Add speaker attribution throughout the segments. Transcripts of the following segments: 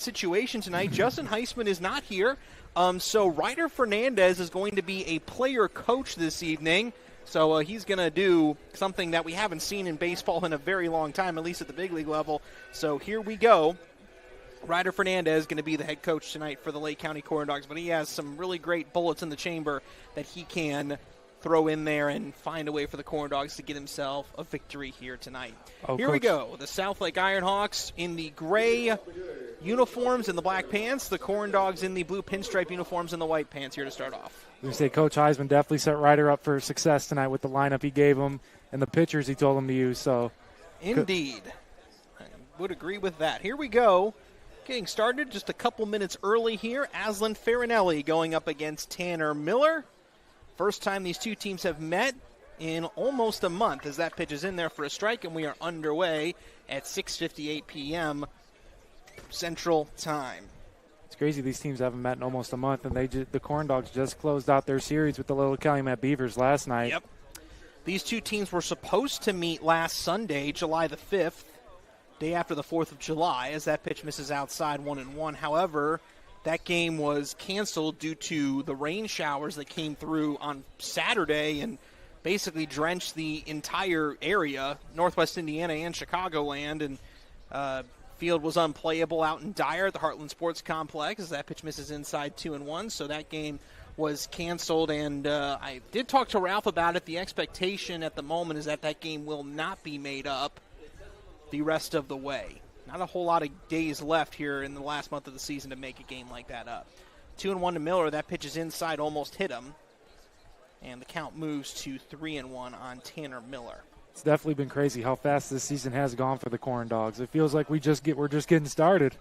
Speaker 1: situation tonight. Justin Heisman is not here, so Ryder Fernandez is going to be a player coach this evening. So he's going to do something that we haven't seen in baseball in a very long time, at least at the big league level. So here we go. Ryder Fernandez is going to be the head coach tonight for the Lake County Corndogs, but he has some really great bullets in the chamber that he can throw in there and find a way for the Corndogs to get himself a victory here tonight. Here we go. The South Lake Ironhawks in the gray uniforms and the black pants. The Corndogs in the blue pinstripe uniforms and the white pants here to start off.
Speaker 2: We say Coach Heisman definitely set Ryder up for success tonight with the lineup he gave him and the pitchers he told him to use. So,
Speaker 1: indeed. I would agree with that. Here we go. Getting started just a couple minutes early here. Aslan Farinelli going up against Tanner Miller. First time these two teams have met in almost a month as that pitch is in there for a strike, and we are underway at 6:58 p.m. Central Time.
Speaker 2: It's crazy these teams haven't met in almost a month, and the Corndogs just closed out their series with the Little Calumet Beavers last night.
Speaker 1: Yep. These two teams were supposed to meet last Sunday, July the 5th, day after the 4th of July, as that pitch misses outside 1-1. However, that game was canceled due to the rain showers that came through on Saturday and basically drenched the entire area, Northwest Indiana and Chicagoland, and field was unplayable out in Dyer at the Heartland Sports Complex as that pitch misses inside 2-1, so that game was canceled, and I did talk to Ralph about it. The expectation at the moment is that that game will not be made up the rest of the way. Not a whole lot of days left here in the last month of the season to make a game like that up. 2-1 to Miller. That pitch is inside, almost hit him. And the count moves to 3-1 on Tanner Miller.
Speaker 2: It's definitely been crazy how fast this season has gone for the Corndogs. It feels like we're just getting started.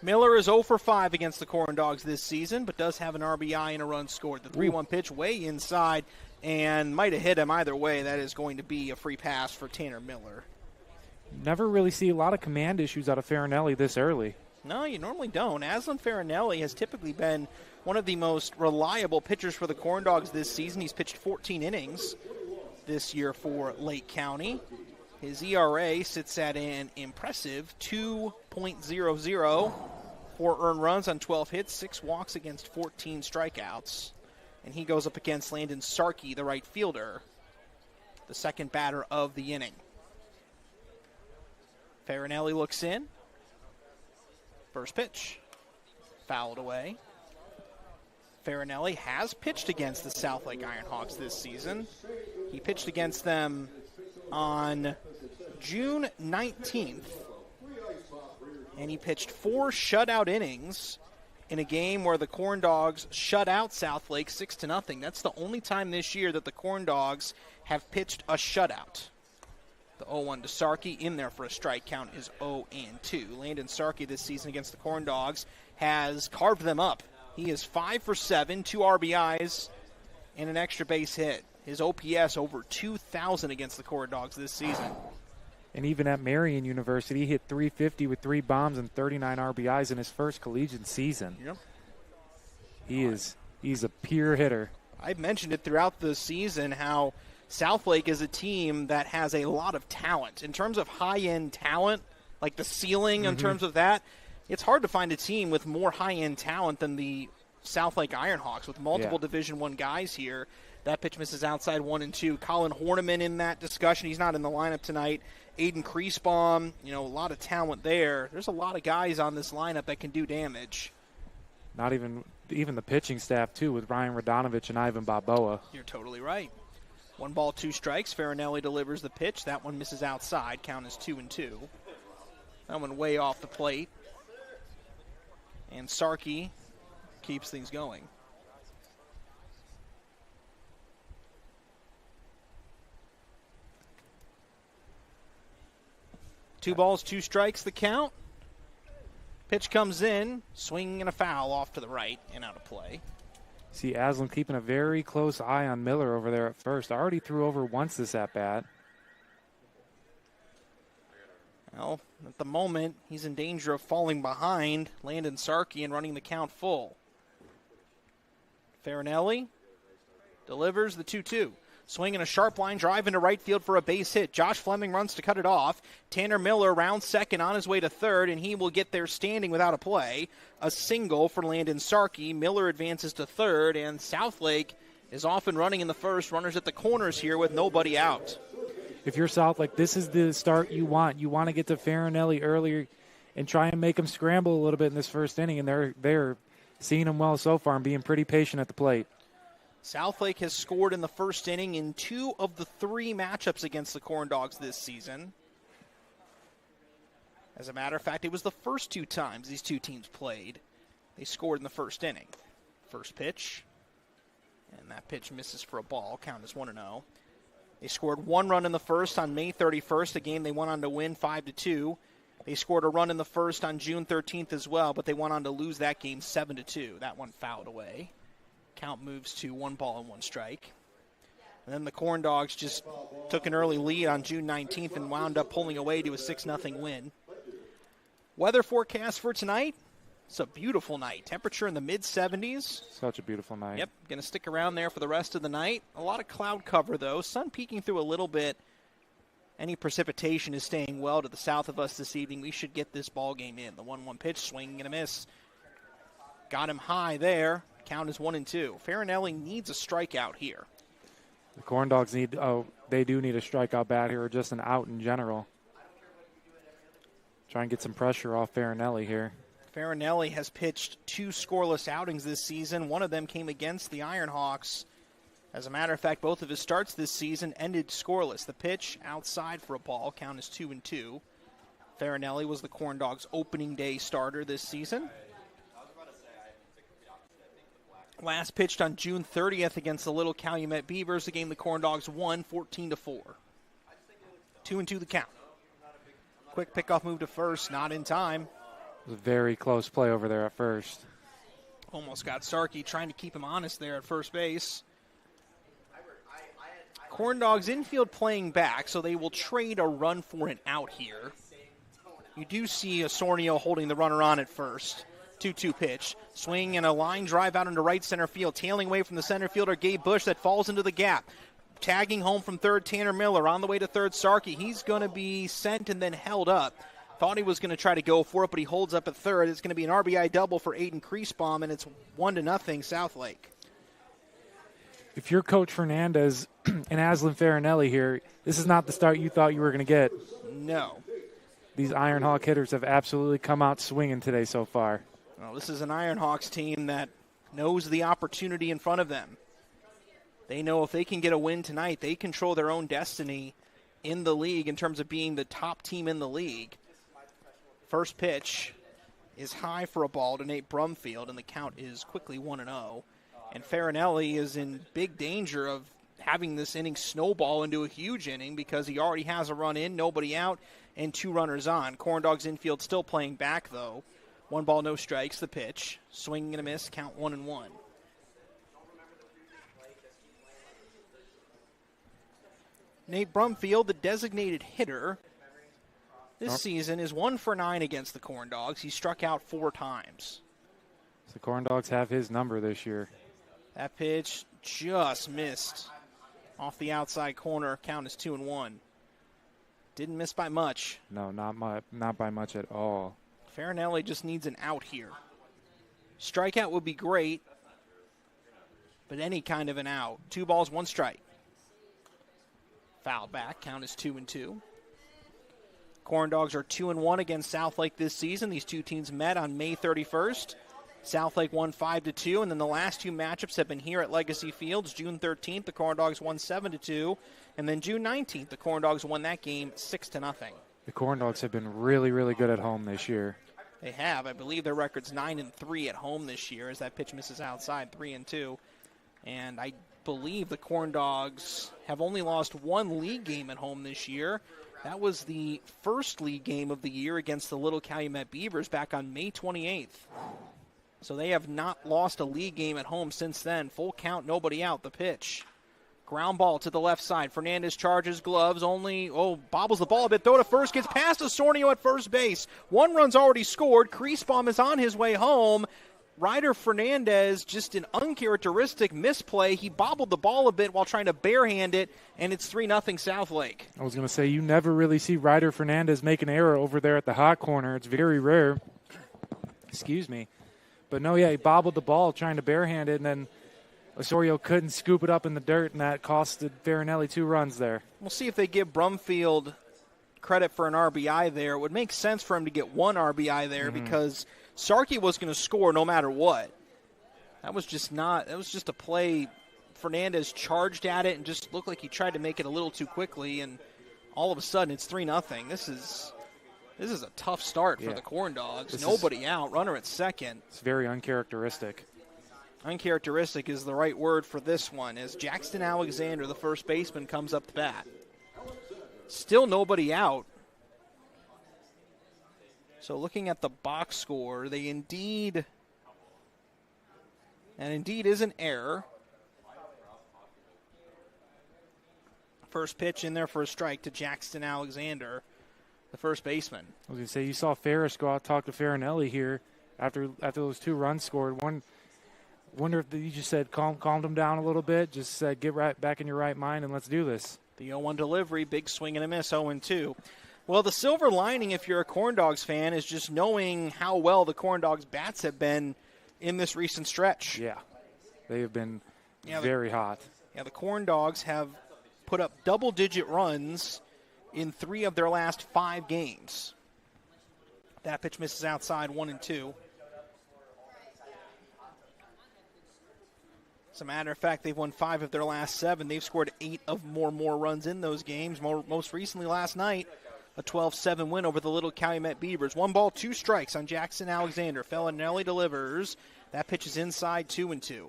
Speaker 1: Miller is 0 for 5 against the Corndogs this season, but does have an RBI and a run scored. The 3-1 pitch way inside and might have hit him either way. That is going to be a free pass for Tanner Miller.
Speaker 2: Never really see a lot of command issues out of Farinelli this early.
Speaker 1: No, you normally don't. Aslan Farinelli has typically been one of the most reliable pitchers for the Corndogs this season. He's pitched 14 innings this year for Lake County. His ERA sits at an impressive 2.00, 4 earned runs on 12 hits, 6 walks against 14 strikeouts. And he goes up against Landon Sarkey, the right fielder, the second batter of the inning. Farinelli looks in. First pitch. Fouled away. Farinelli has pitched against the South Lake Ironhawks this season. He pitched against them on June 19th. And he pitched 4 shutout innings in a game where the Corndogs shut out South Lake 6-0. That's the only time this year that the Corndogs have pitched a shutout. The 0-1 to Sarkey in there for a strike. Count is 0-2. Landon Sarkey this season against the Corndogs has carved them up. He is 5 for 7, 2 RBIs, and an extra base hit. His OPS over 2,000 against the Corndogs this season.
Speaker 2: And even at Marion University, he hit .350 with 3 bombs and 39 RBIs in his first collegiate season.
Speaker 1: Yep.
Speaker 2: He's a pure hitter.
Speaker 1: I've mentioned it throughout the season how South Lake is a team that has a lot of talent. In terms of high-end talent, like the ceiling in terms of that, it's hard to find a team with more high-end talent than the South Lake Ironhawks with multiple Division I guys here. That pitch misses outside 1-2. Colin Horniman in that discussion. He's not in the lineup tonight. Aiden Kriesbaum, a lot of talent there. There's a lot of guys on this lineup that can do damage.
Speaker 2: Not even the pitching staff, too, with Ryan Radonovich and Ivan Balboa.
Speaker 1: You're totally right. 1 ball, 2 strikes. Farinelli delivers the pitch. That one misses outside. Count is 2-2. That one way off the plate. And Sarkey keeps things going. Two balls, 2 strikes, the count. Pitch comes in, swing and a foul off to the right and out of play.
Speaker 2: See Aslan keeping a very close eye on Miller over there at first. Already threw over once this at-bat.
Speaker 1: Well, at the moment, he's in danger of falling behind Landon Sarkey and running the count full. Farinelli delivers the 2-2. Swinging a sharp line drive into right field for a base hit. Josh Fleming runs to cut it off. Tanner Miller rounds second on his way to third, and he will get there standing without a play. A single for Landon Sarkey. Miller advances to third, and Southlake is off and running in the first. Runners at the corners here with nobody out.
Speaker 2: If you're Southlake, this is the start you want. You want to get to Farinelli earlier and try and make them scramble a little bit in this first inning, and they're seeing them well so far and being pretty patient at the plate.
Speaker 1: Southlake has scored in the first inning in 2 of the 3 matchups against the Corndogs this season. As a matter of fact, it was the first 2 times these 2 teams played. They scored in the first inning. First pitch, and that pitch misses for a ball. Count is 1-0. They scored 1 run in the first on May 31st, a game they went on to win 5-2. They scored a run in the first on June 13th as well, but they went on to lose that game 7-2. That one fouled away. Count moves to 1 ball and 1 strike. And then the Corndogs just took an early lead on June 19th and wound up pulling away to a 6-0 win. Weather forecast for tonight. It's a beautiful night. Temperature in the mid-70s.
Speaker 2: Such a beautiful night.
Speaker 1: Yep, going to stick around there for the rest of the night. A lot of cloud cover, though. Sun peeking through a little bit. Any precipitation is staying well to the south of us this evening. We should get this ball game in. The 1-1 pitch, swinging and a miss. Got him high there. Count is 1-2. Farinelli needs a strikeout here.
Speaker 2: The Corndogs they do need a strikeout bat here, or just an out in general. Try and get some pressure off Farinelli here.
Speaker 1: Farinelli has pitched 2 scoreless outings this season. One of them came against the Ironhawks. As a matter of fact, both of his starts this season ended scoreless. The pitch outside for a ball. Count is 2-2. Farinelli was the Corndogs' opening day starter this season. Last pitched on June 30th against the Little Calumet Beavers, a game the Corndogs won 14-4. 2-2 the count. Quick pickoff move to first, not in time.
Speaker 2: It was a very close play over there at first.
Speaker 1: Almost got Sarkey trying to keep him honest there at first base. Corndogs infield playing back, so they will trade a run for an out here. You do see Osornio holding the runner on at first. 2-2 pitch. Swing and a line drive out into right center field. Tailing away from the center fielder, Gabe Bush, that falls into the gap. Tagging home from third, Tanner Miller. On the way to third, Sarkey. He's going to be sent and then held up. Thought he was going to try to go for it, but he holds up at third. It's going to be an RBI double for Aiden Kriesbaum, and it's 1-0 Southlake.
Speaker 2: If you're Coach Fernandez and Aslan Farinelli here, this is not the start you thought you were going to get.
Speaker 1: No.
Speaker 2: These Ironhawk hitters have absolutely come out swinging today so far.
Speaker 1: Well, this is an Ironhawks team that knows the opportunity in front of them. They know if they can get a win tonight, they control their own destiny in the league in terms of being the top team in the league. First pitch is high for a ball to Nate Brumfield, and the count is quickly 1-0. And Farinelli is in big danger of having this inning snowball into a huge inning because he already has a run in, nobody out, and 2 runners on. Corndogs infield still playing back, though. 1 ball, no strikes, the pitch. Swinging and a miss, count 1-1. Nate Brumfield, the designated hitter, this season is 1 for 9 against the Corndogs. He struck out 4 times.
Speaker 2: So the Corndogs have his number this year.
Speaker 1: That pitch just missed off the outside corner. Count is 2-1. Didn't miss by much.
Speaker 2: No, not by much at all.
Speaker 1: Farinelli just needs an out here. Strikeout would be great, but any kind of an out. 2 balls, 1 strike. Foul back. Count is 2-2. Corndogs are 2-1 against Southlake this season. These 2 teams met on May 31st. Southlake won 5-2, and then the last 2 matchups have been here at Legacy Fields. June 13th, the Corndogs won 7-2, and then June 19th, the Corndogs won that game 6-0.
Speaker 2: The Corndogs have been really, really good at home this year.
Speaker 1: They have. I believe their record's 9-3 at home this year as that pitch misses outside, 3-2. And I believe the Corndogs have only lost 1 league game at home this year. That was the first league game of the year against the Little Calumet Beavers back on May 28th. So they have not lost a league game at home since then. Full count, nobody out. The pitch. Ground ball to the left side. Fernandez charges, gloves, bobbles the ball a bit. Throw to first, gets past Osornio at first base. 1 run's already scored. Kriesbaum is on his way home. Ryder Fernandez, just an uncharacteristic misplay. He bobbled the ball a bit while trying to barehand it, and it's 3-0 South Lake.
Speaker 2: I was going to say, you never really see Ryder Fernandez make an error over there at the hot corner. It's very rare. Excuse me. But no, yeah, he bobbled the ball trying to barehand it, and then Osorio couldn't scoop it up in the dirt, and that costed Farinelli 2 runs there.
Speaker 1: We'll see if they give Brumfield credit for an RBI there. It would make sense for him to get 1 RBI there because Sarkey was going to score no matter what. That was just a play. Fernandez charged at it and just looked like he tried to make it a little too quickly, and all of a sudden it's 3-0. This is a tough start for the Corndogs. Nobody out, runner at second.
Speaker 2: It's very uncharacteristic.
Speaker 1: Uncharacteristic is the right word for this one, as Jackson Alexander, the first baseman, comes up to bat. Still nobody out. So looking at the box score, they indeed is an error. First pitch in there for a strike to Jackson Alexander, the first baseman.
Speaker 2: I was going to say, you saw Ferris go out and talk to Farinelli here after those 2 runs scored. Wonder if you just said calmed him down a little bit, just said get right back in your right mind and let's do this.
Speaker 1: The 0-1 delivery, big swing and a miss, 0-2. Well, the silver lining, if you're a Corndogs fan, is just knowing how well the Corndogs bats have been in this recent stretch.
Speaker 2: Yeah, they have been very hot.
Speaker 1: Yeah, the Corndogs have put up double-digit runs in 3 of their last 5 games. That pitch misses outside, 1-2. As a matter of fact, they've won 5 of their last 7. They've scored 8 of more runs in those games. Most recently last night, a 12-7 win over the Little Calumet Beavers. 1 ball, 2 strikes on Jackson Alexander. Farinelli delivers. That pitch is inside, 2-2.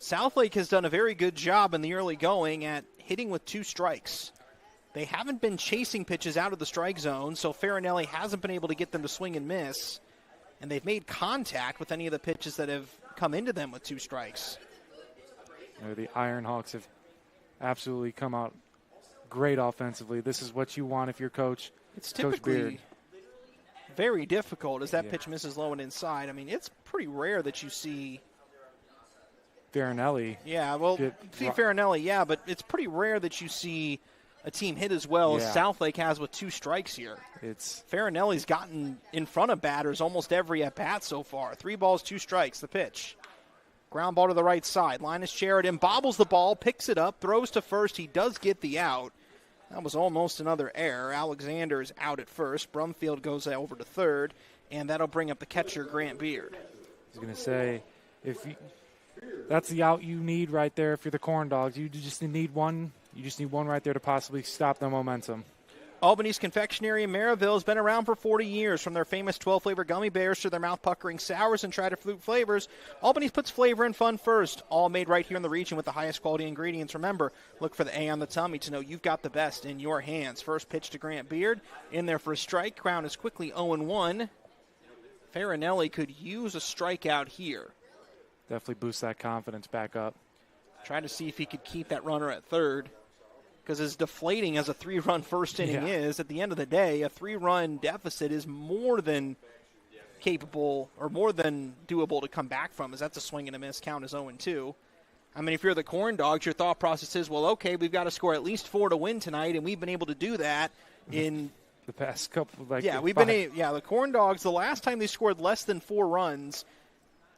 Speaker 1: Southlake has done a very good job in the early going at hitting with 2 strikes. They haven't been chasing pitches out of the strike zone, so Farinelli hasn't been able to get them to swing and miss. And they've made contact with any of the pitches that have come into them with 2 strikes.
Speaker 2: The Ironhawks have absolutely come out great offensively. This is what you want if you're Coach.
Speaker 1: It's typically very difficult as that pitch misses low and inside. I mean, it's pretty rare that you see
Speaker 2: Farinelli.
Speaker 1: Yeah, well, Farinelli, but it's pretty rare that you see a team hit as well as Southlake has with 2 strikes here. Farinelli's gotten in front of batters almost every at-bat so far. 3 balls, 2 strikes, the pitch. Ground ball to the right side. Linus Sheridan bobbles the ball, picks it up, throws to first. He does get the out. That was almost another error. Alexander is out at first. Brumfield goes over to third, and that'll bring up the catcher, Grant Beard.
Speaker 2: I was going to say, that's the out you need right there if you're the Corndogs. You just need one. You just need one right there to possibly stop the momentum.
Speaker 1: Albany's Confectionery in Maryville has been around for 40 years. From their famous 12-flavor gummy bears to their mouth-puckering sours and try-to-flute flavors, Albany's puts flavor and fun first. All made right here in the region with the highest quality ingredients. Remember, look for the A on the tummy to know you've got the best in your hands. First pitch to Grant Beard. In there for a strike. Crown is quickly 0-1. Farinelli could use a strikeout here.
Speaker 2: Definitely boost that confidence back up.
Speaker 1: Try to see if he could keep that runner at third. Because as deflating as a 3-run first inning is, at the end of the day, a 3-run deficit is more than capable or more than doable to come back from, as that's a swing and a miss. Count is 0-2. I mean, if you're the Corndogs, your thought process is, well, okay, we've got to score at least 4 to win tonight, and we've been able to do that in
Speaker 2: the past couple. The
Speaker 1: Corndogs, the last time they scored less than 4 runs,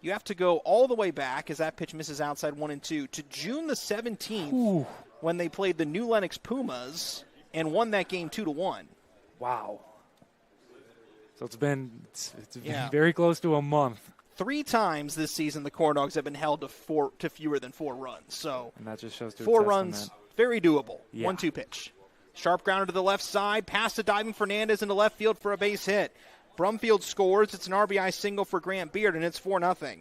Speaker 1: you have to go all the way back, as that pitch misses outside 1-2, to June the 17th.
Speaker 2: Ooh.
Speaker 1: When they played the New Lenox Pumas and won that game 2-1.
Speaker 2: Wow. So it's been very close to a month.
Speaker 1: 3 times this season the Corndogs have been held to fewer than 4 runs. So
Speaker 2: and that just shows
Speaker 1: 4 runs, very doable.
Speaker 2: Yeah.
Speaker 1: 1-2 pitch. Sharp grounder to the left side, past to diving Fernandez into left field for a base hit. Brumfield scores. It's an RBI single for Grant Beard, and it's 4-0.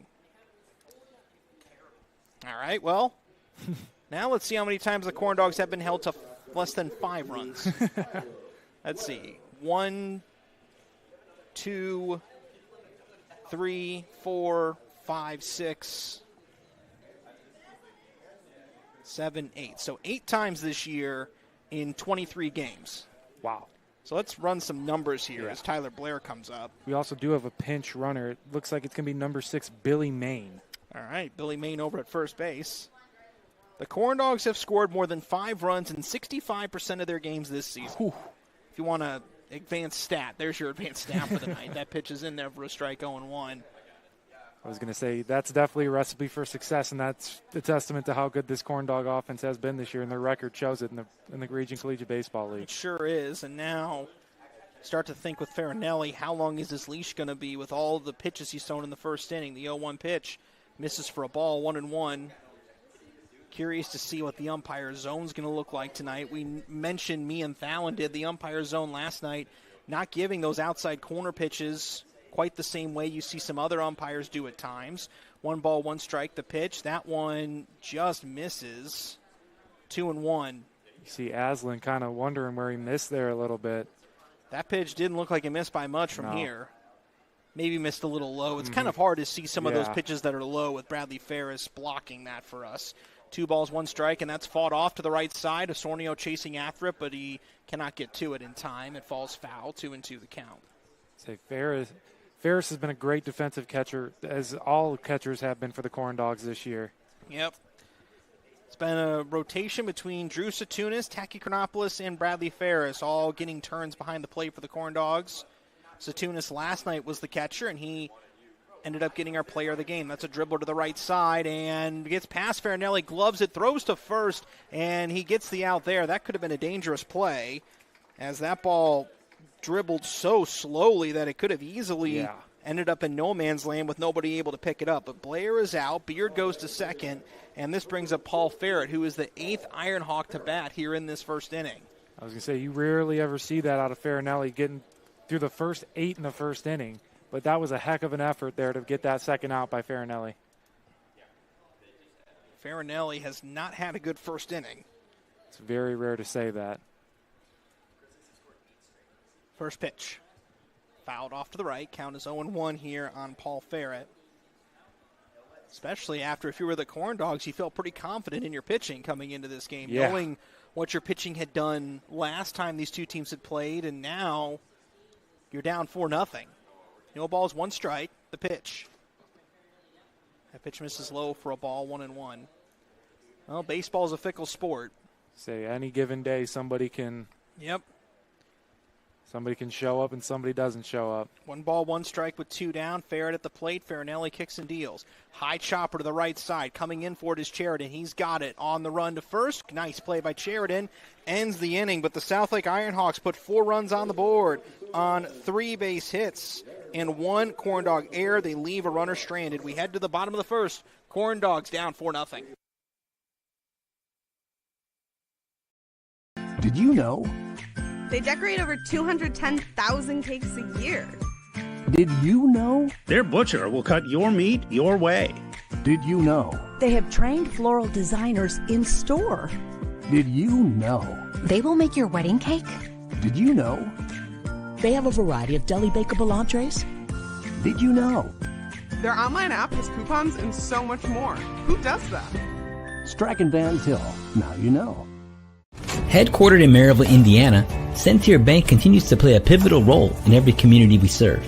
Speaker 1: All right, well... Now let's see how many times the Corndogs have been held to less than 5 runs. Let's see. 1, 2, 3, 4, 5, 6, 7, 8. So 8 times this year in 23 games.
Speaker 2: Wow.
Speaker 1: So let's run some numbers here as Tyler Blair comes up.
Speaker 2: We also do have a pinch runner. It looks like it's going to be number 6, Billy Main.
Speaker 1: All right, Billy Main over at first base. The Corndogs have scored more than 5 runs in 65% of their games this season.
Speaker 2: Whew.
Speaker 1: If you want an advanced stat, there's your advanced stat for the night. That pitch is in there for a strike 0-1.
Speaker 2: I was going to say that's definitely a recipe for success, and that's a testament to how good this Corndog offense has been this year, and their record shows it in the Region Collegiate Baseball League.
Speaker 1: It sure is, and now start to think with Farinelli, how long is this leash going to be with all the pitches he's thrown in the first inning? The 0-1 pitch misses for a ball, 1-1. Curious to see what the umpire zone's going to look like tonight. We mentioned me and Thalen did the umpire zone last night, not giving those outside corner pitches quite the same way you see some other umpires do at times. 1 ball, 1 strike, the pitch. That one just misses. 2-1.
Speaker 2: You see Aslan kind of wondering where he missed there a little bit.
Speaker 1: That pitch didn't look like it missed by much from here. Maybe missed a little low. It's kind of hard to see some of those pitches that are low with Bradley Ferris blocking that for us. 2 balls, 1 strike, and that's fought off to the right side. Osornio chasing after it, but he cannot get to it in time. It falls foul, 2-2 the count.
Speaker 2: Say Ferris has been a great defensive catcher, as all catchers have been for the Corndogs this year.
Speaker 1: Yep. It's been a rotation between Drew Satunis, Taki Chronopoulos, and Bradley Ferris, all getting turns behind the plate for the Corndogs. Satunis last night was the catcher, and he ended up getting our player of the game. That's a dribbler to the right side and gets past Farinelli, gloves it, throws to first, and he gets the out there. That could have been a dangerous play as that ball dribbled so slowly that it could have easily ended up in no man's land with nobody able to pick it up. But Blair is out, Beard goes to second, and this brings up Paul Ferret, who is the 8th Ironhawk to bat here in this first inning.
Speaker 2: I was going to say, you rarely ever see that out of Farinelli, getting through the first 8 in the first inning. But that was a heck of an effort there to get that second out by Farinelli.
Speaker 1: Farinelli has not had a good first inning.
Speaker 2: It's very rare to say that.
Speaker 1: First pitch. Fouled off to the right. Count is 0-1 here on Paul Ferret. Especially after, if you were the Corndogs, you felt pretty confident in your pitching coming into this game, knowing what your pitching had done last time these two teams had played, and now you're down 4-0. No balls, 1 strike. The pitch. That pitch misses low for a ball, 1-1. Well, baseball's a fickle sport.
Speaker 2: Say any given day, somebody can show up and somebody doesn't show up. 1
Speaker 1: ball, 1 strike with 2 down. Ferret at the plate. Farinelli kicks and deals. High chopper to the right side. Coming in for it is Sheridan. He's got it on the run to first. Nice play by Sheridan. Ends the inning, but the Southlake Ironhawks put 4 runs on the board on 3 base hits and 1 Corndog error. They leave a runner stranded. We head to the bottom of the first. Corndogs down 4-0.
Speaker 3: Did you know?
Speaker 4: They decorate over 210,000 cakes a year.
Speaker 3: Did you know?
Speaker 5: Their butcher will cut your meat your way.
Speaker 3: Did you know?
Speaker 6: They have trained floral designers in store.
Speaker 3: Did you know?
Speaker 7: They will make your wedding cake.
Speaker 3: Did you know?
Speaker 6: They have a variety of deli bakeable entrees.
Speaker 3: Did you know?
Speaker 8: Their online app has coupons and so much more. Who does that?
Speaker 3: Strachan Van Til. Now you know.
Speaker 9: Headquartered in Maryville, Indiana, Centier Bank continues to play a pivotal role in every community we serve.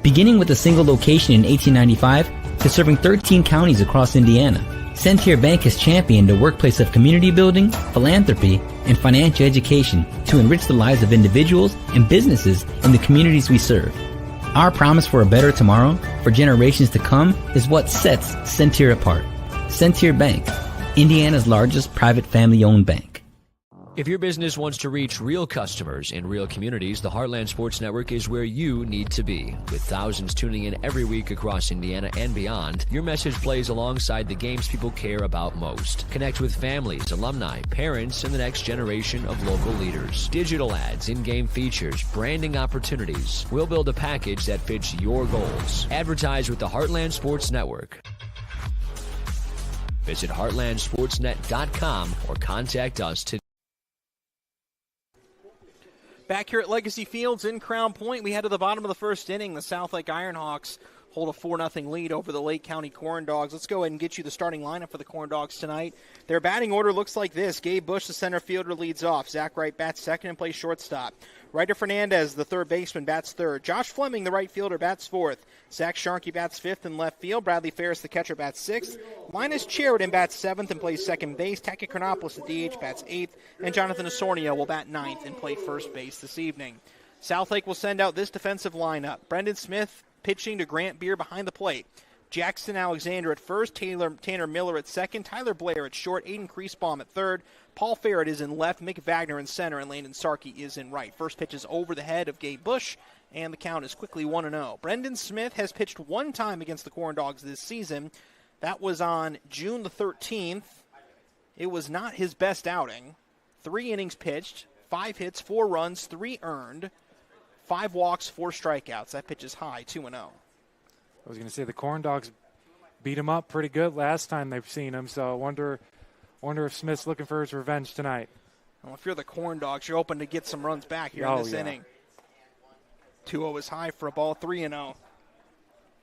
Speaker 9: Beginning with a single location in 1895 to serving 13 counties across Indiana, Centier Bank has championed a workplace of community building, philanthropy, and financial education to enrich the lives of individuals and businesses in the communities we serve. Our promise for a better tomorrow for generations to come is what sets Centier apart. Centier Bank, Indiana's largest private family-owned bank.
Speaker 10: If your business wants to reach real customers in real communities, the Heartland Sports Network is where you need to be. With thousands tuning in every week across Indiana and beyond, your message plays alongside the games people care about most. Connect with families, alumni, parents, and the next generation of local leaders. Digital ads, in-game features, branding opportunities. We'll build a package that fits your goals. Advertise with the Heartland Sports Network. Visit heartlandsportsnet.com or contact us today.
Speaker 1: Back here at Legacy Fields in Crown Point, we head to the bottom of the first inning. The Southlake Ironhawks hold a 4-0 lead over the Lake County Corndogs. Let's go ahead and get you the starting lineup for the Corndogs tonight. Their batting order looks like this. Gabe Bush, the center fielder, leads off. Zach Wright bats second and plays shortstop. Ryder Fernandez, the third baseman, bats third. Josh Fleming, the right fielder, bats fourth. Zach Sharkey bats fifth in left field. Bradley Ferris, the catcher, bats sixth. Linus Sheridan bats seventh and plays second base. Taki Chronopoulos, the DH, bats eighth. And Jonathan Osornio will bat ninth and play first base this evening. Southlake will send out this defensive lineup. Brendan Smith pitching to Grant Beer behind the plate. Jackson Alexander at first, Tanner Miller at second, Tyler Blair at short, Aiden Kreisbaum at third, Paul Farrett is in left, Mick Wagner in center, and Landon Sarkey is in right. First pitch is over the head of Gabe Bush, and the count is quickly 1-0. Brendan Smith has pitched one time against the Corndogs this season. That was on June the 13th. It was not his best outing. 3 innings pitched, 5 hits, 4 runs, 3 earned, 5 walks, 4 strikeouts. That pitch is high, 2-0.
Speaker 2: I was going to say the Corndogs beat him up pretty good last time they've seen him, so I wonder if Smith's looking for his revenge tonight.
Speaker 1: Well, if you're the Corndogs, you're hoping to get some runs back here in this inning. 2-0 is high for a ball, 3-0.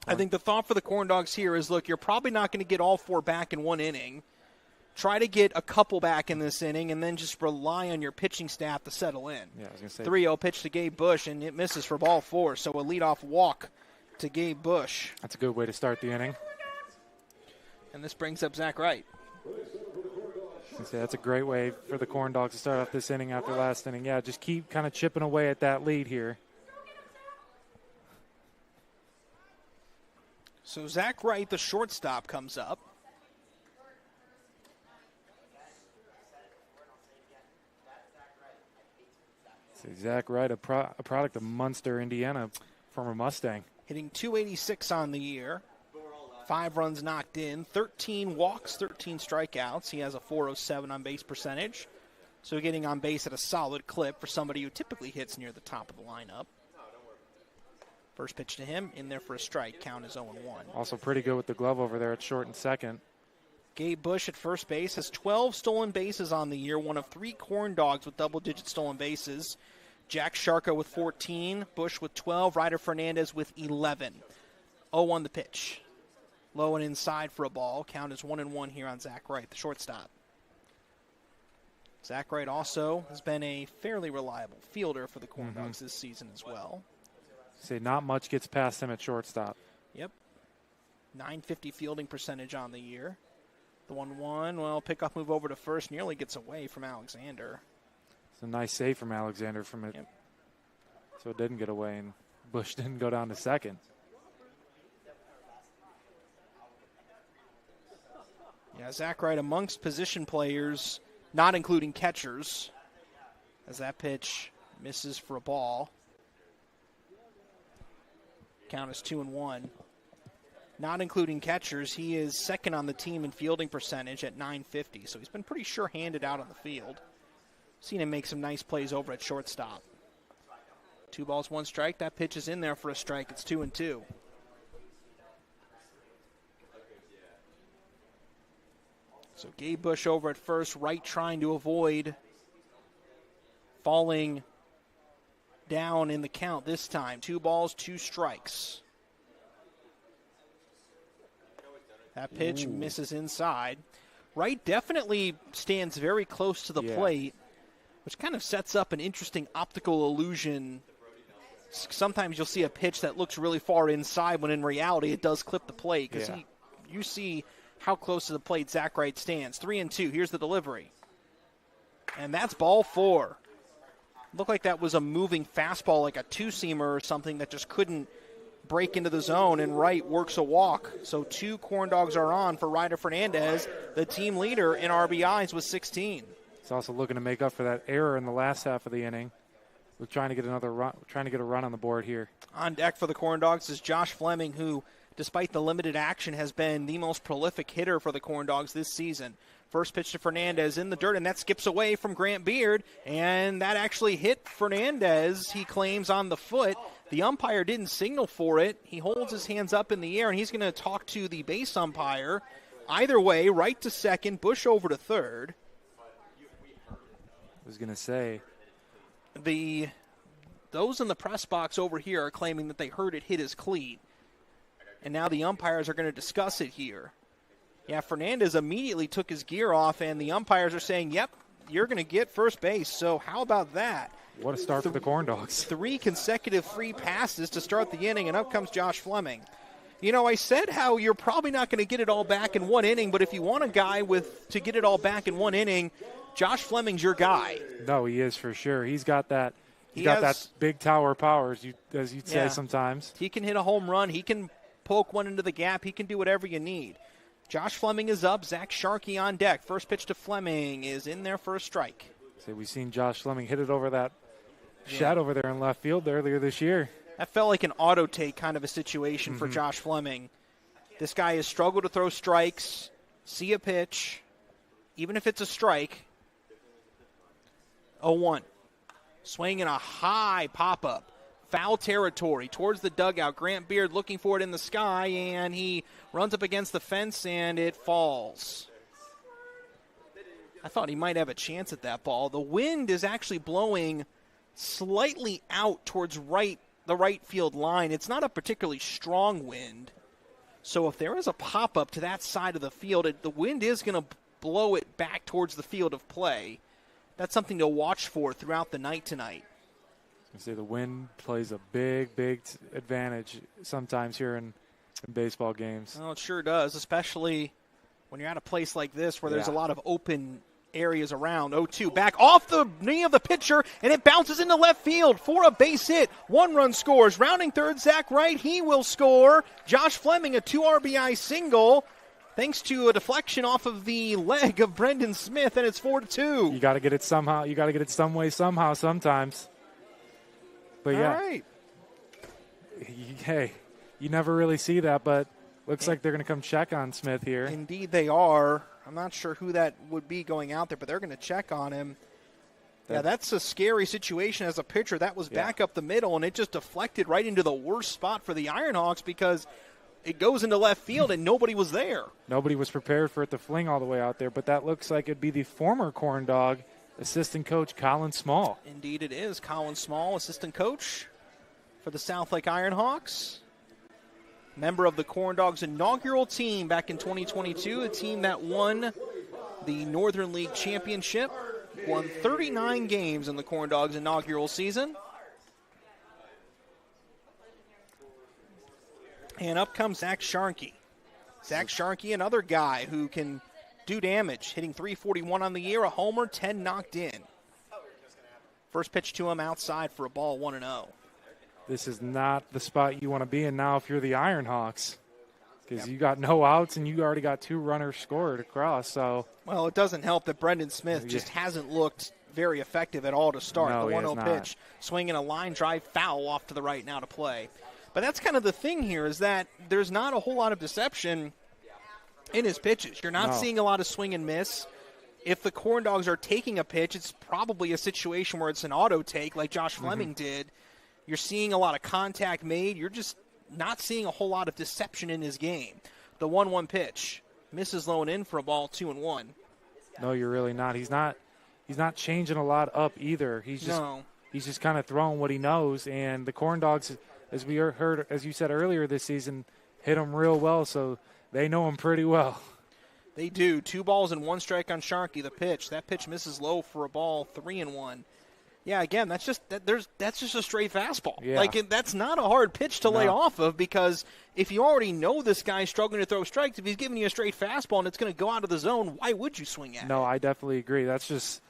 Speaker 1: I think the thought for the Corndogs here is, look, you're probably not going to get all 4 back in one inning. Try to get a couple back in this inning and then just rely on your pitching staff to settle in.
Speaker 2: Yeah, I was going to say
Speaker 1: 3-0 pitch to Gabe Bush, and it misses for ball 4, so a leadoff walk to Gabe Bush.
Speaker 2: That's a good way to start the inning.
Speaker 1: And this brings up Zach Wright.
Speaker 2: That's a great way for the Corndogs to start off this inning after last inning. Yeah, just keep kind of chipping away at that lead here.
Speaker 1: So Zach Wright, the shortstop, comes up.
Speaker 2: Zach Wright, a product of Munster, Indiana, former Mustang.
Speaker 1: Hitting .286 on the year. 5 runs knocked in, 13 walks, 13 strikeouts. He has a .407 on base percentage. So getting on base at a solid clip for somebody who typically hits near the top of the lineup. First pitch to him, in there for a strike. Count is 0-1.
Speaker 2: Also pretty good with the glove over there at short and second.
Speaker 1: Gabe Bush at first base has 12 stolen bases on the year, one of 3 Corndogs with double-digit stolen bases. Jack Sharka with 14, Bush with 12, Ryder Fernandez with 11. 0-1 the pitch. Low and inside for a ball. Count is 1-1 here on Zach Wright, the shortstop. Zach Wright also has been a fairly reliable fielder for the Corndogs this season as well.
Speaker 2: Say not much gets past him at shortstop.
Speaker 1: Yep. .950 fielding percentage on the year. The 1-1, well, pickoff move over to first, nearly gets away from Alexander.
Speaker 2: It's a nice save from Alexander from it.
Speaker 1: Yep.
Speaker 2: So it didn't get away, and Bush didn't go down to second.
Speaker 1: Yeah, Zach Wright amongst position players, not including catchers, as that pitch misses for a ball. Count is 2-1. Not including catchers, he is second on the team in fielding percentage at .950, so he's been pretty sure-handed out on the field. Seen him make some nice plays over at shortstop. 2 balls, 1 strike. That pitch is in there for a strike. It's 2-2. So Gabe Bush over at first, Wright trying to avoid falling down in the count this time. 2 balls, 2 strikes. That pitch misses inside. Wright definitely stands very close to the plate, which kind of sets up an interesting optical illusion. Sometimes you'll see a pitch that looks really far inside when in reality it does clip the plate because you see how close to the plate Zach Wright stands. 3-2. Here's the delivery. And that's ball 4. Looked like that was a moving fastball, like a 2-seamer or something that just couldn't break into the zone, and Wright works a walk. So 2 Corndogs are on for Ryder Fernandez, the team leader in RBIs with 16.
Speaker 2: He's also looking to make up for that error in the last half of the inning. We're trying to get another run, trying to get a run on the board here.
Speaker 1: On deck for the Corndogs is Josh Fleming, who, despite the limited action, has been the most prolific hitter for the Corndogs this season. First pitch to Fernandez in the dirt, and that skips away from Grant Beard, and that actually hit Fernandez, he claims, on the foot. The umpire didn't signal for it. He holds his hands up in the air, and he's going to talk to the base umpire. Either way, right to second, Bush over to third.
Speaker 2: I was going to say,
Speaker 1: those in the press box over here are claiming that they heard it hit his cleat. and now the umpires are going to discuss it here. Yeah, Fernandez immediately took his gear off, and the umpires are saying, yep, you're going to get first base. So how about that?
Speaker 2: What a start for the Corndogs.
Speaker 1: 3 consecutive free passes to start the inning, and up comes Josh Fleming. You know, I said how you're probably not going to get it all back in one inning, but if you want a guy to get it all back in one inning, Josh Fleming's your guy.
Speaker 2: No, he is for sure. He's got that. He's got that big tower power, as you'd say sometimes.
Speaker 1: He can hit a home run. He can poke one into the gap. He can do whatever you need. Josh Fleming is up. Zach Sharkey on deck. First pitch to Fleming is in there for a strike.
Speaker 2: So we've seen Josh Fleming hit it over that shed over there in left field earlier this year.
Speaker 1: That felt like an auto take kind of a situation for Josh Fleming. This guy has struggled to throw strikes, see a pitch, even if it's a strike. 0-1. Swinging a high pop-up. Foul territory towards the dugout. Grant Beard looking for it in the sky, and he runs up against the fence, and it falls. I thought he might have a chance at that ball. The wind is actually blowing slightly out towards the right field line. It's not a particularly strong wind. So if there is a pop-up to that side of the field, the wind is going to blow it back towards the field of play. That's something to watch for throughout the night tonight.
Speaker 2: I say the wind plays a big advantage sometimes here in baseball games.
Speaker 1: Well, it sure does, especially when you're at a place like this where there's a lot of open areas around. 0-2, back off the knee of the pitcher, and it bounces into left field for a base hit. 1 run scores. Rounding third, Zach Wright. He will score. Josh Fleming, a 2 RBI single, thanks to a deflection off of the leg of Brendan Smith, and it's 4-2.
Speaker 2: You got to get it somehow. You got to get it some way, somehow, sometimes. But yeah,
Speaker 1: all right.
Speaker 2: Hey, you never really see that, but looks like they're going to come check on Smith here.
Speaker 1: Indeed they are. I'm not sure who that would be going out there, but they're going to check on him. Yeah, that's a scary situation as a pitcher. That was back up the middle, and it just deflected right into the worst spot for the Ironhawks because it goes into left field and nobody was there.
Speaker 2: Nobody was prepared for it to fling all the way out there, but that looks like it'd be the former Corndog assistant coach Colin Small.
Speaker 1: Indeed it is. Colin Small, assistant coach for the South Lake Ironhawks. Member of the Corndogs' inaugural team back in 2022, a team that won the Northern League Championship, won 39 games in the Corndogs' inaugural season. And up comes Zach Sharkey. Zach Sharkey, another guy who can do damage, hitting .341 on the year, a homer, 10 knocked in. First pitch to him outside for a ball, 1-0.
Speaker 2: This is not the spot you want to be in now if you're the Ironhawks, because you got no outs and you already got 2 runners scored across. So,
Speaker 1: well, it doesn't help that Brendan Smith just hasn't looked very effective at all to start.
Speaker 2: No,
Speaker 1: the 1-0 pitch, swinging a line drive foul off to the right now to play. But that's kind of the thing here is that there's not a whole lot of deception in his pitches. You're not seeing a lot of swing and miss. If the Corndogs are taking a pitch, it's probably a situation where it's an auto take like Josh Fleming did. You're seeing a lot of contact made. You're just not seeing a whole lot of deception in his game. The 1-1 pitch misses low and in for a ball, 2-1.
Speaker 2: No, you're really not. He's not changing a lot up either. He's just kind of throwing what he knows. And the Corndogs, as we heard, as you said earlier this season, hit him real well, so they know him pretty well.
Speaker 1: They do. 2 balls and 1 strike on Sharkey. The pitch. That pitch misses low for a ball, 3-1. Yeah, again, that's just a straight fastball.
Speaker 2: Yeah.
Speaker 1: Like that's not a hard pitch to lay off of because if you already know this guy's struggling to throw strikes, if he's giving you a straight fastball and it's going to go out of the zone, why would you swing at it?
Speaker 2: No, I definitely agree. That's just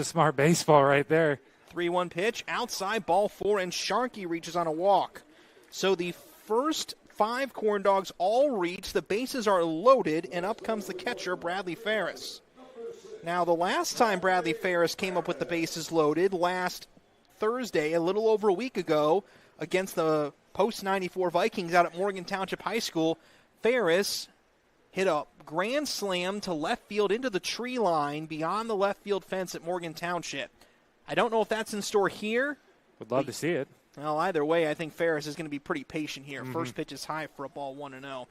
Speaker 2: smart baseball right there.
Speaker 1: 3-1 pitch, outside, ball 4, and Sharkey reaches on a walk. So the first 5 Corndogs all reach. The bases are loaded, and up comes the catcher, Bradley Ferris. Now, the last time Bradley Ferris came up with the bases loaded, last Thursday, a little over a week ago, against the post-94 Vikings out at Morgan Township High School, Ferris hit a grand slam to left field into the tree line beyond the left field fence at Morgan Township. I don't know if that's in store here.
Speaker 2: Would love to see it.
Speaker 1: Well, either way, I think Ferris is going to be pretty patient here. First pitch is high for a ball, 1-0.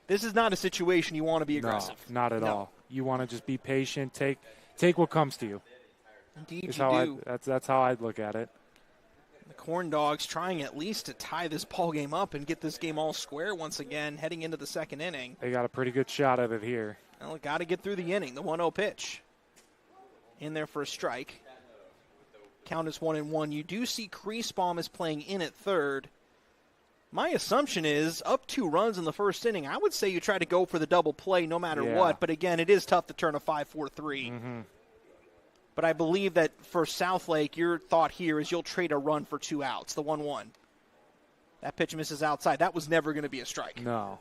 Speaker 1: This is not a situation you want to be aggressive.
Speaker 2: No, not at all. You want to just be patient, take what comes to you.
Speaker 1: Indeed, you do.
Speaker 2: That's how I'd look at it.
Speaker 1: The Corndogs trying at least to tie this ball game up and get this game all square once again heading into the second inning.
Speaker 2: They got a pretty good shot at it here.
Speaker 1: Well, got to get through the inning. The 1-0 pitch. In there for a strike. Count is 1-1. You do see Kriesbaum is playing in at third. My assumption is up 2 runs in the first inning. I would say you try to go for the double play no matter what. But again, it is tough to turn a 5-4-3.
Speaker 2: Mm-hmm.
Speaker 1: But I believe that for Southlake, your thought here is you'll trade a run for 2 outs, the 1-1. That pitch misses outside. That was never going to be a strike.
Speaker 2: No.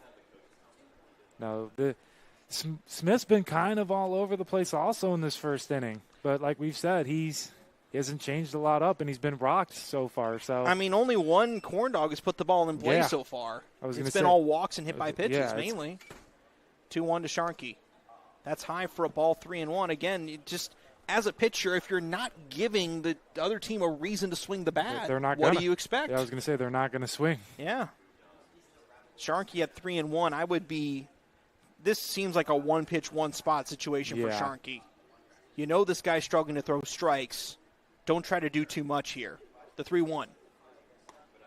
Speaker 2: Smith's been kind of all over the place also in this first inning. But like we've said, he hasn't changed a lot up, and he's been rocked so far. So
Speaker 1: I mean, only one Corndog has put the ball in play so far. It's been all walks and hit by pitches mainly. 2-1 to Sharkey. That's high for a ball, 3-1. Again, just as a pitcher, if you're not giving the other team a reason to swing the bat, what do you expect?
Speaker 2: Yeah, I was going to say they're not going to swing.
Speaker 1: Yeah. Sharkey at 3-1. This seems like a one-pitch, one-spot situation for Sharkey. You know this guy's struggling to throw strikes. Don't try to do too much here. The 3-1.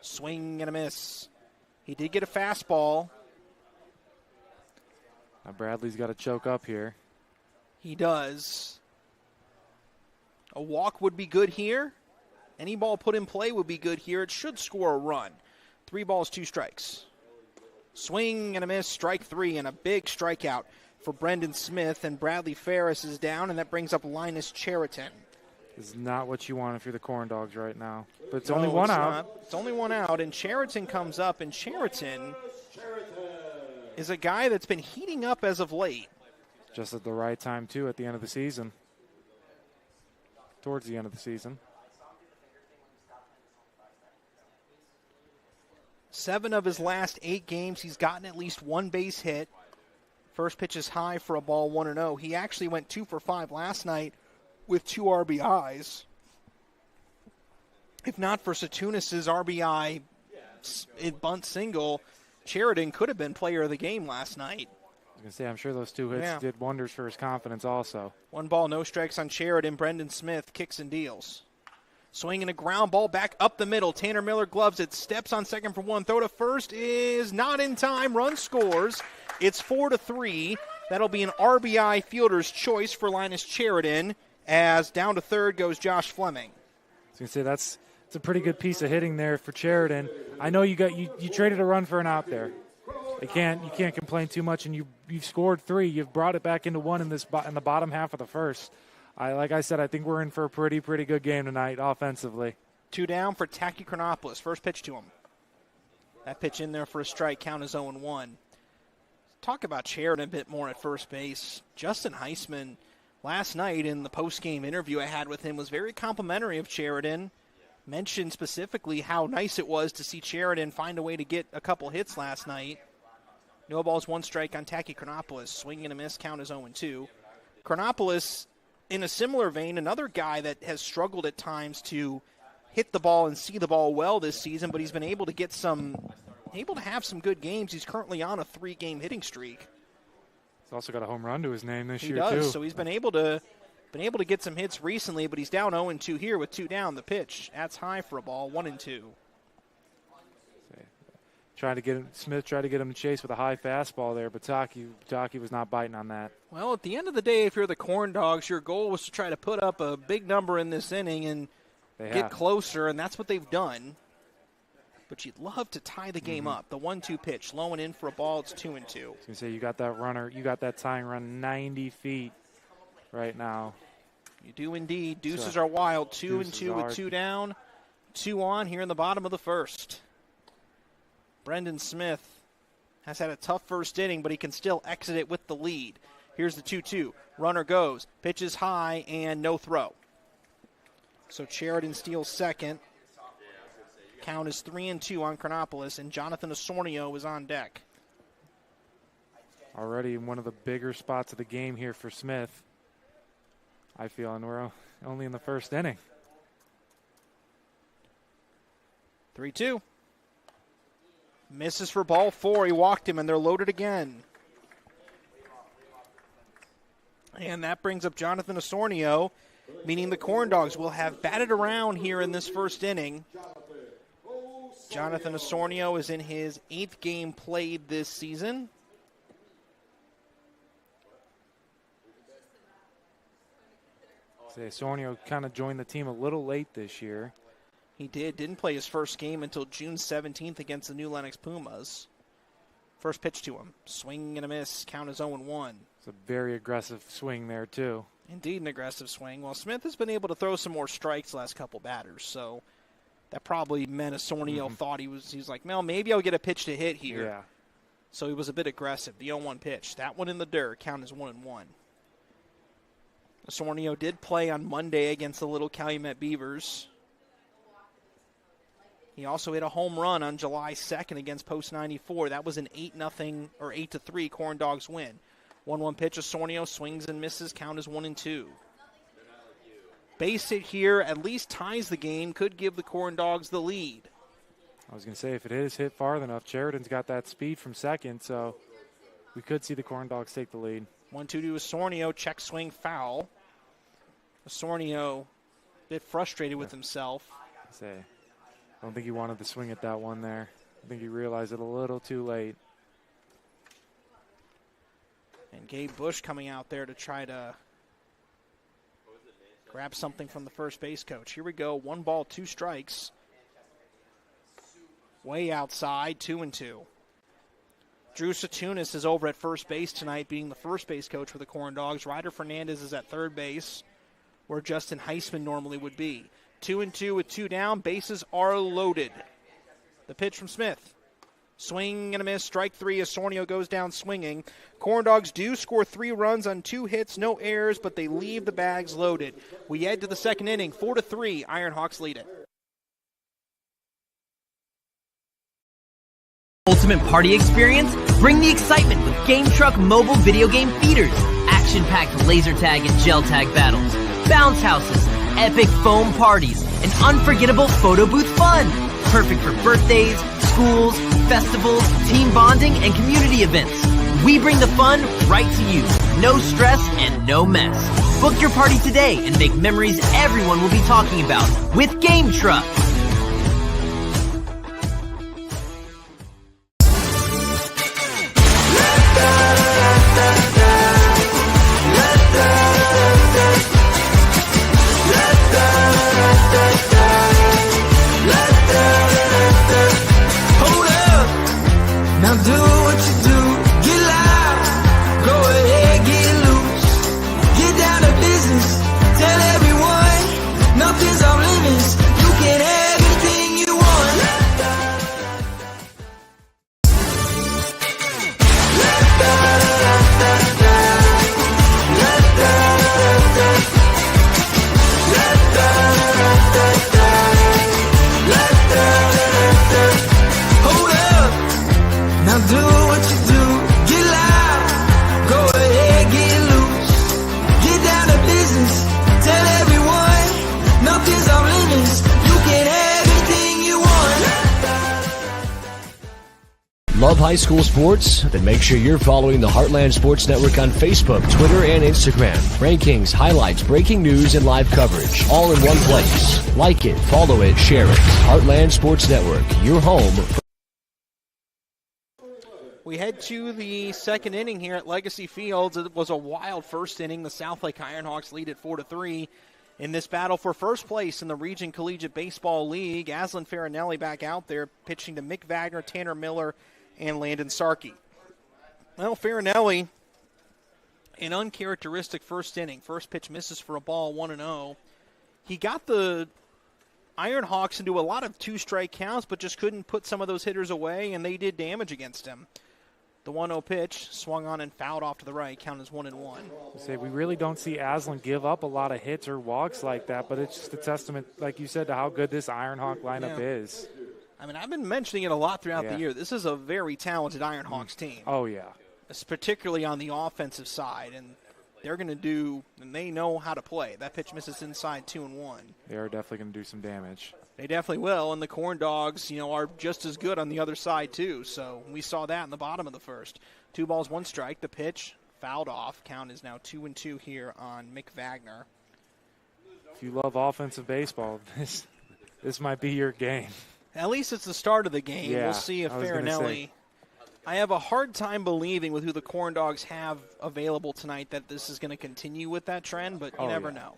Speaker 1: Swing and a miss. He did get a fastball.
Speaker 2: Now Bradley's got to choke up here.
Speaker 1: He does. A walk would be good here. Any ball put in play would be good here. It should score a run. 3 balls, 2 strikes. Swing and a miss, strike 3, and a big strikeout for Brendan Smith. And Bradley Ferris is down, and that brings up Linus Cheriton.
Speaker 2: This is not what you want if you're the Corndogs right now. But it's only one out.
Speaker 1: It's only one out, and Cheriton comes up, and Cheriton is a guy that's been heating up as of late.
Speaker 2: Just at the right time, too, at the end of the season. Towards the end of the season.
Speaker 1: 7 of his last 8 games, he's gotten at least 1 base hit. First pitch is high for a ball, 1-0. He actually went 2 for 5 last night with 2 RBIs. If not for Satunis' RBI bunt single, Sheridan could have been player of the game last night.
Speaker 2: I was going to say, I'm sure those 2 hits did wonders for his confidence also.
Speaker 1: 1 ball, no strikes on Sheridan. Brendan Smith kicks and deals. Swinging a ground ball back up the middle. Tanner Miller gloves it. Steps on second for 1. Throw to first is not in time. Run scores. It's 4-3. That'll be an RBI fielder's choice for Linus Sheridan, as down to third goes Josh Fleming.
Speaker 2: I was going to say, that's a pretty good piece of hitting there for Sheridan. I know you traded a run for an out there. You can't complain too much, and you've scored 3. You've brought it back into 1 in the bottom half of the first. Like I said, I think we're in for a pretty good game tonight offensively.
Speaker 1: 2 down for Taki Chronopoulos. First pitch to him. That pitch in there for a strike. Count is 0-1. Talk about Sheridan a bit more at first base. Justin Heisman, last night in the post-game interview I had with him, was very complimentary of Sheridan. Mentioned specifically how nice it was to see Sheridan find a way to get a couple hits last night. No balls, 1 strike on Taki Chronopoulos. Swing and a miss. Count is 0-2. Chronopoulos, in a similar vein, another guy that has struggled at times to hit the ball and see the ball well this season, but he's been able to have some good games. He's currently on a 3-game hitting streak.
Speaker 2: He's also got a home run to his name this year,
Speaker 1: too. He does,
Speaker 2: too.
Speaker 1: So he's been able to get some hits recently, but he's down 0-2 here with 2 down. The pitch, that's high for a ball, 1-2.
Speaker 2: Smith tried to get him to chase with a high fastball there, but Taki was not biting on that.
Speaker 1: Well, at the end of the day, if you're the Corndogs, your goal was to try to put up a big number in this inning and get closer, and that's what they've done. But you'd love to tie the game up. The 1-2 pitch, low and in for a ball. It's 2-2.
Speaker 2: I was going to say, you got that tying run 90 feet right now.
Speaker 1: You do indeed. Deuces are wild. 2-2 with 2 down. 2 on here in the bottom of the first. Brendan Smith has had a tough first inning, but he can still exit it with the lead. Here's the 2-2. Runner goes. Pitches high and no throw. So Sheridan steals second. Count is 3-2 on Chronopoulos, and Jonathan Osornio is on deck.
Speaker 2: Already in one of the bigger spots of the game here for Smith, I feel, and we're only in the first inning.
Speaker 1: 3-2. Misses for ball 4. He walked him, and they're loaded again. And that brings up Jonathan Osornio, meaning the Corndogs will have batted around here in this first inning. Jonathan Osornio is in his 8th game played this season.
Speaker 2: Osornio kind of joined the team a little late this year.
Speaker 1: He didn't play his first game until June 17th against the New Lenox Pumas. First pitch to him, swing and a miss, count is 0-1.
Speaker 2: It's a very aggressive swing there, too.
Speaker 1: Indeed, an aggressive swing. Well, Smith has been able to throw some more strikes the last couple batters, so that probably meant Osornio thought he was like, well, maybe I'll get a pitch to hit here.
Speaker 2: Yeah.
Speaker 1: So he was a bit aggressive. The 0-1 pitch. That one in the dirt. Count is 1-1. Osornio did play on Monday against the Little Calumet Beavers. He also hit a home run on July 2nd against Post 94. That was an 8-0 or 8-3 Corndogs win. 1-1 pitch. Osornio swings and misses. Count is 1-2. Base hit here at least ties the game. Could give the Corndogs the lead.
Speaker 2: I was going to say, if it is hit far enough, Sheridan's got that speed from second, so we could see the Corndogs take the lead.
Speaker 1: 1-2 to Osornio. Check swing foul. Osornio a bit frustrated with himself.
Speaker 2: I don't think he wanted to swing at that one there. I think he realized it a little too late.
Speaker 1: And Gabe Bush coming out there to try to grab something from the first base coach. Here we go. 1 ball, 2 strikes. Way outside, 2-2. Drew Satunis is over at first base tonight, being the first base coach for the Corndogs. Ryder Fernandez is at third base, where Justin Heisman normally would be. 2-2 with 2 down. Bases are loaded. The pitch from Smith. Swing and a miss. Strike 3. Osornio goes down swinging. Corndogs do score 3 runs on 2 hits, no errors, but they leave the bags loaded. We head to the second inning. 4-3. Ironhawks lead it.
Speaker 11: Ultimate party experience? Bring the excitement with Game Truck mobile video game feeders. Action-packed laser tag and gel tag battles, bounce houses, epic foam parties, and unforgettable photo booth fun. Perfect for birthdays, schools, festivals, team bonding, and community events. We bring the fun right to you. No stress and no mess. Book your party today and make memories everyone will be talking about with Game Truck.
Speaker 12: Now do what you do, get loud, go ahead, get loose, get down to business, tell everyone, nothing's off limits, you can have anything you want. Hold up. Now do what you do, get loud, go ahead, get loose, get down to business, tell everyone, nothing's off limits, you can have anything you want.
Speaker 10: Love high school sports? Then make sure you're following the Heartland Sports Network on Facebook, Twitter, and Instagram. Rankings, highlights, breaking news, and live coverage, all in one place. Like it, follow it, share it. Heartland Sports Network, your home.
Speaker 1: We head to the second inning here at Legacy Fields. It was a wild first inning. The South Lake Ironhawks lead at 4-3 in this battle for first place in the Region Collegiate Baseball League. Aslan Farinelli back out there pitching to Mick Wagner, Tanner Miller, and Landon Sarkey. Well, Farinelli, an uncharacteristic first inning. First pitch misses for a ball, 1-0. He got the Ironhawks into a lot of 2-strike counts, but just couldn't put some of those hitters away, and they did damage against him. The 1-0 pitch swung on and fouled off to the right. Count is 1-1.
Speaker 2: We really don't see Aslan give up a lot of hits or walks like that, but it's just a testament, like you said, to how good this Ironhawk lineup is.
Speaker 1: I mean, I've been mentioning it a lot throughout the year. This is a very talented Ironhawks team.
Speaker 2: Oh, yeah.
Speaker 1: It's particularly on the offensive side, and they're going to do, and they know how to play. That pitch misses inside 2-1.
Speaker 2: They are definitely going to do some damage.
Speaker 1: They definitely will, and the Corndogs, are just as good on the other side too. So we saw that in the bottom of the first. 2 balls, 1 strike. The pitch fouled off. Count is now 2-2 here on Mick Wagner.
Speaker 2: If you love offensive baseball, this might be your game.
Speaker 1: At least it's the start of the game.
Speaker 2: Yeah,
Speaker 1: We'll see if
Speaker 2: I was gonna
Speaker 1: Farinelli. I have a hard time believing with who the Corndogs have available tonight that this is going to continue with that trend, but you never know.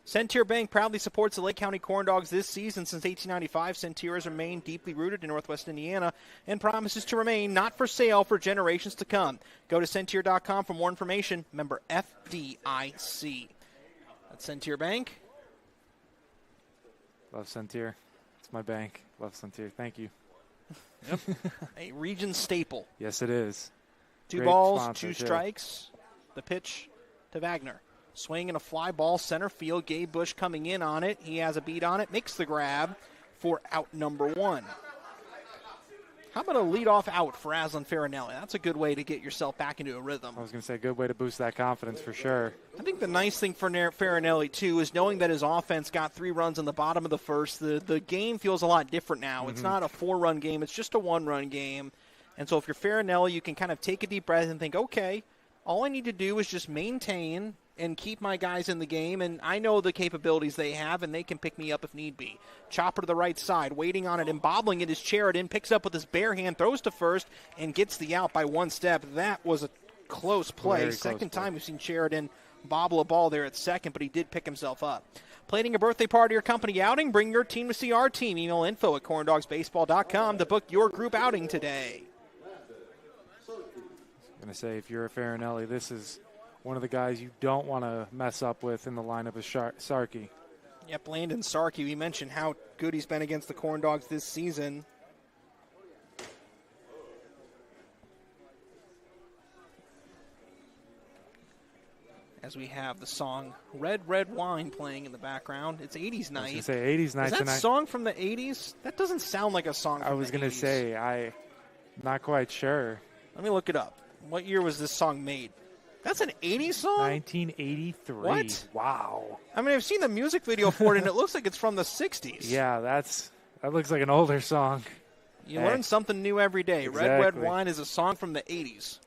Speaker 1: Centier Bank proudly supports the Lake County Corndogs this season. Since 1895, Centier has remained deeply rooted in Northwest Indiana and promises to remain not for sale for generations to come. Go to Centier.com for more information. Member FDIC. That's Centier Bank.
Speaker 2: Love Centier. It's my bank. Love Centier. Thank you.
Speaker 1: Yep. A region staple.
Speaker 2: Yes, it is.
Speaker 1: Two
Speaker 2: Great
Speaker 1: balls,
Speaker 2: sponsor,
Speaker 1: two
Speaker 2: too.
Speaker 1: strikes. The pitch to Wagner. Swing and a fly ball center field. Gabe Bush coming in on it. He has a beat on it. Makes the grab for out number 1. How about a leadoff out for Aslan Farinelli? That's a good way to get yourself back into a rhythm.
Speaker 2: I was going to say, good way to boost that confidence for sure.
Speaker 1: I think the nice thing for Farinelli, too, is knowing that his offense got 3 runs in the bottom of the first. The game feels a lot different now. It's not a 4-run game. It's just a 1-run game. And so if you're Farinelli, you can kind of take a deep breath and think, okay, all I need to do is just maintain and keep my guys in the game, and I know the capabilities they have, and they can pick me up if need be. Chopper to the right side, waiting on it and bobbling it is Sheridan, picks up with his bare hand, throws to first, and gets the out by 1 step. That was a close play.
Speaker 2: Very
Speaker 1: Second
Speaker 2: close
Speaker 1: time we've seen Sheridan bobble a ball there at second, but he did pick himself up. Planning a birthday party or company outing? Bring your team to see our team. Email info@corndogsbaseball.com to book your group outing today.
Speaker 2: I was going to say, if you're a Farinelli, this is one of the guys you don't want to mess up with in the lineup is Sarkey.
Speaker 1: Yep, Landon Sarkey. We mentioned how good he's been against the Corndogs this season. As we have the song Red, Red Wine playing in the background. It's 80s night.
Speaker 2: I was going to say 80s night
Speaker 1: tonight. Is that
Speaker 2: tonight.
Speaker 1: song from the 80s? That doesn't sound like a song from the 80s.
Speaker 2: I was going to say, I'm not quite sure.
Speaker 1: Let me look it up. What year was this song made? That's an 80s song?
Speaker 2: 1983.
Speaker 1: What?
Speaker 2: Wow.
Speaker 1: I mean, I've seen the music video for it, and it looks like it's from the 60s.
Speaker 2: Yeah, that looks like an older song.
Speaker 1: You learn something new every day.
Speaker 2: Exactly.
Speaker 1: Red, Red Wine is a song from the 80s.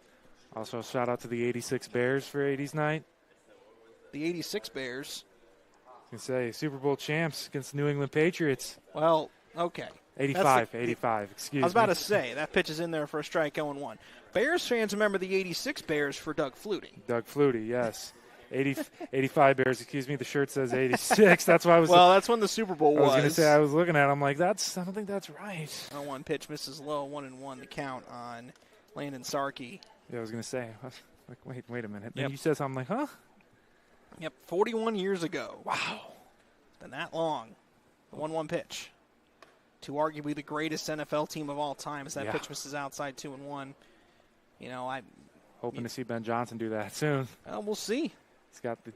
Speaker 2: Also, shout out to the 86 Bears for 80s night.
Speaker 1: The 86 Bears.
Speaker 2: I was going to say, Super Bowl champs against the New England Patriots.
Speaker 1: Well, okay.
Speaker 2: 85, excuse me.
Speaker 1: I was about to say, that pitch is in there for a strike, 0-1. Bears fans remember the 86 Bears for Doug Flutie.
Speaker 2: Doug Flutie, yes. 85 Bears, excuse me. The shirt says 86. That's why I was.
Speaker 1: Well, that's when the Super Bowl was.
Speaker 2: I was going to say, I was looking at it. I'm like, I don't think that's right.
Speaker 1: 0-1 pitch misses low, 1-1 the count on Landon Sarkey.
Speaker 2: Yeah, I was going to say, like, wait a minute.
Speaker 1: Yep.
Speaker 2: Then you said something like, huh?
Speaker 1: Yep, 41 years ago. Wow. It's been that long. The 1-1 pitch to arguably the greatest NFL team of all time as that pitch misses outside 2-1. You know,
Speaker 2: hoping to see Ben Johnson do that soon.
Speaker 1: We'll see.
Speaker 2: He's got the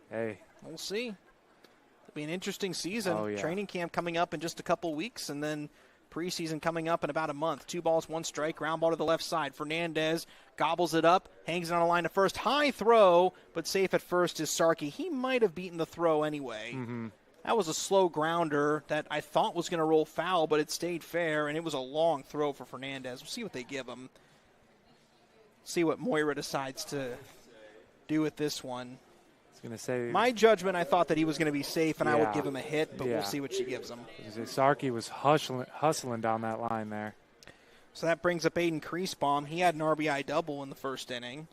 Speaker 1: We'll see. It'll be an interesting season.
Speaker 2: Oh, yeah.
Speaker 1: Training camp coming up in just a couple weeks, and then preseason coming up in about a month. 2 balls, 1 strike, ground ball to the left side. Fernandez gobbles it up, hangs it on a line to first. High throw, but safe at first is Sarkey. He might have beaten the throw anyway.
Speaker 2: Mm-hmm.
Speaker 1: That was a slow grounder that I thought was going to roll foul, but it stayed fair, and it was a long throw for Fernandez. We'll see what they give him. See what Moira decides to do with this one.
Speaker 2: I was going to say,
Speaker 1: my judgment, I thought that he was going to be safe, and I would give him a hit, but
Speaker 2: Yeah.
Speaker 1: we'll see what she gives him.
Speaker 2: Sarkey was hustling down that line there.
Speaker 1: So that brings up Aiden Kreisbaum. He had an RBI double in the first inning.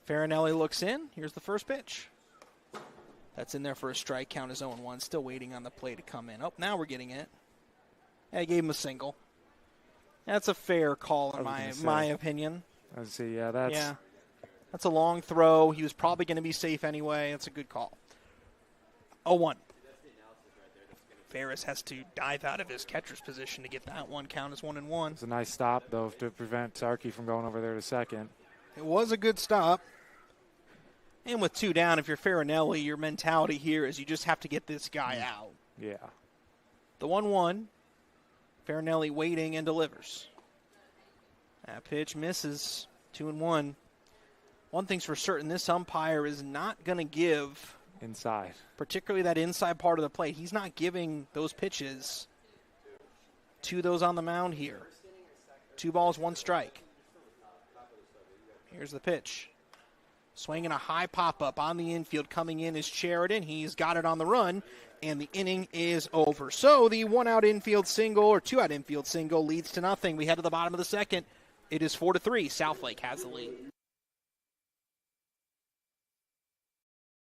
Speaker 1: Farinelli looks in. Here's the first pitch. That's in there for a strike. Count is 0-1. Still waiting on the play to come in. Oh, now we're getting it. I gave him a single. That's a fair call in my opinion.
Speaker 2: I was say, that's
Speaker 1: a long throw. He was probably going to be safe anyway. That's a good call. 0-1. Ferris has to dive out of his catcher's position to get that one. Count as 1-1.
Speaker 2: It's a nice stop, though, to prevent Sarkey from going over there to second.
Speaker 1: It was a good stop. And with 2 down, if you're Farinelli, your mentality here is you just have to get this guy out.
Speaker 2: Yeah.
Speaker 1: The 1-1. Farinelli waiting and delivers. That pitch misses. 2-1. One thing's for certain, this umpire is not going to give
Speaker 2: inside,
Speaker 1: particularly that inside part of the plate. He's not giving those pitches to those on the mound here. 2 balls, 1 strike. Here's the pitch. Swinging a high pop-up on the infield. Coming in is Sheridan. He's got it on the run, and the inning is over. So the one-out infield single, or two-out infield single, leads to nothing. We head to the bottom of the second. It is 4-3. Southlake has the lead.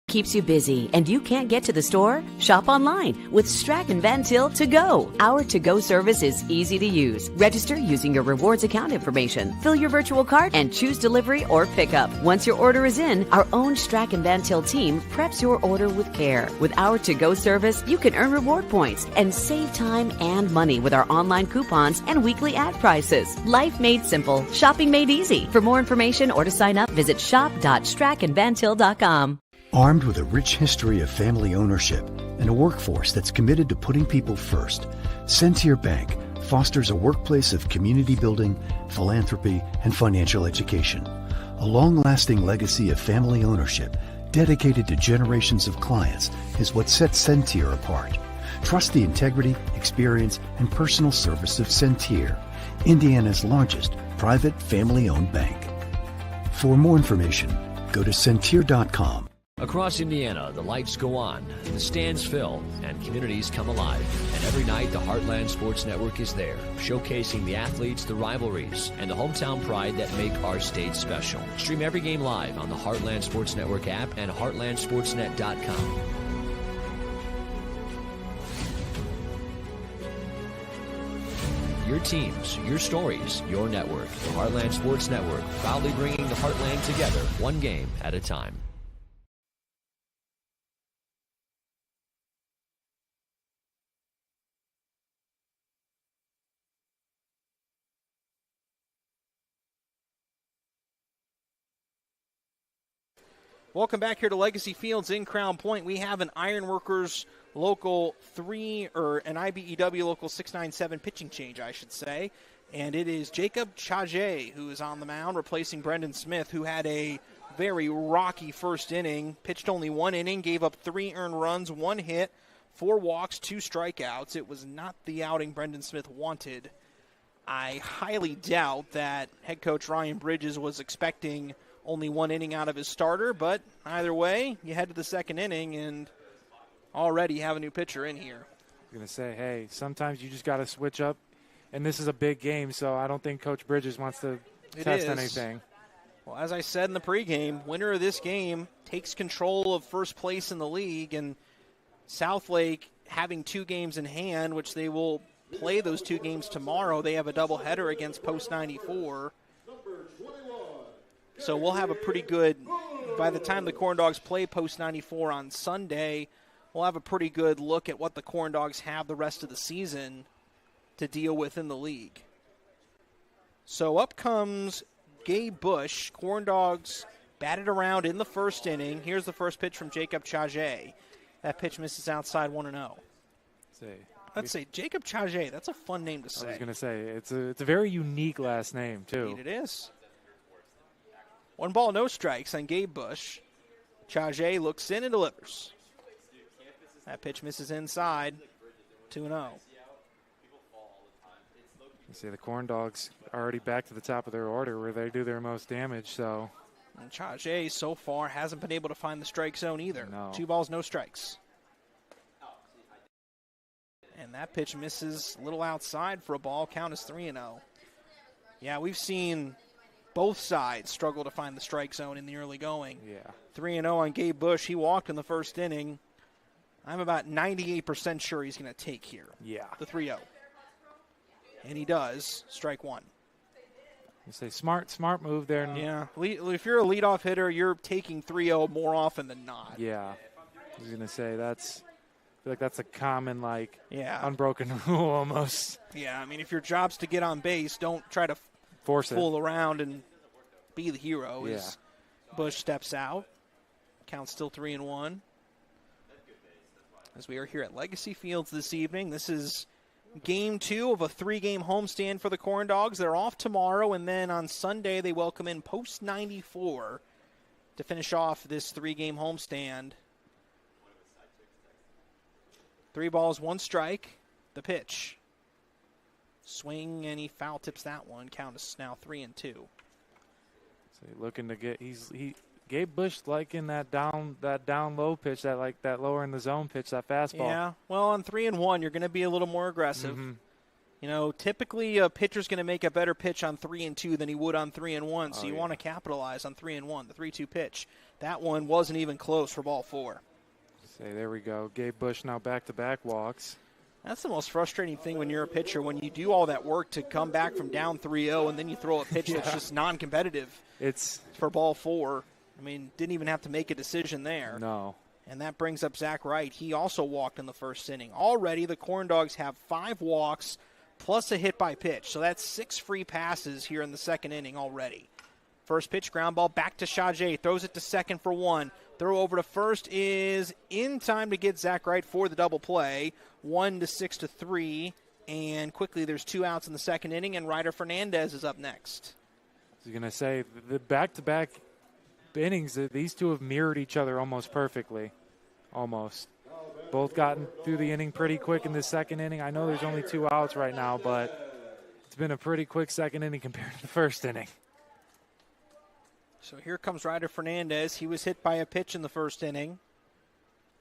Speaker 13: Keeps you busy and you can't get to the store? Shop online with Strachan Van Til To Go. Our to-go service is easy to use. Register using your rewards account information, fill your virtual cart, and choose delivery or pickup. Once your order is in, our own Strachan Van Til team preps your order with care. With our to-go service, you can earn reward points and save time and money with our online coupons and weekly ad prices. Life made simple, shopping made easy. For more information or to sign up, visit shop.strachanvantil.com.
Speaker 14: Armed with a rich history of family ownership and a workforce that's committed to putting people first, Sentier Bank fosters a workplace of community building, philanthropy, and financial education. A long-lasting legacy of family ownership dedicated to generations of clients is what sets Sentier apart. Trust the integrity, experience, and personal service of Sentier, Indiana's largest private family-owned bank. For more information, go to Sentier.com.
Speaker 10: Across Indiana, the lights go on, the stands fill, and communities come alive. And every night, the Heartland Sports Network is there, showcasing the athletes, the rivalries, and the hometown pride that make our state special. Stream every game live on the Heartland Sports Network app and heartlandsportsnet.com. Your teams, your stories, your network. The Heartland Sports Network, proudly bringing the Heartland together, one game at a time.
Speaker 1: Welcome back here to Legacy Fields in Crown Point. We have an Ironworkers Local 3, or an IBEW Local 697 pitching change, I should say. And it is Jacob Chage who is on the mound, replacing Brendan Smith, who had a very rocky first inning, pitched only one inning, gave up 3 earned runs, 1 hit, 4 walks, 2 strikeouts. It was not the outing Brendan Smith wanted. I highly doubt that head coach Ryan Bridges was expecting only 1 inning out of his starter, but either way, you head to the second inning and already have a new pitcher in here.
Speaker 2: I'm going to say, hey, sometimes you just got to switch up, and this is a big game, so I don't think Coach Bridges wants to test anything.
Speaker 1: Well, as I said in the pregame, winner of this game takes control of first place in the league, and Southlake having 2 games in hand, which they will play those 2 games tomorrow. They have a doubleheader against Post 94. So we'll have a pretty good, by the time the Corndogs play Post 94 on Sunday, we'll have a pretty good look at what the Corndogs have the rest of the season to deal with in the league. So up comes Gabe Bush. Corndogs batted around in the first inning. Here's the first pitch from Jacob Chage. That pitch misses outside 1-0. Let's say Jacob Chage. That's a fun name to say.
Speaker 2: I was going to say, it's a very unique last name, too.
Speaker 1: Indeed it is. 1 ball, no strikes on Gabe Bush. Chage looks in and delivers. That pitch misses inside. 2-0.
Speaker 2: You see the Corndogs already back to the top of their order where they do their most damage. So,
Speaker 1: and Chage so far hasn't been able to find the strike zone either.
Speaker 2: No.
Speaker 1: 2 balls, no strikes. And that pitch misses a little outside for a ball. Count is 3-0. Yeah, we've seen both sides struggle to find the strike zone in the early going.
Speaker 2: Yeah.
Speaker 1: 3-0 on Gabe Bush. He walked in the first inning. I'm about 98% sure he's going to take here.
Speaker 2: Yeah.
Speaker 1: The 3-0. And he does. Strike 1.
Speaker 2: You say smart move there.
Speaker 1: Yeah. If you're a leadoff hitter, you're taking 3-0 more often than not.
Speaker 2: Yeah. I was going to say I feel like that's a common, unbroken rule almost.
Speaker 1: Yeah, I mean, if your job's to get on base, don't try to fool around and be the hero.
Speaker 2: Yeah.
Speaker 1: As Bush steps out. Count still 3-1. As we are here at Legacy Fields this evening, this is Game 2 of a 3-game homestand for the Corndogs. They're off tomorrow, and then on Sunday they welcome in Post 94 to finish off this 3-game homestand. 3 balls, 1 strike. The pitch. Swing, and he foul tips that one. Count is now 3-2.
Speaker 2: So looking to get Gabe Bush liking that down low pitch, that lower in the zone pitch, that fastball.
Speaker 1: Yeah, well, on 3-1, you're going to be a little more aggressive.
Speaker 2: Mm-hmm.
Speaker 1: You know, typically a pitcher's going to make a better pitch on 3-2 than he would on 3-1, so you want to capitalize on 3-1, the 3-2 pitch. That one wasn't even close for ball 4.
Speaker 2: There we go. Gabe Bush now back-to-back walks.
Speaker 1: That's the most frustrating thing when you're a pitcher, when you do all that work to come back from down 3-0 and then you throw a pitch that's just non-competitive.
Speaker 2: It's
Speaker 1: for ball 4. I mean, didn't even have to make a decision there.
Speaker 2: No.
Speaker 1: And that brings up Zach Wright. He also walked in the first inning. Already the Corndogs have 5 walks plus a hit by pitch. So that's 6 free passes here in the second inning already. First pitch, ground ball back to Shajay. Throws it to second for 1. Throw over to first is in time to get Zach Wright for the double play. 1-6-3. And quickly there's 2 outs in the second inning, and Ryder Fernandez is up next.
Speaker 2: I was going to say, the back-to-back innings, these two have mirrored each other almost perfectly. Almost. Both gotten through the inning pretty quick in the second inning. I know there's only 2 outs right now, but it's been a pretty quick second inning compared to the first inning.
Speaker 1: So here comes Ryder Fernandez. He was hit by a pitch in the first inning.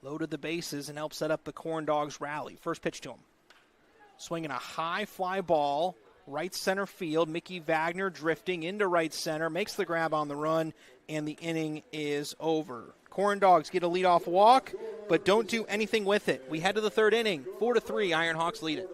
Speaker 1: Loaded the bases and helped set up the Corndogs rally. First pitch to him. Swinging a high fly ball. Right center field. Mickey Wagner drifting into right center. Makes the grab on the run. And the inning is over. Corndogs get a leadoff walk, but don't do anything with it. We head to the third inning. 4-3, Ironhawks lead it.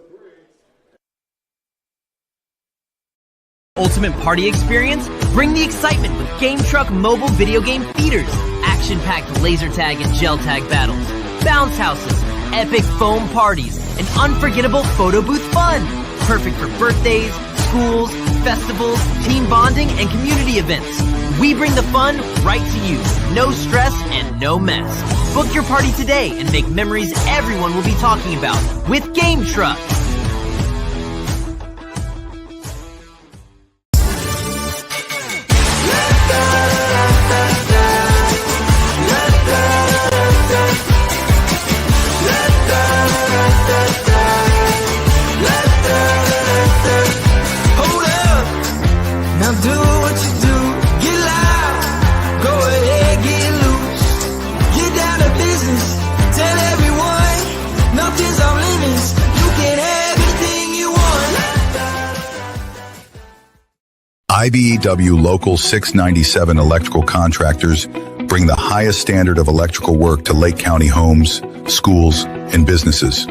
Speaker 11: Ultimate party experience? Bring the excitement with Game Truck mobile video game feeders. Action-packed laser tag and gel tag battles. Bounce houses, epic foam parties, and unforgettable photo booth fun. Perfect for birthdays, schools, festivals, team bonding, and community events. We bring the fun right to you. No stress and no mess. Book your party today and make memories everyone will be talking about with Game Truck.
Speaker 12: Hold up, now do what you do. Get loud, go ahead, get loose. Get down to business, tell everyone, nothing's off limits. You can have anything you want.
Speaker 15: IBEW Local 697 electrical contractors bring the highest standard of electrical work to Lake County homes, schools, and businesses.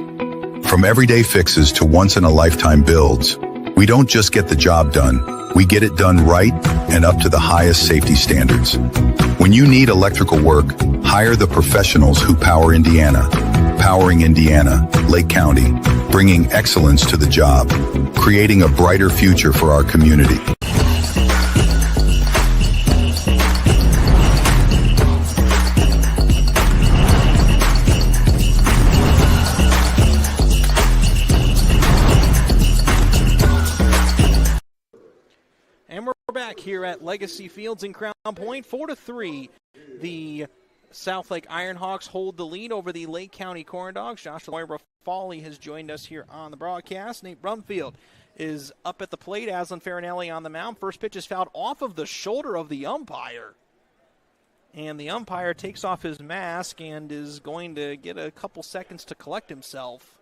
Speaker 15: From everyday fixes to once-in-a-lifetime builds, we don't just get the job done, we get it done right and up to the highest safety standards. When you need electrical work, hire the professionals who power Indiana. Powering Indiana, Lake County, bringing excellence to the job, creating a brighter future for our community.
Speaker 1: Back here at Legacy Fields in Crown Point, 4-3. The South Lake Ironhawks hold the lead over the Lake County Corndogs. Joshua Moira Foley has joined us here on the broadcast. Nate Brumfield is up at the plate. Aslan Farinelli on the mound. First pitch is fouled off of the shoulder of the umpire. And the umpire takes off his mask and is going to get a couple seconds to collect himself.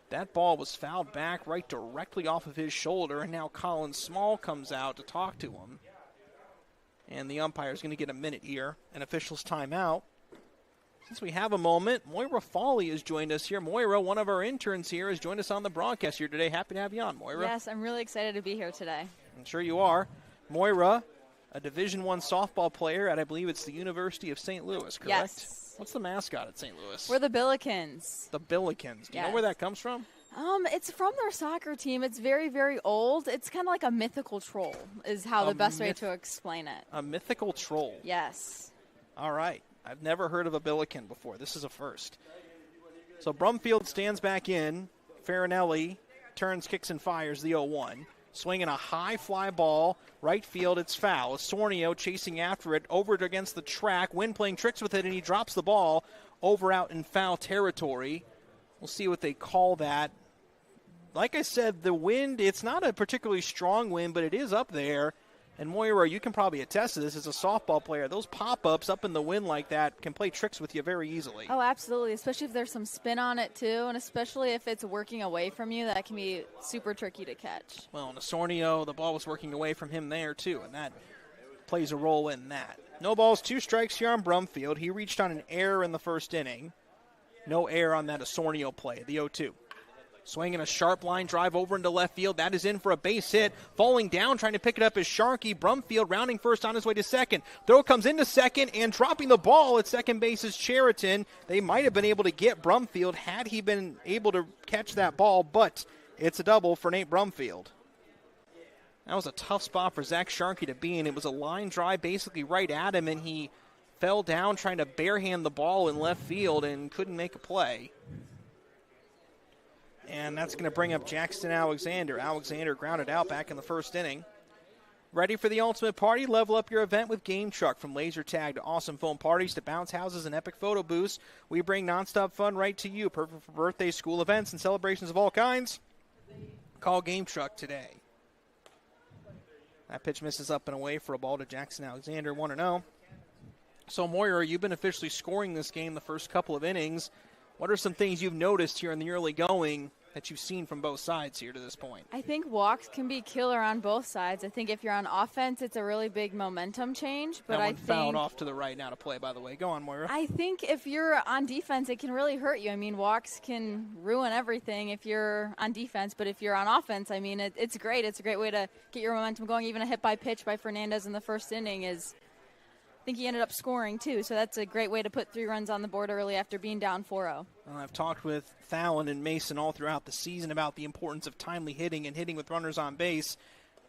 Speaker 1: That ball was fouled back right directly off of his shoulder, and now Colin Small comes out to talk to him. And the umpire is going to get a minute here, an official's timeout. Since we have a moment, Moira Foley has joined us here. Moira, one of our interns here, has joined us on the broadcast here today. Happy to have you on, Moira.
Speaker 16: Yes, I'm really excited to be here today.
Speaker 1: I'm sure you are. Moira, a Division I softball player at, I believe it's the University of St. Louis, correct?
Speaker 16: Yes.
Speaker 1: What's the mascot at St. Louis?
Speaker 16: We're the Billikens.
Speaker 1: The Billikens. Do you know where that comes from?
Speaker 16: It's from their soccer team. It's very, very old. It's kind of like a mythical troll is how the best way to explain it.
Speaker 1: A mythical troll?
Speaker 16: Yes.
Speaker 1: All right. I've never heard of a Billiken before. This is a first. So Brumfield stands back in. Farinelli turns, kicks, and fires the 0-1. Swinging a high fly ball, right field, it's foul. Sornio chasing after it, over it against the track. Wynn playing tricks with it, and he drops the ball over out in foul territory. We'll see what they call that. Like I said, the wind, it's not a particularly strong wind, but it is up there. And Moira, you can probably attest to this as a softball player. Those pop-ups up in the wind like that can play tricks with you very easily.
Speaker 16: Oh, absolutely, especially if there's some spin on it, too, and especially if it's working away from you. That can be super tricky to catch.
Speaker 1: Well, in Osornio, the ball was working away from him there, too, and that plays a role in that. No balls, 2 strikes here on Brumfield. He reached on an error in the first inning. No error on that Osornio play, the 0-2. Swinging a sharp line drive over into left field. That is in for a base hit. Falling down, trying to pick it up is Sharkey. Brumfield rounding first on his way to second. Throw comes into second, and dropping the ball at second base is Cheriton. They might have been able to get Brumfield had he been able to catch that ball, but it's a double for Nate Brumfield. That was a tough spot for Zach Sharkey to be in. It was a line drive basically right at him, and he fell down trying to barehand the ball in left field and couldn't make a play. And that's going to bring up Jackson Alexander. Alexander grounded out back in the first inning. Ready for the ultimate party? Level up your event with Game Truck. From laser tag to awesome foam parties to bounce houses and epic photo booths, we bring nonstop fun right to you. Perfect for birthdays, school events, and celebrations of all kinds. Call Game Truck today. That pitch misses up and away for a ball to Jackson Alexander, 1-0. So, Moira, you've been officially scoring this game the first couple of innings. What are some things you've noticed here in the early going that you've seen from both sides here to this point?
Speaker 16: I think walks can be killer on both sides. I think if you're on offense, it's a really big momentum change. But
Speaker 1: I think fouled off to the right now to play, by the way. Go on, Moira.
Speaker 16: I think if you're on defense, it can really hurt you. I mean, walks can ruin everything if you're on defense. But if you're on offense, I mean, it's great. It's a great way to get your momentum going. Even a hit by pitch by Fernandez in the first inning is – I think he ended up scoring, too, so that's a great way to put 3 runs on the board early after being down 4-0.
Speaker 1: Well, I've talked with Fallon and Mason all throughout the season about the importance of timely hitting and hitting with runners on base.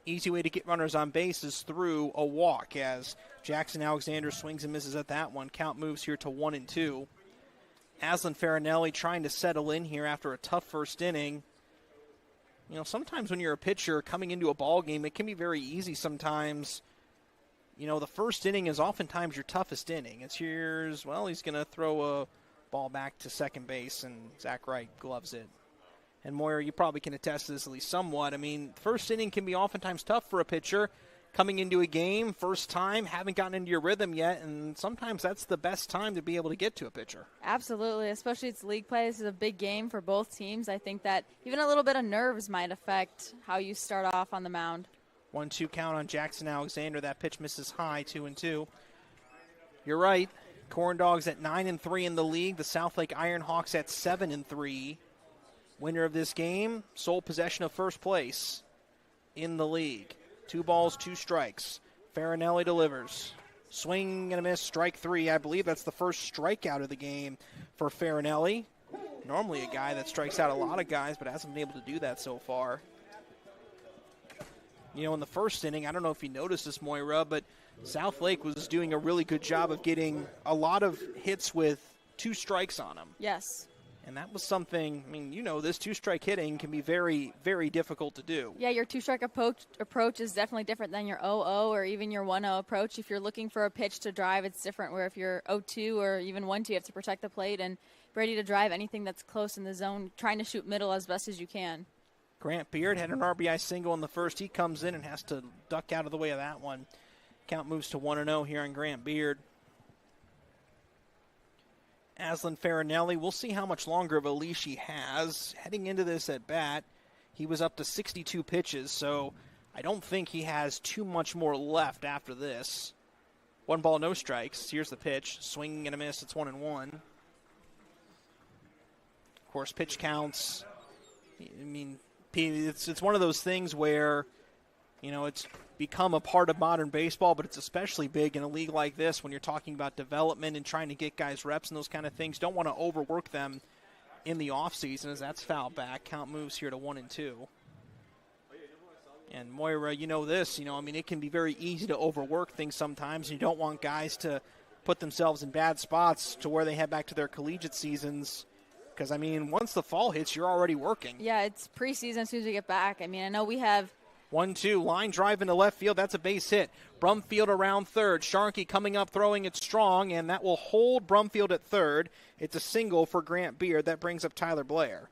Speaker 1: Easy way to get runners on base is through a walk, as Jackson Alexander swings and misses at that one. Count moves here to 1-2. Aslan Farinelli trying to settle in here after a tough first inning. You know, sometimes when you're a pitcher coming into a ball game, it can be very easy sometimes. You know, the first inning is oftentimes your toughest inning. It's here's, well, he's going to throw a ball back to second base, and Zach Wright gloves it. And Moyer, you probably can attest to this at least somewhat. I mean, first inning can be oftentimes tough for a pitcher coming into a game, first time, haven't gotten into your rhythm yet, and sometimes that's the best time to be able to get to a pitcher.
Speaker 16: Absolutely, especially it's league play. This is a big game for both teams. I think that even a little bit of nerves might affect how you start off on the mound.
Speaker 1: 1-2 count on Jackson Alexander. That pitch misses high, 2-2. You're right. Corndogs at 9-3 in the league. The Southlake Ironhawks at 7-3. Winner of this game, sole possession of first place in the league. 2 balls, 2 strikes. Farinelli delivers. Swing and a miss, strike 3. I believe that's the first strikeout of the game for Farinelli. Normally a guy that strikes out a lot of guys, but hasn't been able to do that so far. You know, in the first inning, I don't know if you noticed this, Moira, but Southlake was doing a really good job of getting a lot of hits with 2 strikes on them.
Speaker 16: Yes.
Speaker 1: And that was something, I mean, you know, this 2-strike hitting can be very, very difficult to do.
Speaker 16: Yeah, your 2-strike approach is definitely different than your 0-0 or even your 1-0 approach. If you're looking for a pitch to drive, it's different, where if you're 0-2 or even 1-2, you have to protect the plate and be ready to drive anything that's close in the zone, trying to shoot middle as best as you can.
Speaker 1: Grant Beard had an RBI single in the first. He comes in and has to duck out of the way of that one. Count moves to 1-0 here on Grant Beard. Aslan Farinelli, we'll see how much longer of a leash he has. Heading into this at bat, he was up to 62 pitches, so I don't think he has too much more left after this. 1 ball, no strikes. Here's the pitch. Swing and a miss. It's 1-1. Of course, pitch counts. I mean, it's one of those things where, you know, it's become a part of modern baseball, but it's especially big in a league like this when you're talking about development and trying to get guys reps and those kind of things. Don't want to overwork them in the offseason, as that's foul back. Count moves here to 1-2. And Moira, you know this, I mean, it can be very easy to overwork things sometimes. You don't want guys to put themselves in bad spots to where they head back to their collegiate seasons. Because, I mean, once the fall hits, you're already working.
Speaker 16: Yeah, it's preseason as soon as we get back. I mean, I know we have
Speaker 1: 1-2, line drive into left field. That's a base hit. Brumfield around third. Sharkey coming up, throwing it strong, and that will hold Brumfield at third. It's a single for Grant Beard. That brings up Tyler Blair.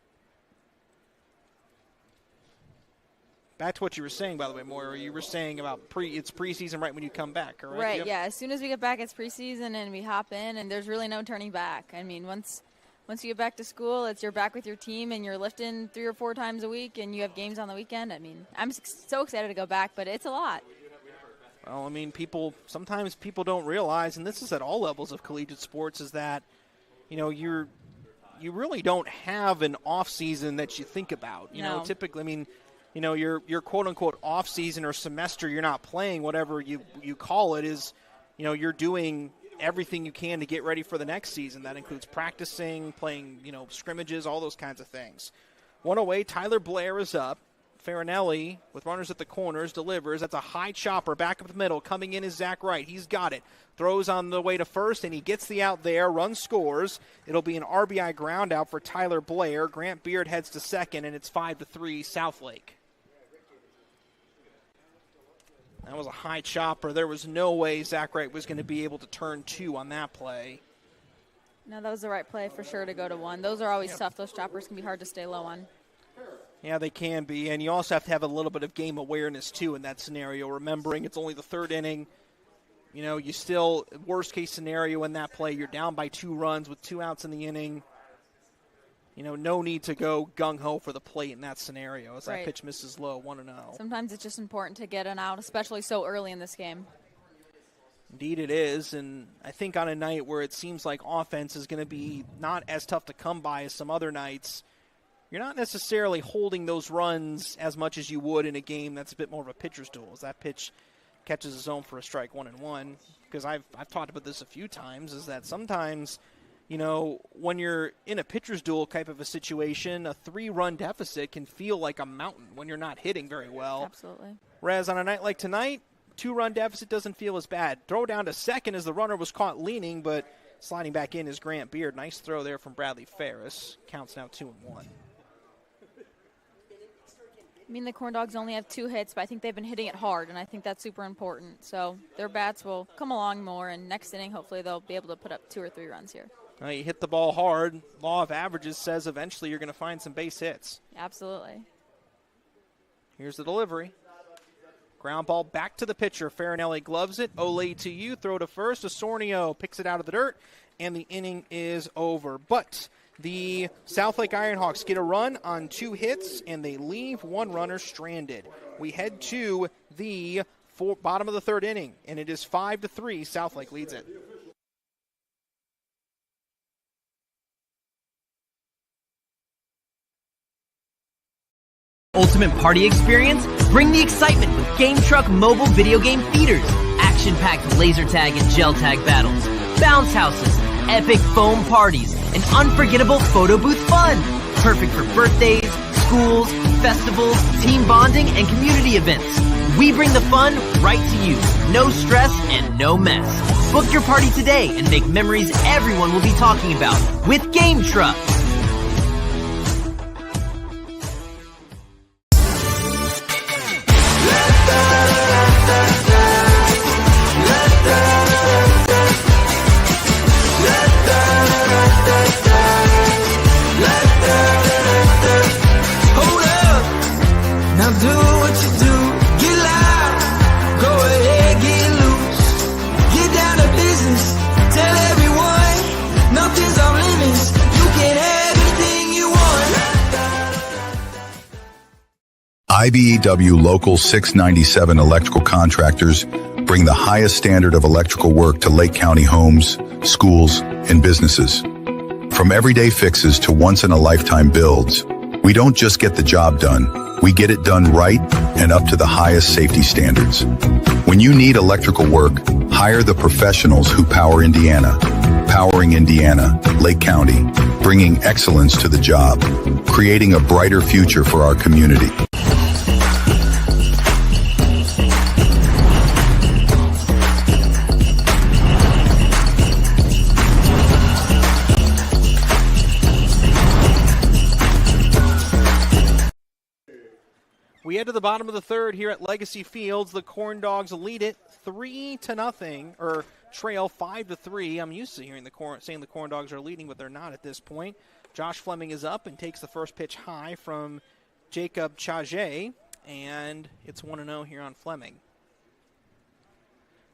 Speaker 1: back to what you were saying, by the way, Moira. You were saying about it's preseason right when you come back, correct?
Speaker 16: Right,
Speaker 1: Yep.
Speaker 16: yeah. As soon as we get back, it's preseason, and we hop in, and there's really no turning back. I mean, once you get back to school, you're back with your team, and you're lifting 3 or 4 times a week, and you have games on the weekend. I mean, I'm so excited to go back, but it's a lot.
Speaker 1: Well, I mean, sometimes people don't realize, and this is at all levels of collegiate sports, is that, you really don't have an off season that you think about. You know, typically, I mean, your quote unquote off season or semester, you're not playing, whatever you call it, is, you're doing everything you can to get ready for the next season. That includes practicing, playing, scrimmages, all those kinds of things. One away, Tyler Blair is up. Farinelli, with runners at the corners, delivers. That's a high chopper back up the middle. Coming in is Zach Wright. He's got it. Throws on the way to first, and he gets the out there. Run scores. It'll be an RBI ground out for Tyler Blair. Grant Beard heads to second, and it's 5-3 Southlake. That was a high chopper. There was no way Zach Wright was going to be able to turn 2 on that play.
Speaker 16: No, that was the right play for sure to go to 1. Those are always tough. Those choppers can be hard to stay low on.
Speaker 1: Yeah, they can be, and you also have to have a little bit of game awareness, too, in that scenario, remembering it's only the 3rd inning. You still, worst-case scenario in that play, you're down by 2 runs with 2 outs in the inning. No need to go gung-ho for the plate in that scenario as that pitch misses low, 1-0.
Speaker 16: Sometimes it's just important to get an out, especially so early in this game.
Speaker 1: Indeed it is, and I think on a night where it seems like offense is going to be not as tough to come by as some other nights, you're not necessarily holding those runs as much as you would in a game that's a bit more of a pitcher's duel. As that pitch catches a zone for a strike, 1-1. Because I've talked about this a few times, is that sometimes, when you're in a pitcher's duel type of a situation, a 3-run deficit can feel like a mountain when you're not hitting very well.
Speaker 16: Absolutely.
Speaker 1: Whereas on a night like tonight, 2-run deficit doesn't feel as bad. Throw down to second as the runner was caught leaning, but sliding back in is Grant Beard. Nice throw there from Bradley Ferris. Counts now 2-1.
Speaker 16: I mean, the Corndogs only have 2 hits, but I think they've been hitting it hard, and I think that's super important. So their bats will come along more, and next inning, hopefully they'll be able to put up 2 or 3 runs here.
Speaker 1: You hit the ball hard. Law of averages says eventually you're going to find some base hits.
Speaker 16: Absolutely.
Speaker 1: Here's the delivery. Ground ball back to the pitcher. Farinelli gloves it. Ole to you. Throw to first. Osornio picks it out of the dirt, and the inning is over. But the Southlake Ironhawks get a run on 2 hits, and they leave 1 runner stranded. We head to the bottom of the 3rd inning, and it is 5-3. Southlake leads it.
Speaker 11: Ultimate party experience? Bring the excitement with Game Truck mobile video game feeders. Action-packed laser tag and gel tag battles. Bounce houses. Epic foam parties. And unforgettable photo booth fun. Perfect for birthdays, schools, festivals, team bonding, and community events. We bring the fun right to you. No stress and no mess. Book your party today and make memories everyone will be talking about with Game Truck.
Speaker 15: IBEW Local 697 electrical contractors bring the highest standard of electrical work to Lake County homes, schools, and businesses. From everyday fixes to once-in-a-lifetime builds, we don't just get the job done, we get it done right and up to the highest safety standards. When you need electrical work, hire the professionals who power Indiana. Powering Indiana, Lake County, bringing excellence to the job, creating a brighter future for our community.
Speaker 1: We head to the bottom of the 3rd here at Legacy Fields. The Corndogs lead it 3-0, or trail 5-3. I'm used to hearing saying the Corndogs are leading, but they're not at this point. Josh Fleming is up and takes the first pitch high from Jacob Chage, and it's 1-0 here on Fleming.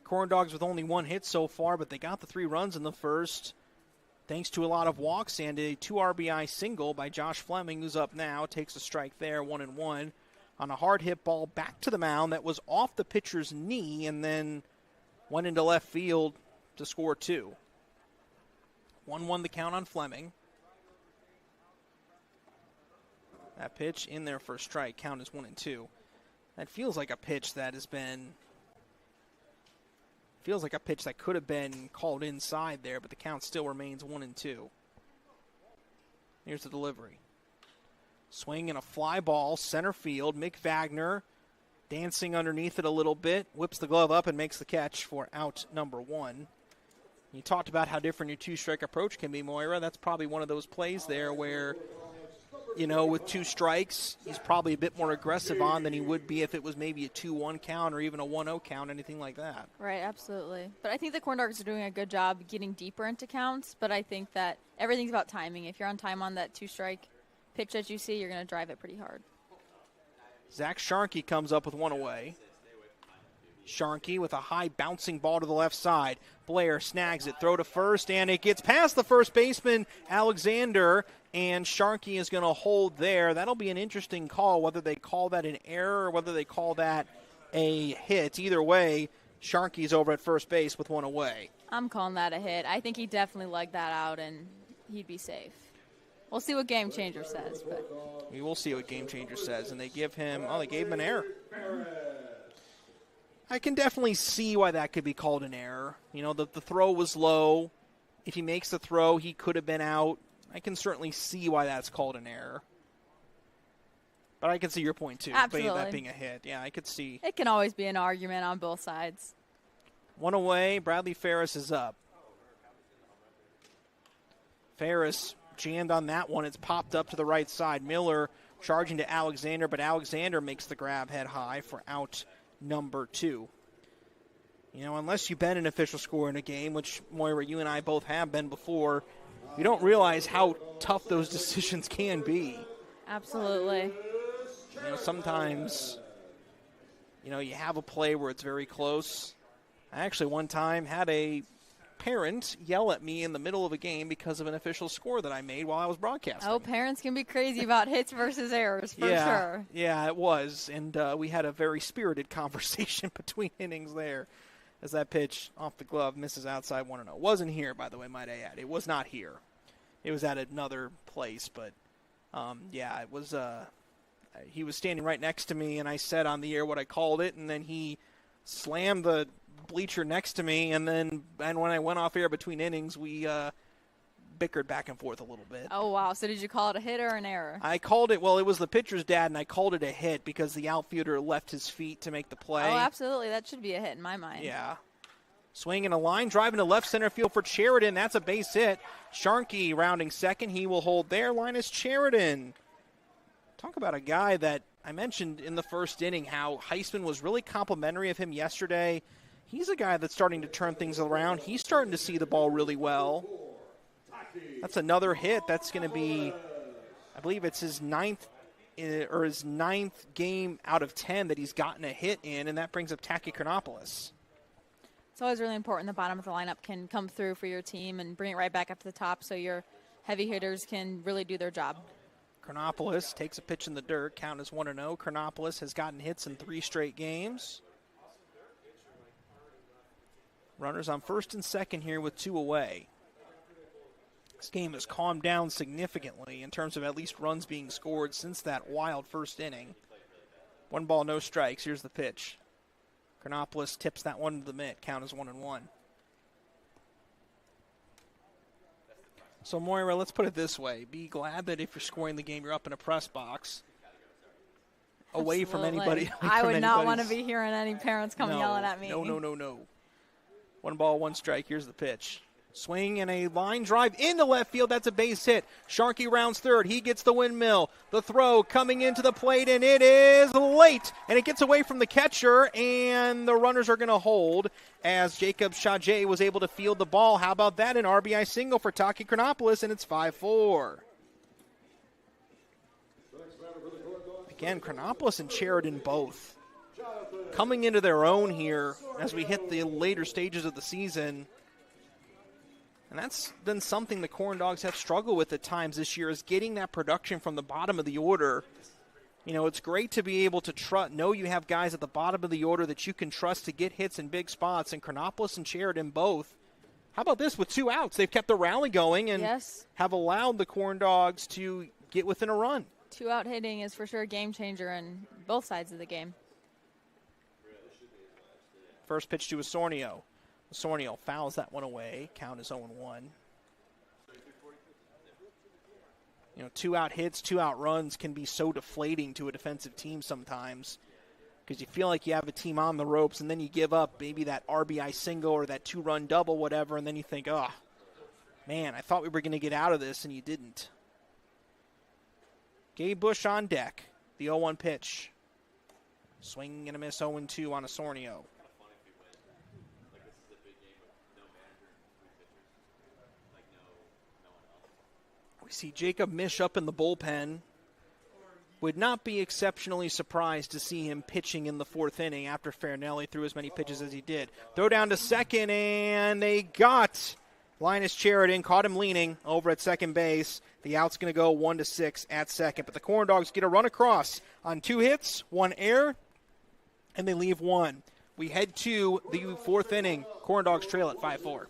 Speaker 1: Corndogs with only one hit so far, but they got the 3 runs in the first thanks to a lot of walks and a 2 RBI single by Josh Fleming, who's up now, takes a strike there, 1-1. On a hard hit ball back to the mound that was off the pitcher's knee and then went into left field to score 2. 1-1 the count on Fleming. That pitch in there for a strike. Count is 1-2. That feels like a pitch that has been... Feels like a pitch that could have been called inside there, but the count still remains 1-2. Here's the delivery. Swing and a fly ball, center field. Mick Wagner dancing underneath it a little bit, whips the glove up and makes the catch for out number 1. You talked about how different your 2-strike approach can be, Moira. That's probably one of those plays there where, you know, with 2 strikes, he's probably a bit more aggressive on than he would be if it was maybe a 2-1 count or even a 1-0 count, anything like that.
Speaker 16: Right, absolutely. But I think the Corndogs are doing a good job getting deeper into counts, but I think that everything's about timing. If you're on time on that 2-strike pitch that you see, you're going to drive it pretty hard.
Speaker 1: Zach Sharkey comes up with 1 away. Sharkey with a high bouncing ball to the left side. Blair snags it, throw to first, and it gets past the first baseman, Alexander, and Sharkey is going to hold there. That'll be an interesting call, whether they call that an error or whether they call that a hit. Either way, Sharkey's over at first base with 1 away.
Speaker 16: I'm calling that a hit. I think he definitely legged that out, and he'd be safe. We'll see what Game Changer says. But
Speaker 1: we will see what Game Changer says, and they gave him an error. I can definitely see why that could be called an error. You know, the throw was low. If he makes the throw, he could have been out. I can certainly see why that's called an error. But I can see your point, too.
Speaker 16: Absolutely.
Speaker 1: That being a hit. Yeah, I could see.
Speaker 16: It can always be an argument on both sides.
Speaker 1: 1 away. Bradley Ferris is up. Ferris jammed on that one. It's popped up to the right side. Miller charging to Alexander, but Alexander makes the grab head high for out number 2. You know, unless you've been an official scorer in a game, which, Moira, you and I both have been before, you don't realize how tough those decisions can be.
Speaker 16: Absolutely.
Speaker 1: You know, sometimes, you know, you have a play where it's very close. I actually one time had a parent yell at me in the middle of a game because of an official score that I made while I was broadcasting.
Speaker 16: Oh, parents can be crazy about hits versus errors, for sure.
Speaker 1: Yeah, it was. And we had a very spirited conversation between innings there as that pitch off the glove misses outside 1-0. Wasn't here, by the way, might I add. It was not here. It was at another place. But, yeah, it was he was standing right next to me, and I said on the air what I called it, and then he slammed the bleacher next to me, and when I went off air between innings, we bickered back and forth a little bit.
Speaker 16: Oh, wow. So did you call it a hit or an error?
Speaker 1: I called it, well, it was the pitcher's dad, and I called it a hit because the outfielder left his feet to make the play.
Speaker 16: Oh, absolutely. That should be a hit in my mind.
Speaker 1: Yeah. Swinging a line, driving to left center field for Sheridan. That's a base hit. Sharkey rounding second. He will hold there. Linus Sheridan. Talk about a guy that I mentioned in the first inning how Heisman was really complimentary of him yesterday. He's a guy that's starting to turn things around. He's starting to see the ball really well. That's another hit. That's going to be, I believe it's his ninth game out of 10 that he's gotten a hit in, and that brings up Taki Chronopoulos.
Speaker 16: It's always really important the bottom of the lineup can come through for your team and bring it right back up to the top so your heavy hitters can really do their job.
Speaker 1: Chronopoulos takes a pitch in the dirt. Count is 1-0. Chronopoulos has gotten hits in 3 straight games. Runners on first and second here with 2 away. This game has calmed down significantly in terms of at least runs being scored since that wild first inning. 1 ball, no strikes. Here's the pitch. Chronopoulos tips that one to the mitt. Count is 1-1. So, Moira, let's put it this way. Be glad that if you're scoring the game, you're up in a press box. Away from anybody.
Speaker 16: I would not want to be hearing any parents come yelling at me.
Speaker 1: No. 1 ball, 1 strike. Here's the pitch. Swing and a line drive into left field. That's a base hit. Sharkey rounds third. He gets the windmill. The throw coming into the plate, and it is late. And it gets away from the catcher, and the runners are going to hold as Jacob Chajay was able to field the ball. How about that? An RBI single for Taki Chronopoulos, and it's 5-4. again, Chronopolis and Sheridan both coming into their own here as we hit the later stages of the season. And that's been something the Corndogs have struggled with at times this year, is getting that production from the bottom of the order. You know, it's great to be able to know you have guys at the bottom of the order that you can trust to get hits in big spots, and Chronopolis and Sheridan both. How about this with 2 outs? They've kept the rally going and have allowed the Corndogs to get within a run.
Speaker 16: 2-out hitting is for sure a game changer on both sides of the game.
Speaker 1: First pitch to Osornio. Osornio fouls that one away. Count is 0-1. You know, 2-out hits, 2-out runs can be so deflating to a defensive team sometimes because you feel like you have a team on the ropes and then you give up maybe that RBI single or that 2-run double, whatever, and then you think, oh, man, I thought we were going to get out of this, and you didn't. Gabe Bush on deck. The 0-1 pitch. Swing and a miss, 0-2 on Osornio. We see Jacob Mish up in the bullpen. Would not be exceptionally surprised to see him pitching in the 4th inning after Farinelli threw as many pitches as he did. Throw down to second, and they got Linus Sheridan. Caught him leaning over at second base. The out's going to go 1-6 at second. But the Corndogs get a run across on 2 hits, 1 error, and they leave 1. We head to the 4th inning. Corndogs trail at 5-4.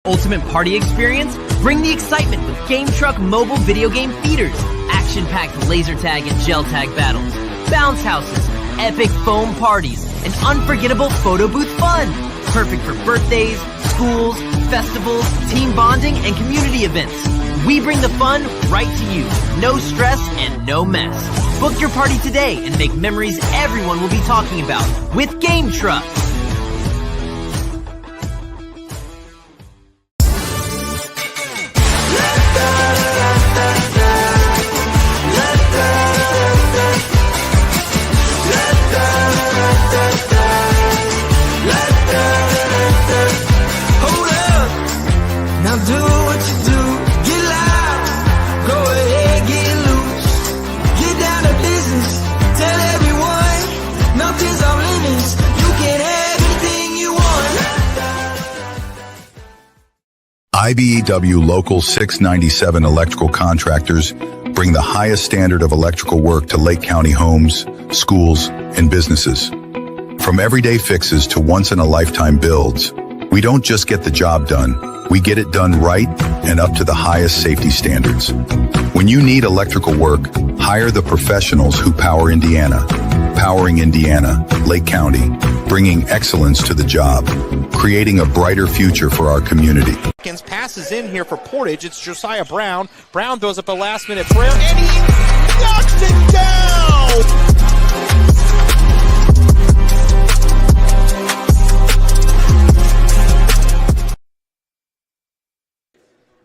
Speaker 11: Ultimate party experience? Bring the excitement with Game Truck mobile video game feeders. Action-packed laser tag and gel tag battles. Bounce houses, epic foam parties, and unforgettable photo booth fun. Perfect for birthdays, schools, festivals, team bonding, and community events. We bring the fun right to you. No stress and no mess. Book your party today and make memories everyone will be talking about with Game Truck.
Speaker 15: IBEW Local 697 electrical contractors bring the highest standard of electrical work to Lake County homes, schools, and businesses. From everyday fixes to once-in-a-lifetime builds, we don't just get the job done, we get it done right and up to the highest safety standards. When you need electrical work, hire the professionals who power Indiana. Powering Indiana, Lake County, bringing excellence to the job, creating a brighter future for our community.
Speaker 1: Passes in here for Portage. It's Josiah Brown. Brown throws up a last-minute prayer, and he knocks it down!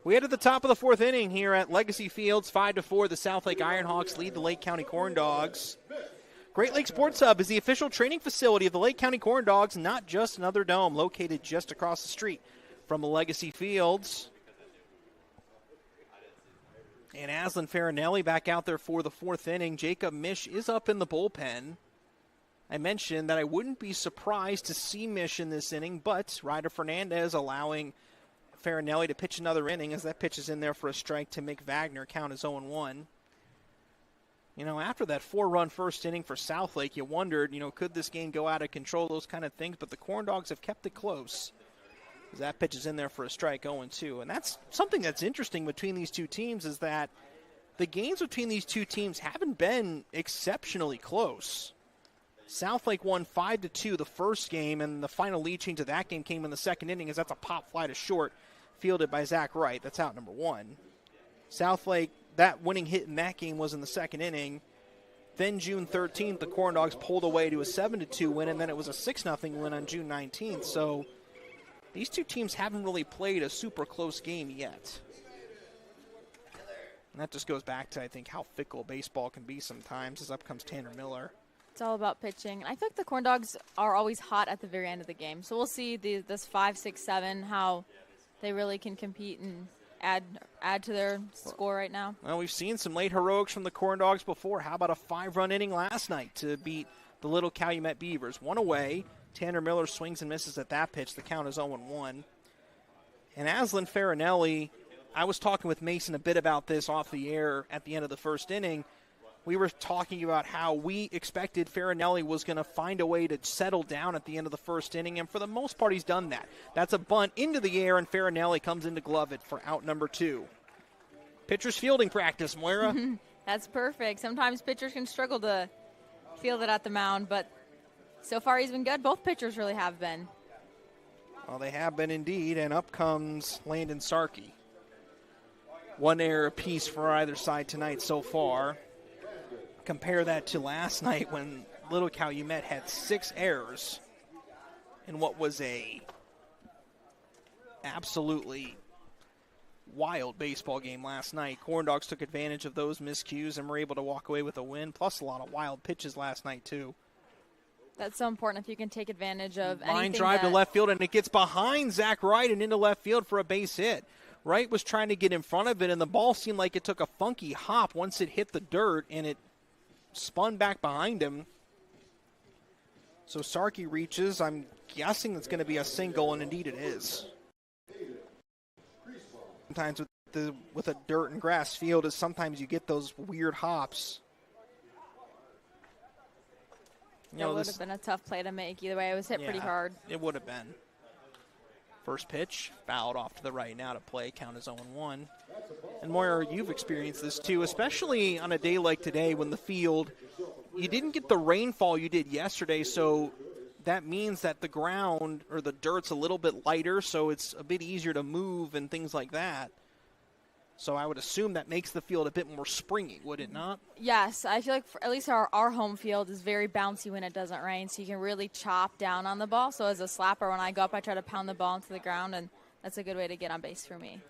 Speaker 1: We head to the top of the 4th inning here at Legacy Fields. 5-4, the South Lake Ironhawks lead the Lake County Corndogs. Great Lake Sports Hub is the official training facility of the Lake County Corndogs, not just another dome, located just across the street from the Legacy Fields. And Aslan Farinelli back out there for the 4th inning. Jacob Mish is up in the bullpen. I mentioned that I wouldn't be surprised to see Mish in this inning, but Ryder Fernandez allowing Farinelli to pitch another inning as that pitch is in there for a strike to make Wagner count as 0-1. You know, after that 4-run first inning for Southlake, you wondered, could this game go out of control, those kind of things, but the Corndogs have kept it close. That pitch is in there for a strike, 0-2. And that's something that's interesting between these two teams, is that the games between these two teams haven't been exceptionally close. Southlake won 5-2 the first game, and the final lead change of that game came in the 2nd inning, as that's a pop fly to short, fielded by Zach Wright. That's out number 1. Southlake, that winning hit in that game was in the 2nd inning. Then June 13th, the Corndogs pulled away to a 7-2 win, and then it was a 6-0 win on June 19th. So these two teams haven't really played a super close game yet. And that just goes back to, I think, how fickle baseball can be sometimes, as up comes Tanner Miller.
Speaker 16: It's all about pitching. I think the Corndogs are always hot at the very end of the game. So we'll see this 5, 6, 7, how they really can compete and add to their score right now.
Speaker 1: Well, we've seen some late heroics from the Corndogs before. How about a 5-run inning last night to beat the Little Calumet Beavers? One away. Tanner Miller swings and misses at that pitch. The count is 0-1. And Aslan Farinelli, I was talking with Mason a bit about this off the air at the end of the first inning. We were talking about how we expected Farinelli was going to find a way to settle down at the end of the first inning, and for the most part he's done that. That's a bunt into the air, and Farinelli comes in to glove it for out number 2. Pitcher's fielding practice, Moira.
Speaker 16: That's perfect. Sometimes pitchers can struggle to field it at the mound, but so far he's been good. Both pitchers really have been.
Speaker 1: Well, they have been indeed, and up comes Landon Sarkey. 1 error apiece for either side tonight so far. Compare that to last night when Little Calumet had 6 errors in what was a absolutely wild baseball game last night. Corndogs took advantage of those miscues and were able to walk away with a win, plus a lot of wild pitches last night too.
Speaker 16: That's so important if you can take advantage of anything.
Speaker 1: Line drive to left field, and it gets behind Zach Wright and into left field for a base hit. Wright was trying to get in front of it, and the ball seemed like it took a funky hop once it hit the dirt, and it spun back behind him. So Sarkey reaches. I'm guessing it's going to be a single, and indeed it is. Sometimes with a dirt and grass field is sometimes you get those weird hops.
Speaker 16: It would have been a tough play to make. Either way, it was hit pretty hard.
Speaker 1: It would have been. First pitch, fouled off to the right now to play. Count is 0-1. And Moira, you've experienced this too, especially on a day like today when the field, you didn't get the rainfall you did yesterday, so that means that the ground or the dirt's a little bit lighter, so it's a bit easier to move and things like that. So I would assume that makes the field a bit more springy, would it not?
Speaker 16: Yes, I feel like at least our home field is very bouncy when it doesn't rain, so you can really chop down on the ball. So as a slapper, when I go up, I try to pound the ball into the ground, and that's a good way to get on base for me.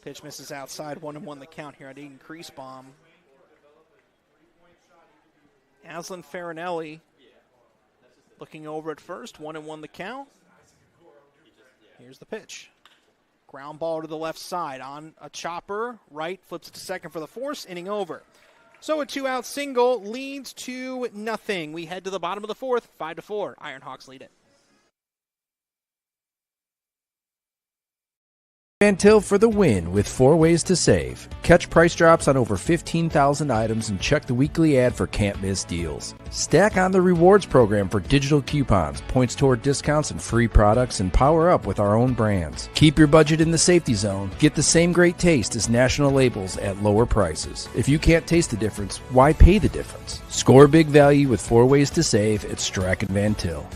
Speaker 1: Pitch misses outside, 1-1 the count here on Aiden Creasbaum. Aslan Farinelli looking over at first, 1-1 the count. Here's the pitch. Ground ball to the left side on a chopper. Right flips it to second for the force. Inning over. So a 2-out single leads to nothing. We head to the bottom of the fourth. 5-4. Ironhawks lead it.
Speaker 17: Van Til for the win with 4 ways to save. Catch price drops on over 15,000 items and check the weekly ad for can't miss deals. Stack on the rewards program for digital coupons, points toward discounts and free products, and power up with our own brands. Keep your budget in the safety zone. Get the same great taste as national labels at lower prices. If you can't taste the difference, why pay the difference? Score big value with 4 ways to save at Strachan Van Til.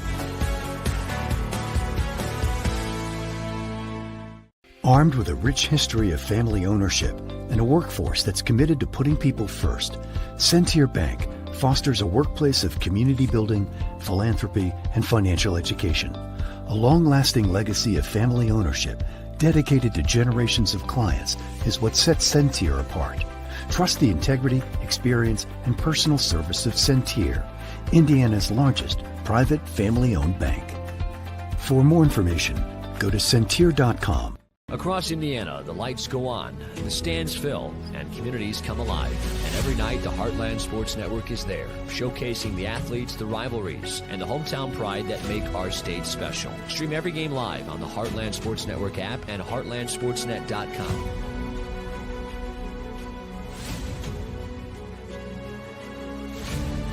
Speaker 14: Armed with a rich history of family ownership and a workforce that's committed to putting people first, Centier Bank fosters a workplace of community building, philanthropy, and financial education. A long-lasting legacy of family ownership dedicated to generations of clients is what sets Centier apart. Trust the integrity, experience, and personal service of Centier, Indiana's largest private family-owned bank. For more information, go to Centier.com.
Speaker 10: Across Indiana, the lights go on, the stands fill, and communities come alive. And every night, the Heartland Sports Network is there, showcasing the athletes, the rivalries, and the hometown pride that make our state special. Stream every game live on the Heartland Sports Network app and heartlandsportsnet.com.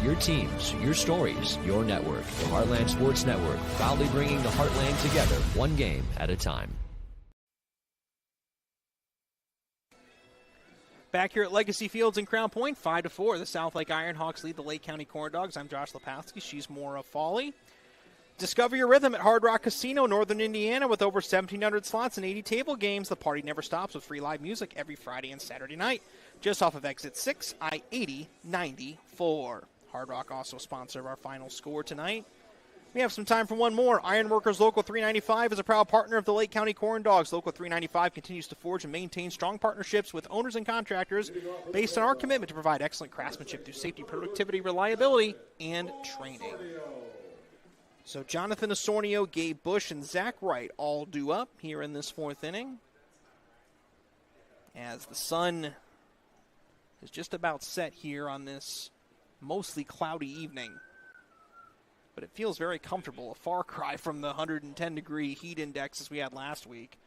Speaker 10: Your teams, your stories, your network. The Heartland Sports Network, proudly bringing the Heartland together, one game at a time.
Speaker 1: Back here at Legacy Fields in Crown Point, 5-4. The South Lake Ironhawks lead the Lake County Corndogs. I'm Josh Lepowski. She's Maura Foley. Discover your rhythm at Hard Rock Casino, Northern Indiana, with over 1,700 slots and 80 table games. The party never stops with free live music every Friday and Saturday night. Just off of Exit 6, I-80-94. Hard Rock also a sponsor of our final score tonight. We have some time for one more. Ironworkers Local 395 is a proud partner of the Lake County Corndogs. Local 395 continues to forge and maintain strong partnerships with owners and contractors based on our commitment to provide excellent craftsmanship through safety, productivity, reliability, and training. So Jonathan Osornio, Gabe Bush, and Zach Wright all due up here in this 4th inning, as the sun is just about set here on this mostly cloudy evening. But it feels very comfortable, a far cry from the 110-degree heat indexes we had last week.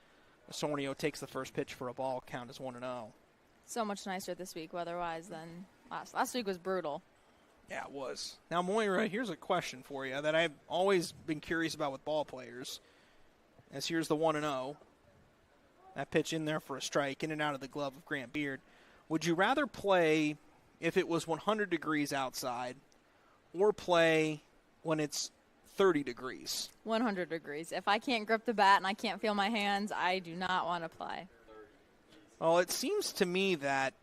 Speaker 1: Osornio takes the first pitch for a ball, count is 1-0.
Speaker 16: So much nicer this week weather-wise than last. Last week was brutal.
Speaker 1: Yeah, it was. Now, Moira, here's a question for you that I've always been curious about with ball players. As here's the 1-0. That pitch in there for a strike, in and out of the glove of Grant Beard. Would you rather play if it was 100 degrees outside or play when it's 30 degrees?
Speaker 16: 100 degrees. If I can't grip the bat and I can't feel my hands, I do not want to play.
Speaker 1: Well, it seems to me that,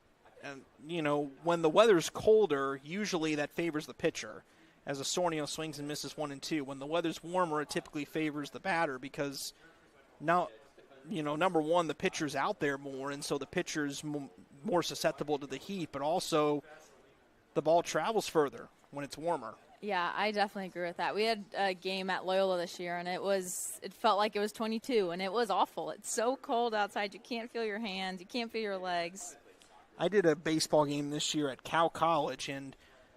Speaker 1: when the weather's colder, usually that favors the pitcher, as Osornio swings and misses 1 and 2. When the weather's warmer, it typically favors the batter because now, number one, the pitcher's out there more, and so the pitcher's more susceptible to the heat, but also the ball travels further when it's warmer.
Speaker 16: Yeah, I definitely agree with that. We had a game at Loyola this year, and it felt like it was 22, and it was awful. It's so cold outside. You can't feel your hands. You can't feel your legs.
Speaker 1: I did a baseball game this year at Cal College, and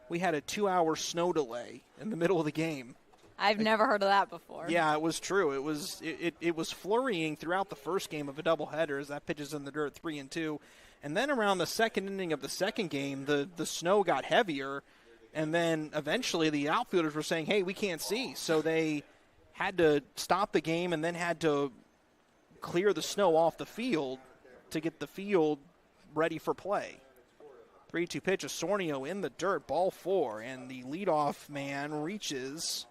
Speaker 1: we had a 2-hour snow delay in the middle of the game.
Speaker 16: I've never heard of that before.
Speaker 1: Yeah, it was true. It was flurrying throughout the first game of a doubleheader as that pitch is in the dirt 3-2. And then around the second inning of the second game, the snow got heavier. And then eventually the outfielders were saying, hey, we can't see. So they had to stop the game and then had to clear the snow off the field to get the field ready for play. 3-2 pitch, Osornio in the dirt, ball 4. And the leadoff man reaches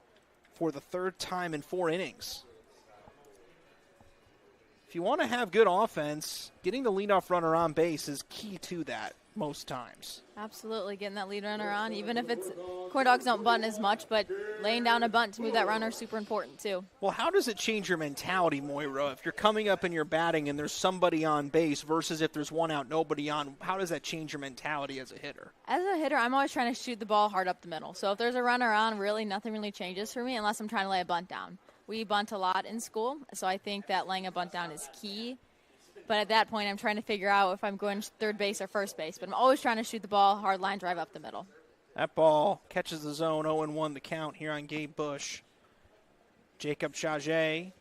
Speaker 1: for the 3rd time in 4 innings. If you want to have good offense, getting the leadoff runner on base is key to that most times.
Speaker 16: Absolutely, getting that lead runner on, even if it's Corndogs don't bunt as much, but laying down a bunt to move that runner is super important too.
Speaker 1: Well, how does it change your mentality, Moira, if you're coming up and you're batting and there's somebody on base versus if there's one out, nobody on? How does that change your mentality as a hitter?
Speaker 16: As a hitter, I'm always trying to shoot the ball hard up the middle. So if there's a runner on, really nothing really changes for me unless I'm trying to lay a bunt down. We bunt a lot in school, so I think that laying a bunt down is key. But at that point, I'm trying to figure out if I'm going third base or first base. But I'm always trying to shoot the ball, hard line drive up the middle.
Speaker 1: That ball catches the zone, 0-1 the count here on Gabe Bush. Jacob Chage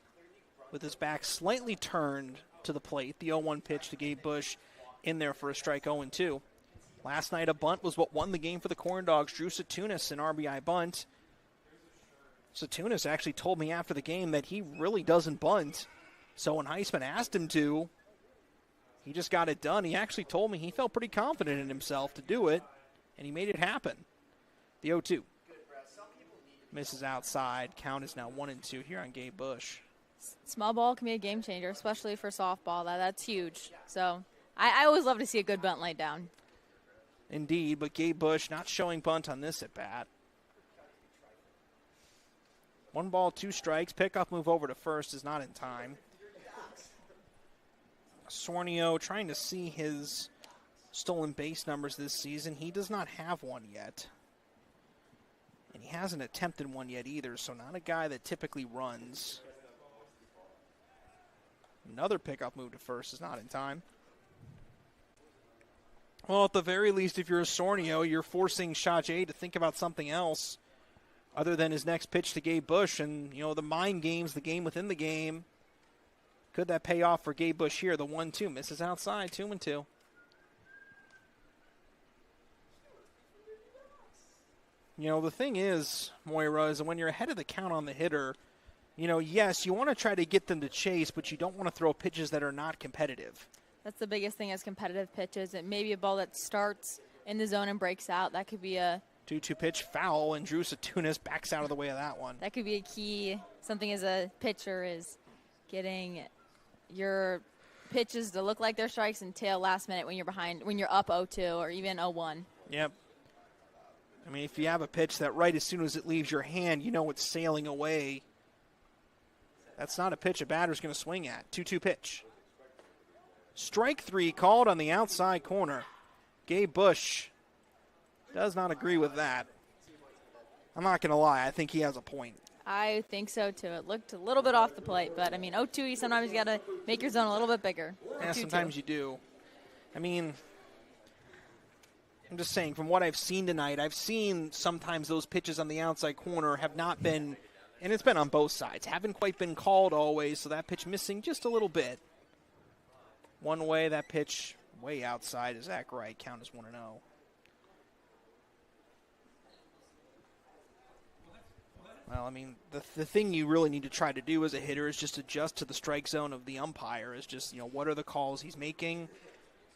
Speaker 1: with his back slightly turned to the plate. The 0-1 pitch to Gabe Bush in there for a strike, 0-2. Last night, a bunt was what won the game for the Corndogs. Drew Satunis, an RBI bunt. Satunis actually told me after the game that he really doesn't bunt. So when Heisman asked him to, he just got it done. He actually told me he felt pretty confident in himself to do it, and he made it happen. The 0-2. Misses outside. Count is now 1-2 here on Gabe Bush.
Speaker 16: Small ball can be a game changer, especially for softball. That's huge. So I always love to see a good bunt laid down.
Speaker 1: Indeed, but Gabe Bush not showing bunt on this at bat. 1 ball, 2 strikes. Pickoff move over to first is not in time. Osornio trying to see his stolen base numbers this season. He does not have one yet. And he hasn't attempted one yet either, so not a guy that typically runs. Another pickoff move to first is not in time. Well, at the very least, if you're Osornio, you're forcing Chage to think about something else other than his next pitch to Gabe Bush. And, the mind games, the game within the game. Could that pay off for Gabe Bush here? The 1-2 misses outside, 2-2. The thing is, Moira, is when you're ahead of the count on the hitter, yes, you want to try to get them to chase, but you don't want to throw pitches that are not competitive.
Speaker 16: That's the biggest thing as competitive pitches. It may be a ball that starts in the zone and breaks out. That could be a
Speaker 1: 2-2 pitch, foul, and Drew Satunis backs out of the way of that one.
Speaker 16: That could be a key. Something as a pitcher is getting your pitches to look like they're strikes and tail last minute when you're behind, when you're up 0-2 or even 0-1.
Speaker 1: Yep. I mean, if you have a pitch that right as soon as it leaves your hand, it's sailing away, that's not a pitch a batter's going to swing at. 2-2 pitch. Strike 3 called on the outside corner. Gabe Bush does not agree with that. I'm not going to lie. I think he has a point.
Speaker 16: I think so, too. It looked a little bit off the plate, but, 0-2, sometimes you got to make your zone a little bit bigger.
Speaker 1: Yeah, sometimes you do. I'm just saying, from what I've seen tonight, I've seen sometimes those pitches on the outside corner have not been, and it's been on both sides, haven't quite been called always, so that pitch missing just a little bit. One way, that pitch way outside is Zach Wright. Count is 1-0. Well, the thing you really need to try to do as a hitter is just adjust to the strike zone of the umpire. Is just, what are the calls he's making?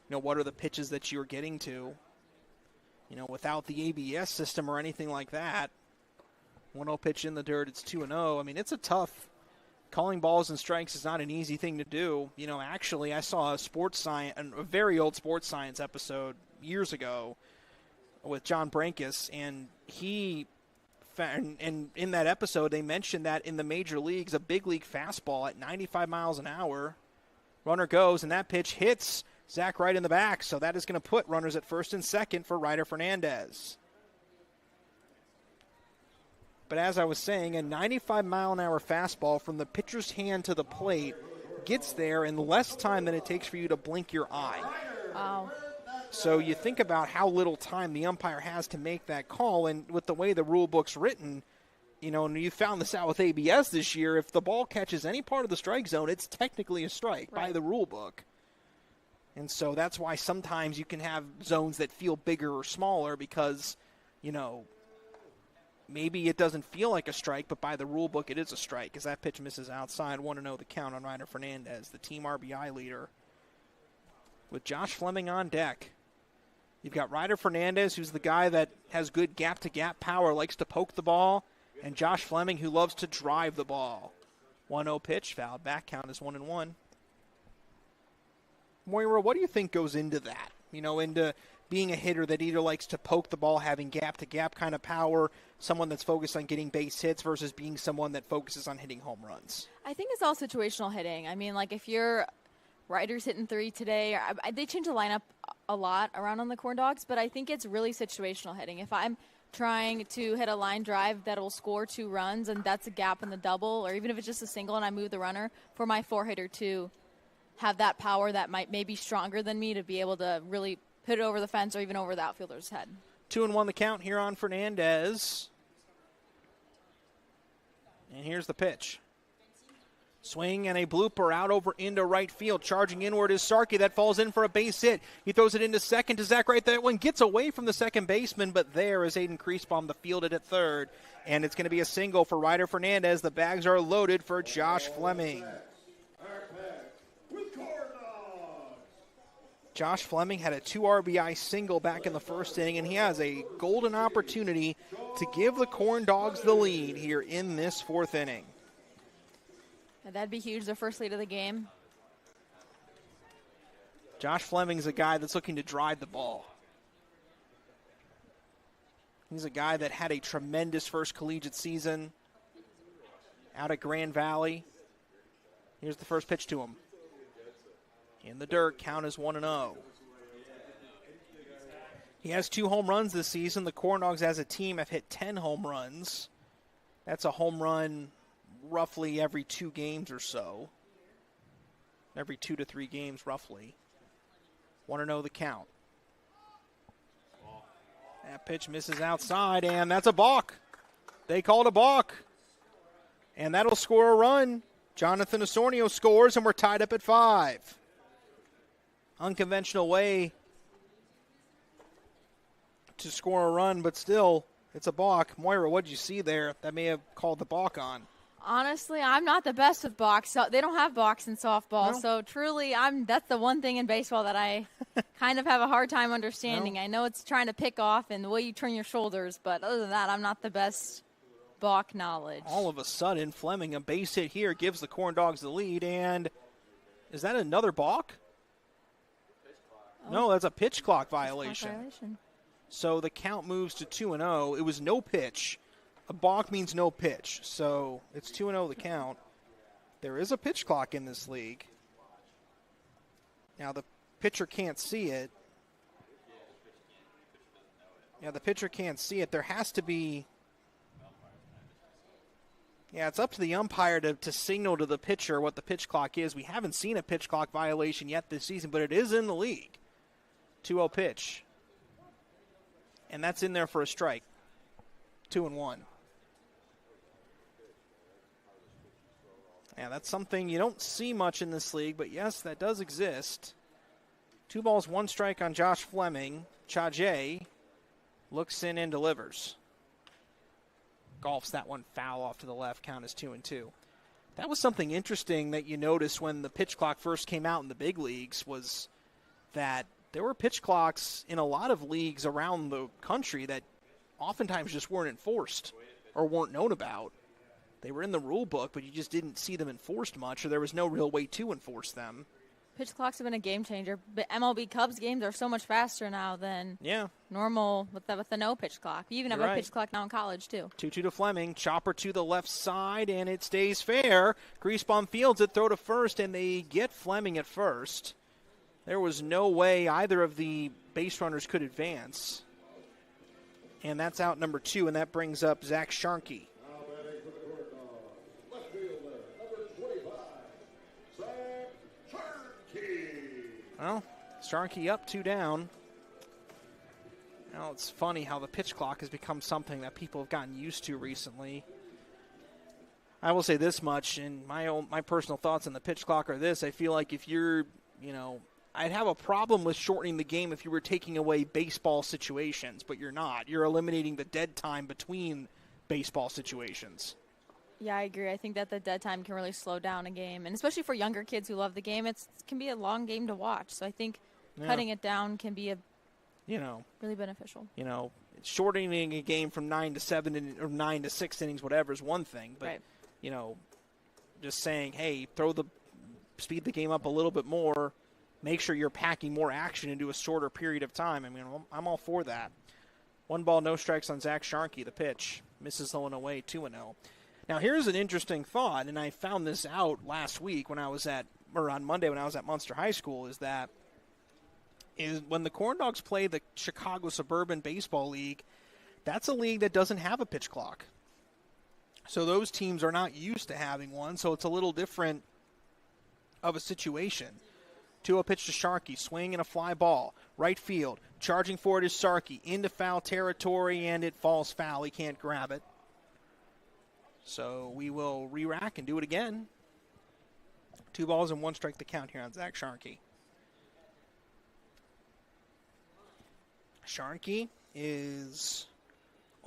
Speaker 1: What are the pitches that you're getting to? Without the ABS system or anything like that, 1-0 pitch in the dirt, it's 2-0. It's a tough. Calling balls and strikes is not an easy thing to do. Actually, I saw a very old sports science episode years ago with John Brankus, and and in that episode, they mentioned that in the major leagues, a big league fastball at 95 miles an hour, runner goes, and that pitch hits Zach Wright in the back. So that is going to put runners at first and second for Ryder Fernandez. But as I was saying, a 95-mile-an-hour fastball from the pitcher's hand to the plate gets there in less time than it takes for you to blink your eye.
Speaker 16: Wow.
Speaker 1: So you think about how little time the umpire has to make that call, and with the way the rule book's written, and you found this out with ABS this year, if the ball catches any part of the strike zone, it's technically a strike by the rule book. And so that's why sometimes you can have zones that feel bigger or smaller because, maybe it doesn't feel like a strike, but by the rule book it is a strike as that pitch misses outside. 1-0 the count on Ryder Fernandez, the team RBI leader. With Josh Fleming on deck, you've got Ryder Fernandez, who's the guy that has good gap-to-gap power, likes to poke the ball, and Josh Fleming, who loves to drive the ball. 1-0 pitch, fouled back, count is 1-1. Moira, what do you think goes into that? Into being a hitter that either likes to poke the ball, having gap-to-gap kind of power, someone that's focused on getting base hits versus being someone that focuses on hitting home runs?
Speaker 16: I think it's all situational hitting. If you're Ryder's hitting 3 today, they change the lineup a lot around on the Corndogs, but I think it's really situational hitting. If I'm trying to hit a line drive that will score 2 runs and that's a gap in the double, or even if it's just a single and I move the runner, for my 4-hitter to have that power that might maybe stronger than me to be able to really put it over the fence or even over the outfielder's head.
Speaker 1: 2-1 the count here on Fernandez. And here's the pitch. Swing and a blooper out over into right field. Charging inward is Sarkey. That falls in for a base hit. He throws it into second to Zach Wright. That one gets away from the second baseman, but there is Aiden Kriesbaum to field it at third. And it's going to be a single for Ryder Fernandez. The bags are loaded for Josh Fleming. Josh Fleming had a 2 RBI single back in the first inning, and he has a golden opportunity to give the Corndogs the lead here in this 4th inning.
Speaker 16: That'd be huge, their first lead of the game.
Speaker 1: Josh Fleming's a guy that's looking to drive the ball. He's a guy that had a tremendous first collegiate season out at Grand Valley. Here's the first pitch to him. In the dirt, count is 1-0. He has 2 home runs this season. The Corndogs as a team have hit 10 home runs. That's a home run roughly every 2 games or so. Every 2 to 3 games, roughly. 1-0 the count. That pitch misses outside, and that's a balk. They called a balk. And that'll score a run. Jonathan Osornio scores, and we're tied up at 5. Unconventional way to score a run, but still, it's a balk. Moira, what did you see there that may have called the balk on?
Speaker 16: Honestly, I'm not the best with balks. So they don't have balks in softball,
Speaker 1: No.
Speaker 16: so truly, that's the one thing in baseball that I kind of have a hard time understanding.
Speaker 1: No.
Speaker 16: I know it's trying to pick off and the way you turn your shoulders, but other than that, I'm not the best balk knowledge.
Speaker 1: All of a sudden, Fleming, a base hit here, gives the Corndogs the lead, and is that another balk? No, that's a pitch clock violation. So the count moves to 2-0. It was no pitch. A balk means no pitch. So it's 2-0 the count. There is a pitch clock in this league. Now the pitcher can't see it. Yeah, the pitcher can't see it. There has to be Yeah, it's up to the umpire to signal to the pitcher what the pitch clock is. We haven't seen a pitch clock violation yet this season, but it is in the league. 2-0 pitch. And that's in there for a strike. 2-1. Yeah, that's something you don't see much in this league, but yes, that does exist. 2 balls, 1 strike on Josh Fleming. Chaje looks in and delivers. Golfs that one foul off to the left. Count is 2-2. That was something interesting that you noticed when the pitch clock first came out in the big leagues, was that there were pitch clocks in a lot of leagues around the country that oftentimes just weren't enforced or weren't known about. They were in the rule book, but you just didn't see them enforced much, or there was no real way to enforce them.
Speaker 16: Pitch clocks have been a game changer, but MLB Cubs games are so much faster now than normal with the no pitch clock. You even have a pitch clock now in college, too.
Speaker 1: 2-2 to Fleming. Chopper to the left side, and it stays fair. Griesbaum fields it, throw to first, and they get Fleming at first. There was no way either of the base runners could advance. And that's out number 2, and that brings up Zach Sharkey. Well, Sharkey up, 2 down. Now it's funny how the pitch clock has become something that people have gotten used to recently. I will say this much, and my personal thoughts on the pitch clock are this. I feel like if you're, I'd have a problem with shortening the game if you were taking away baseball situations, but you're not. You're eliminating the dead time between baseball situations.
Speaker 16: Yeah, I agree. I think that the dead time can really slow down a game, and especially for younger kids who love the game, it can be a long game to watch. So I think cutting it down can be really beneficial.
Speaker 1: Shortening a game from 9 to 7 or 9 to 6 innings, whatever, is one thing. But just saying, hey, speed the game up a little bit more, make sure you're packing more action into a shorter period of time. I mean, I'm all for that. 1 ball, no strikes on Zach Sharkey. The pitch misses low and away, 2-0. Now, here's an interesting thought, and I found this out last week on Monday when I was at Munster High School, is when the Corndogs play the Chicago Suburban Baseball League, that's a league that doesn't have a pitch clock. So those teams are not used to having one, so it's a little different of a situation. 2-0 pitch to Sharkey, swing and a fly ball. Right field, charging for it is Sharkey, into foul territory, and it falls foul. He can't grab it. So we will re-rack and do it again. 2 balls and 1 strike to count here on Zach Sharkey. Sharkey is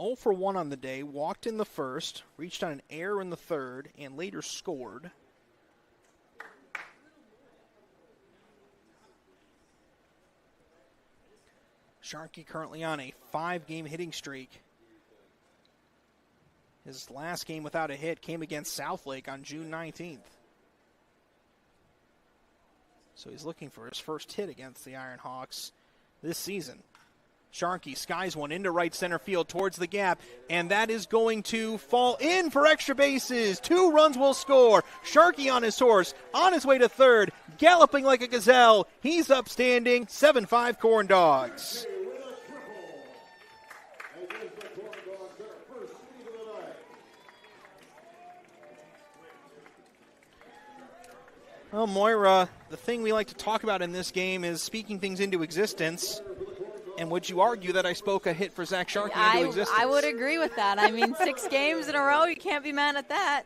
Speaker 1: 0 for 1 on the day, walked in the first, reached on an error in the third, and later scored. Sharkey currently on a 5-game hitting streak. His last game without a hit came against Southlake on June 19th. So he's looking for his first hit against the Ironhawks this season. Sharkey skies one into right center field towards the gap, and that is going to fall in for extra bases. 2 runs will score. Sharkey on his horse, on his way to third, galloping like a gazelle. He's upstanding. 7-5 Corndogs. Well, Moira, the thing we like to talk about in this game is speaking things into existence. And would you argue that I spoke a hit for Zach Sharkey into existence?
Speaker 16: I would agree with that. I mean, 6 games in a row, you can't be mad at that.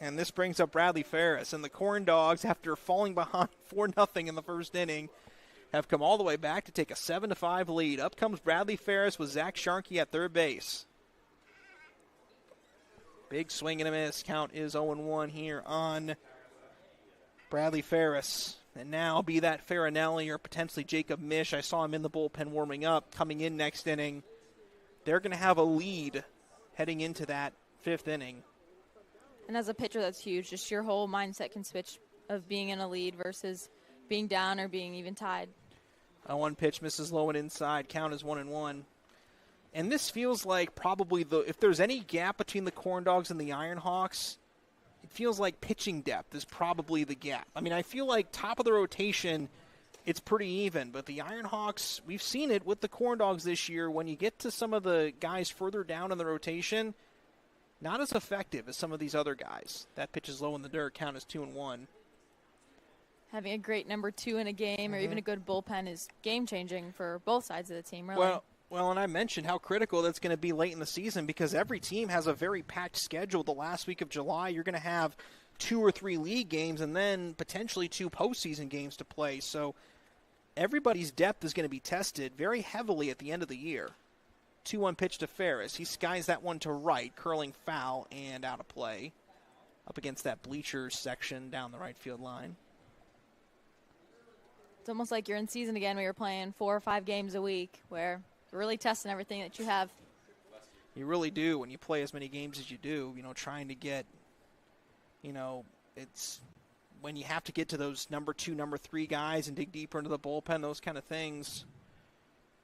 Speaker 1: And this brings up Bradley Ferris. And the Corndogs, after falling behind 4-0 in the first inning, have come all the way back to take a 7-5 lead. Up comes Bradley Ferris with Zach Sharkey at third base. Big swing and a miss. Count is 0-1 here on Bradley Ferris. And now be that Farinelli or potentially Jacob Mish. I saw him in the bullpen warming up, coming in next inning. They're going to have a lead heading into that 5th inning.
Speaker 16: And as a pitcher, that's huge. Just your whole mindset can switch of being in a lead versus being down or being even tied.
Speaker 1: A 1 pitch misses low and inside. Count is 1-1. And this feels like probably if there's any gap between the Corndogs and the Ironhawks, it feels like pitching depth is probably the gap. I mean, I feel like top of the rotation, it's pretty even. But the Ironhawks, we've seen it with the Corndogs this year. When you get to some of the guys further down in the rotation, not as effective as some of these other guys. That pitch is low in the dirt, count is 2-1.
Speaker 16: Having a great number 2 in a game or even a good bullpen is game-changing for both sides of the team, really.
Speaker 1: Well, and I mentioned how critical that's going to be late in the season because every team has a very packed schedule. The last week of July, you're going to have 2 or 3 league games and then potentially 2 postseason games to play. So everybody's depth is going to be tested very heavily at the end of the year. 2-1 pitch to Ferris. He skies that one to right, curling foul and out of play. Up against that bleachers section down the right field line.
Speaker 16: It's almost like you're in season again where you're playing 4 or 5 games a week where you're really testing everything that you have.
Speaker 1: You really do when you play as many games as you do, trying to get, it's when you have to get to those number 2, number 3 guys and dig deeper into the bullpen, those kind of things.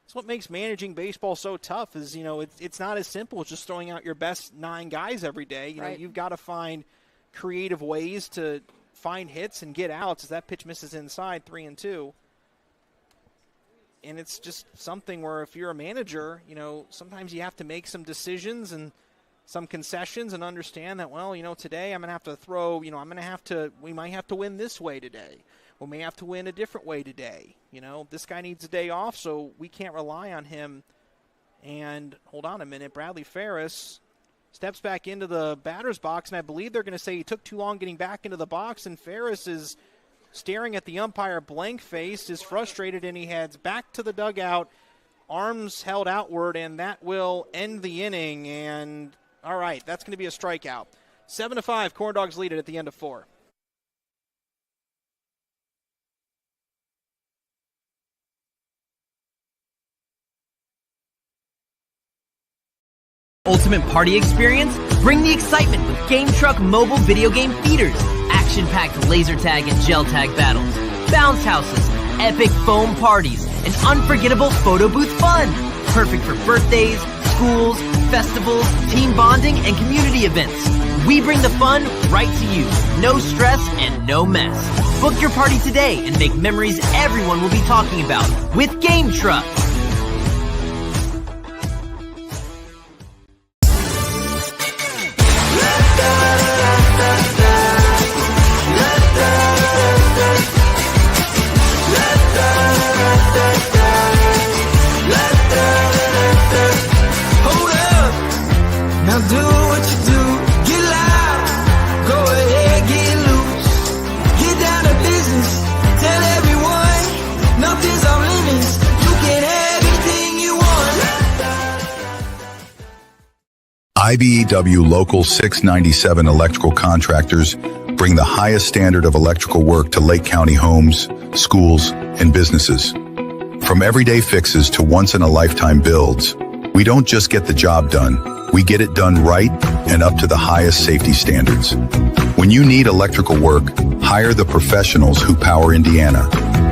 Speaker 1: It's what makes managing baseball so tough is, it's not as simple as just throwing out your best 9 guys every day. You've got to find creative ways to find hits and get outs as that pitch misses inside 3-2. And it's just something where if you're a manager, sometimes you have to make some decisions and some concessions and understand that, today I'm going to have to throw, we might have to win this way today. We may have to win a different way today. This guy needs a day off, so we can't rely on him. And hold on a minute, Bradley Ferris steps back into the batter's box, and I believe they're going to say he took too long getting back into the box, and Ferris is staring at the umpire blank-faced, is frustrated, and he heads back to the dugout, arms held outward, and that will end the inning. And, all right, that's going to be a strikeout. 7-5, Corndogs lead it at the end of 4.
Speaker 11: Ultimate party experience? Bring the excitement with Game Truck mobile video game feeders. Action-packed laser tag and gel tag battles, bounce houses, epic foam parties, and unforgettable photo booth fun. Perfect for birthdays, schools, festivals, team bonding, and community events. We bring the fun right to you. No stress and no mess. Book your party today and make memories everyone will be talking about with Game Truck.
Speaker 12: Do what you do, get loud, go ahead, get loose, get down to business, tell everyone, nothing's off limits, you can have anything you want.
Speaker 15: IBEW Local 697 electrical contractors bring the highest standard of electrical work to Lake County homes, schools, and businesses. From everyday fixes to once-in-a-lifetime builds, we don't just get the job done. We get it done right and up to the highest safety standards. When you need electrical work, hire the professionals who power Indiana.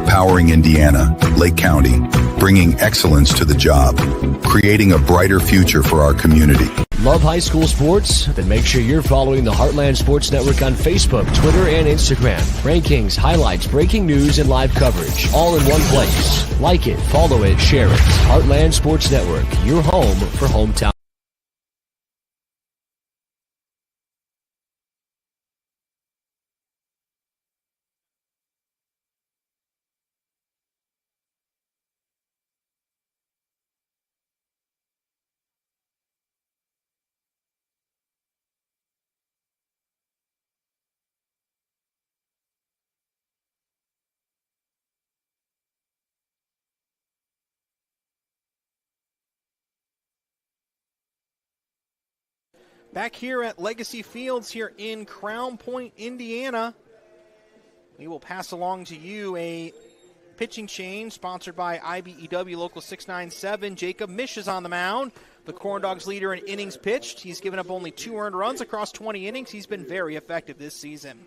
Speaker 15: Powering Indiana, Lake County, bringing excellence to the job, creating a brighter future for our community.
Speaker 10: Love high school sports? Then make sure you're following the Heartland Sports Network on Facebook, Twitter, and Instagram. Rankings, highlights, breaking news, and live coverage, all in one place. Like it, follow it, share it. Heartland Sports Network, your home for hometown.
Speaker 1: Back here at Legacy Fields here in Crown Point, Indiana, we will pass along to you a pitching change sponsored by IBEW Local 697. Jacob Mish is on the mound, the Corndogs leader in innings pitched. He's given up only 2 earned runs across 20 innings. He's been very effective this season.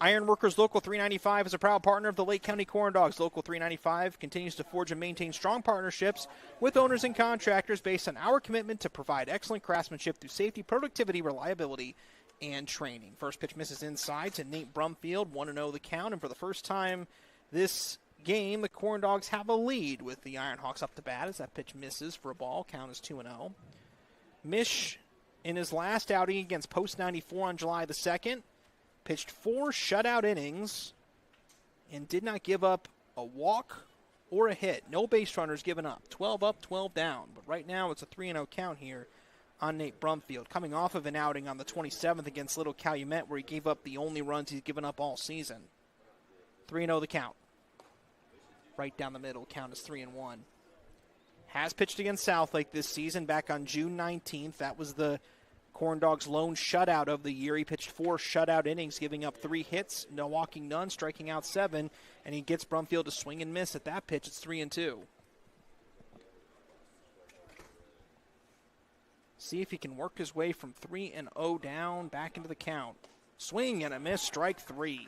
Speaker 1: Ironworkers Local 395 is a proud partner of the Lake County Corndogs. Local 395 continues to forge and maintain strong partnerships with owners and contractors based on our commitment to provide excellent craftsmanship through safety, productivity, reliability, and training. First pitch misses inside to Nate Brumfield, 1-0 the count, and for the first time this game, the Corndogs have a lead with the Ironhawks up to bat as that pitch misses for a ball. Count is 2-0. Mish in his last outing against Post 94 on July the 2nd, pitched 4 shutout innings and did not give up a walk or a hit. No base runners given up. 12 up, 12 down. But right now it's a 3-0 count here on Nate Brumfield, coming off of an outing on the 27th against Little Calumet where he gave up the only runs he's given up all season. 3-0 the count. Right down the middle, count is 3-1. Has pitched against Southlake this season back on June 19th. That was the Corndogs' lone shutout of the year. He pitched 4 shutout innings, giving up 3 hits, no walking none, striking out 7, and he gets Brumfield to swing and miss at that pitch. It's 3-2. See if he can work his way from 3-0 down back into the count. Swing and a miss, strike 3.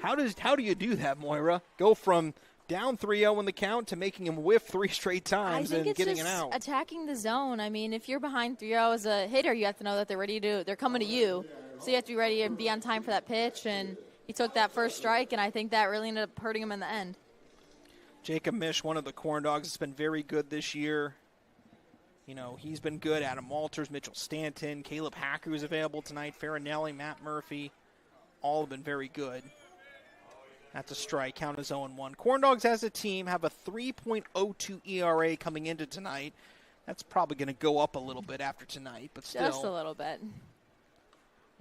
Speaker 1: How do you do that, Moira? Go from down 3-0 in the count to making him whiff 3 straight times and getting it out.
Speaker 16: Attacking the zone. I mean, if you're behind 3-0 as a hitter, you have to know that they're coming to you. So you have to be ready and be on time for that pitch. And he took that first strike, and I think that really ended up hurting him in the end.
Speaker 1: Jacob Misch, one of the Corndogs, has been very good this year. You know, he's been good. Adam Walters, Mitchell Stanton, Caleb Hacker is available tonight, Farinelli, Matt Murphy, all have been very good. That's a strike. Count is 0-1. Corndogs as a team have a 3.02 ERA coming into tonight. That's probably going to go up a little bit after tonight, but still.
Speaker 16: Just a little bit.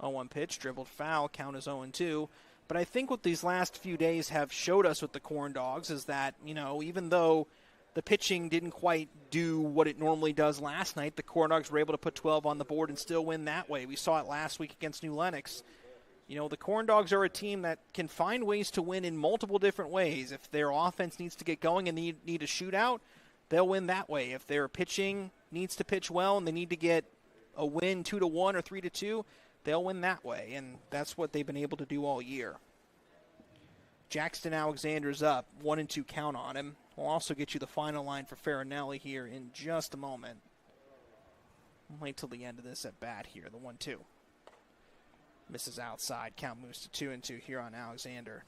Speaker 1: 0-1 pitch, dribbled foul. Count is 0-2. But I think what these last few days have showed us with the Corndogs is that, you know, even though the pitching didn't quite do what it normally does last night, the Corndogs were able to put 12 on the board and still win that way. We saw it last week against New Lenox. You know, the Corndogs are a team that can find ways to win in multiple different ways. If their offense needs to get going and need a shootout, they'll win that way. If their pitching needs to pitch well and they need to get a win 2-1 or 3-2, they'll win that way. And that's what they've been able to do all year. Jackson Alexander's up, 1-2 count on him. We'll also get you the final line for Farinelli here in just a moment. Wait till the end of this at bat here, the 1-2. Misses outside. Count moves to 2-2 here on Alexander.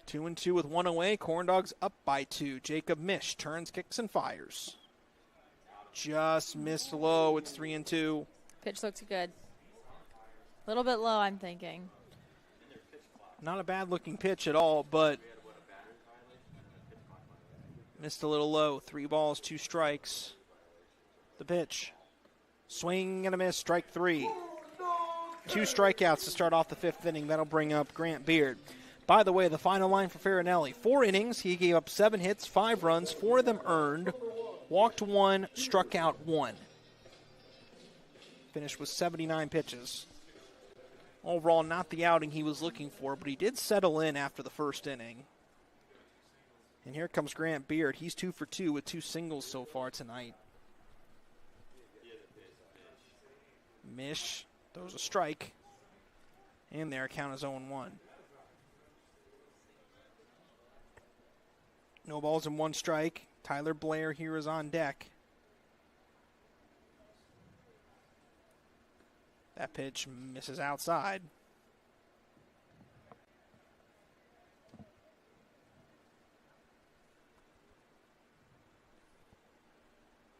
Speaker 1: Two and 2 with 1 away. Corndogs up by 2. Jacob Misch turns, kicks, and fires. Just missed low. It's 3-2.
Speaker 16: Pitch looks good. A little bit low, I'm thinking.
Speaker 1: Not a bad looking pitch at all, but missed a little low. 3 balls, 2 strikes. The pitch. Swing and a miss, strike 3. 2 strikeouts to start off the 5th inning. That'll bring up Grant Beard. By the way, the final line for Farinelli. 4 innings. He gave up 7 hits, 5 runs, 4 of them earned. Walked 1, struck out 1. Finished with 79 pitches. Overall, not the outing he was looking for, but he did settle in after the first inning. And here comes Grant Beard. He's 2 for 2 with 2 singles so far tonight. Misch throws a strike. And their count is 0-1. No balls and 1 strike. Tyler Blair here is on deck. That pitch misses outside.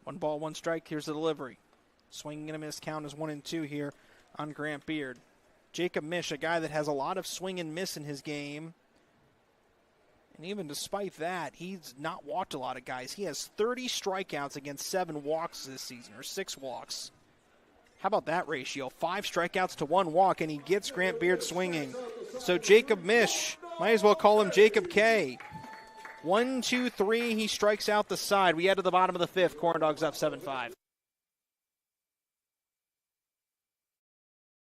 Speaker 1: One ball, 1 strike. Here's the delivery. Swing and a miss. Count is 1-2 here on Grant Beard. Jacob Misch, a guy that has a lot of swing and miss in his game. And even despite that, he's not walked a lot of guys. He has 30 strikeouts against 7 walks this season, or 6 walks. How about that ratio? 5 strikeouts to 1 walk, and he gets Grant Beard swinging. So Jacob Misch, might as well call him Jacob K. 1, 2, 3, he strikes out the side. We head to the bottom of the 5th. Corndogs up 7-5.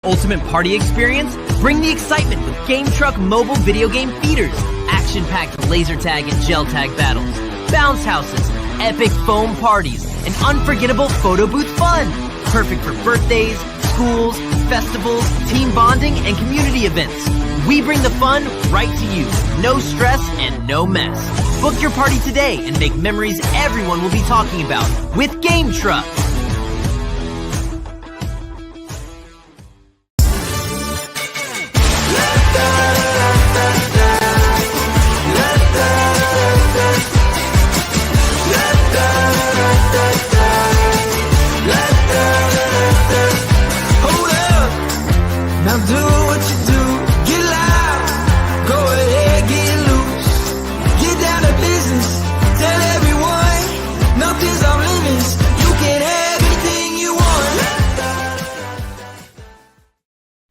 Speaker 11: Ultimate party experience? Bring the excitement with Game Truck mobile video game feeders. Action-packed laser tag and gel tag battles. Bounce houses, epic foam parties, and unforgettable photo booth fun. Perfect for birthdays, schools, festivals, team bonding, and community events. We bring the fun right to you. No stress and no mess. Book your party today and make memories everyone will be talking about with Game Truck.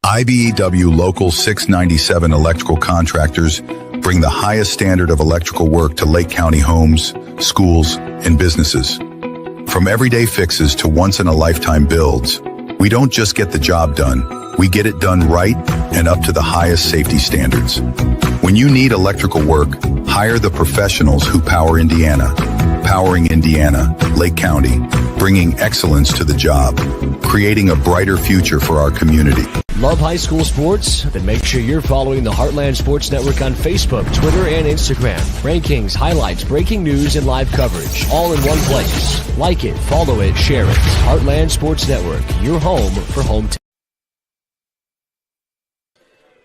Speaker 15: IBEW Local 697 electrical contractors bring the highest standard of electrical work to Lake County homes, schools, and businesses. From everyday fixes to once-in-a-lifetime builds, we don't just get the job done, we get it done right and up to the highest safety standards. When you need electrical work, hire the professionals who power Indiana. Powering Indiana, Lake County, bringing excellence to the job, creating a brighter future for our community.
Speaker 10: Love high school sports? Then make sure you're following the Heartland Sports Network on Facebook, Twitter, and Instagram. Rankings, highlights, breaking news, and live coverage, all in one place. Like it, follow it, share it. Heartland Sports Network, your home for home.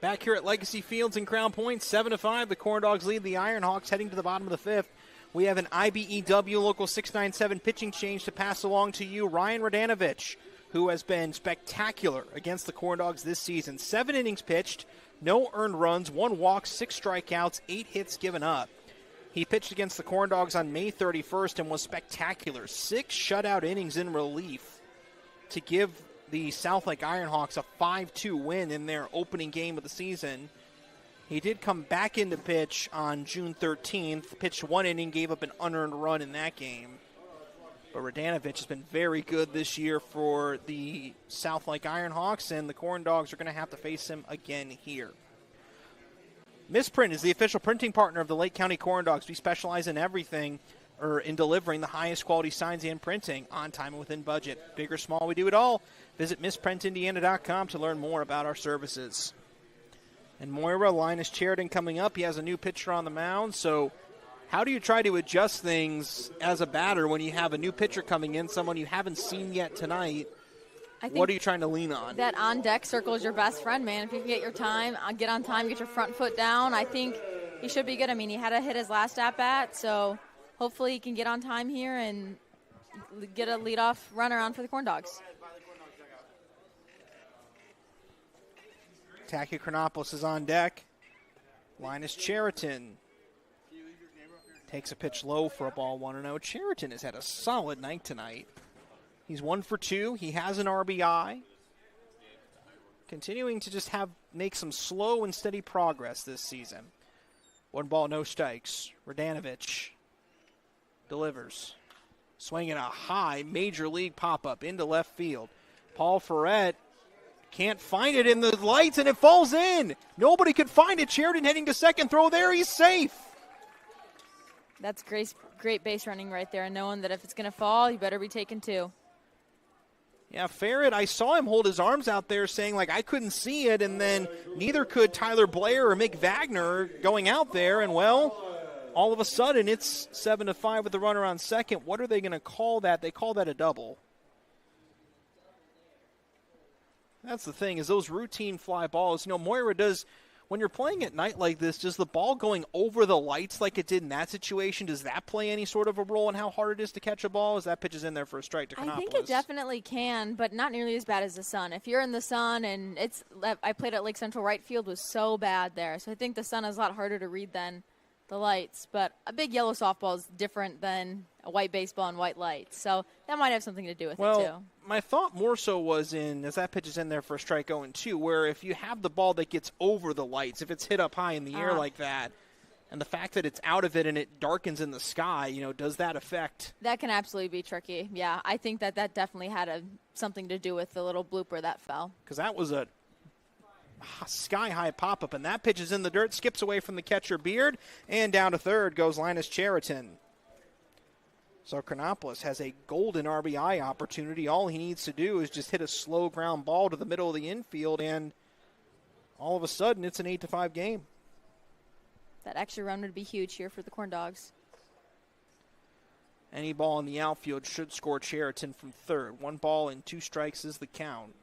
Speaker 1: Back here at Legacy Fields in Crown Point, 7-5. The Corndogs lead the Ironhawks heading to the bottom of the fifth. We have an IBEW Local 697 pitching change to pass along to you. Ryan Radanovich, who has been spectacular against the Corndogs this season. 7 innings pitched, no earned runs, 1 walk, 6 strikeouts, 8 hits given up. He pitched against the Corndogs on May 31st and was spectacular. 6 shutout innings in relief to give the South Lake Ironhawks a 5-2 win in their opening game of the season. He did come back into pitch on June 13th, pitched 1 inning, gave up an unearned run in that game. But Radanovich has been very good this year for the South Lake Ironhawks, and the Corndogs are going to have to face him again here. Misprint is the official printing partner of the Lake County Corndogs. We specialize in everything, or in delivering the highest quality signs and printing on time and within budget. Big or small, we do it all. Visit misprintindiana.com to learn more about our services. And Moira, Linus Sheridan coming up. He has a new pitcher on the mound, so how do you try to adjust things as a batter when you have a new pitcher coming in, someone you haven't seen yet tonight? What are you trying to lean on?
Speaker 16: That on-deck circle is your best friend, man. If you can get your time, get on time, get your front foot down, I think he should be good. I mean, he had to hit his last at-bat, so hopefully he can get on time here and get a leadoff runner on for the Corndogs.
Speaker 1: Taki Chronopoulos is on deck. Linus Cheriton takes a pitch low for a ball 1-0. Cheriton has had a solid night tonight. He's 1 for 2. He has an RBI. Continuing to just make some slow and steady progress this season. 1 ball, no strikes. Radanovich delivers. Swinging a high major league pop-up into left field. Paul Ferret can't find it in the lights, and it falls in. Nobody could find it. Sheridan heading to second. Throw there. He's safe.
Speaker 16: That's great base running right there, and knowing that if it's going to fall, you better be taking 2.
Speaker 1: Yeah, Ferret, I saw him hold his arms out there saying, I couldn't see it, and then neither could Tyler Blair or Mick Wagner going out there, and, all of a sudden it's 7-5 with the runner on second. What are they going to call that? They call that a double. That's the thing, is those routine fly balls. Moira does, when you're playing at night like this, does the ball going over the lights like it did in that situation, does that play any sort of a role in how hard it is to catch a ball? As that pitch is in there for a strike to Chronopoulos?
Speaker 16: I think it definitely can, but not nearly as bad as the sun. If you're in the sun, and I played at Lake Central, right field was so bad there. So I think the sun is a lot harder to read than the lights. But a big yellow softball is different than a white baseball and white lights. So that might have something to do with it, too.
Speaker 1: My thought more so was as that pitch is in there for a strike 0-2, where if you have the ball that gets over the lights, if it's hit up high in the air like that, and the fact that it's out of it and it darkens in the sky, does that affect?
Speaker 16: That can absolutely be tricky. Yeah, I think that definitely had something to do with the little blooper that fell.
Speaker 1: Because that was a sky-high pop-up, and that pitch is in the dirt, skips away from the catcher Beard, and down to third goes Linus Cheriton. So Chronopoulos has a golden RBI opportunity. All he needs to do is just hit a slow ground ball to the middle of the infield, and all of a sudden it's an 8-5 game.
Speaker 16: That extra run would be huge here for the Corndogs.
Speaker 1: Any ball in the outfield should score Cheriton from third. 1 ball and 2 strikes is the count.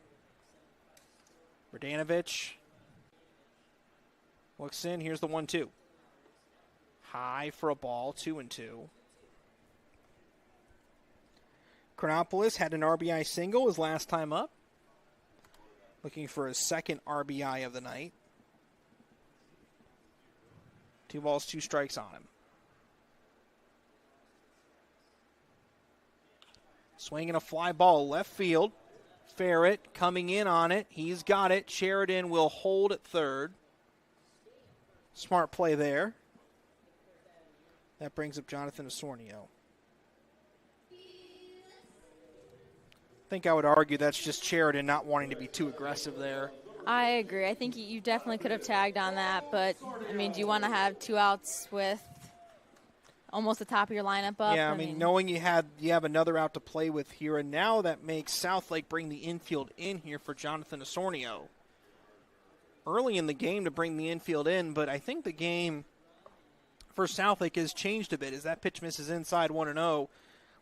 Speaker 1: Radanovich looks in. Here's the 1-2. High for a ball, 2-2. Chronopoulos had an RBI single his last time up. Looking for his second RBI of the night. 2 balls, 2 strikes on him. Swinging a fly ball left field. Ferret coming in on it. He's got it. Sheridan will hold at third. Smart play there. That brings up Jonathan Osornio. I think I would argue that's just Sheridan not wanting to be too aggressive there.
Speaker 16: I agree. I think you definitely could have tagged on that, but, I mean, do you want to have 2 outs with almost the top of your lineup up?
Speaker 1: Yeah, I mean, knowing you have another out to play with here, and now that makes Southlake bring the infield in here for Jonathan Osornio. Early in the game to bring the infield in, but I think the game for Southlake has changed a bit as that pitch misses inside 1-0.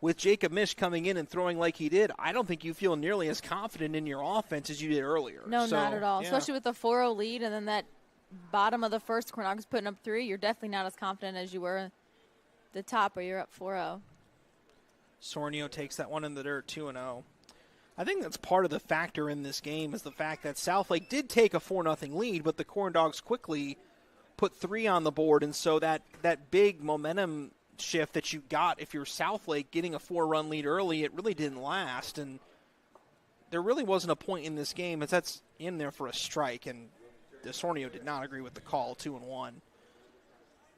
Speaker 1: With Jacob Misch coming in and throwing like he did, I don't think you feel nearly as confident in your offense as you did earlier.
Speaker 16: No, not at all. Yeah. Especially with the 4-0 lead and then that bottom of the first, Corndogs putting up 3. You're definitely not as confident as you were at the top where you're up 4-0.
Speaker 1: Osornio takes that one in the dirt, 2-0. I think that's part of the factor in this game is the fact that Southlake did take a 4-0 lead, but the Corndogs quickly put 3 on the board, and so that big momentum shift that you got if you're Southlake getting a 4-run lead early, it really didn't last, and there really wasn't a point in this game as that's in there for a strike, and Osornio did not agree with the call, 2-1.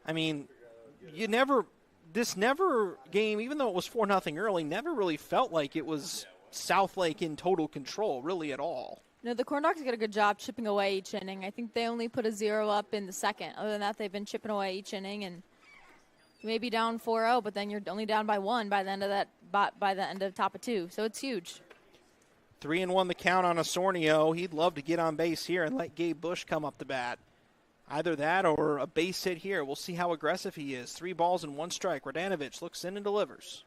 Speaker 1: I mean, this game, even though it was 4-0 early, never really felt like it was Southlake in total control, really at all.
Speaker 16: No, the Corndogs did a good job chipping away each inning. I think they only put a 0 up in the second. Other than that, they've been chipping away each inning, and maybe down 4-0, but then you're only down by 1 by the end of top of 2. So it's huge.
Speaker 1: 3-1 the count on Osornio. He'd love to get on base here and let Gabe Bush come up the bat. Either that or a base hit here. We'll see how aggressive he is. 3 balls and 1 strike. Radanovic looks in and delivers.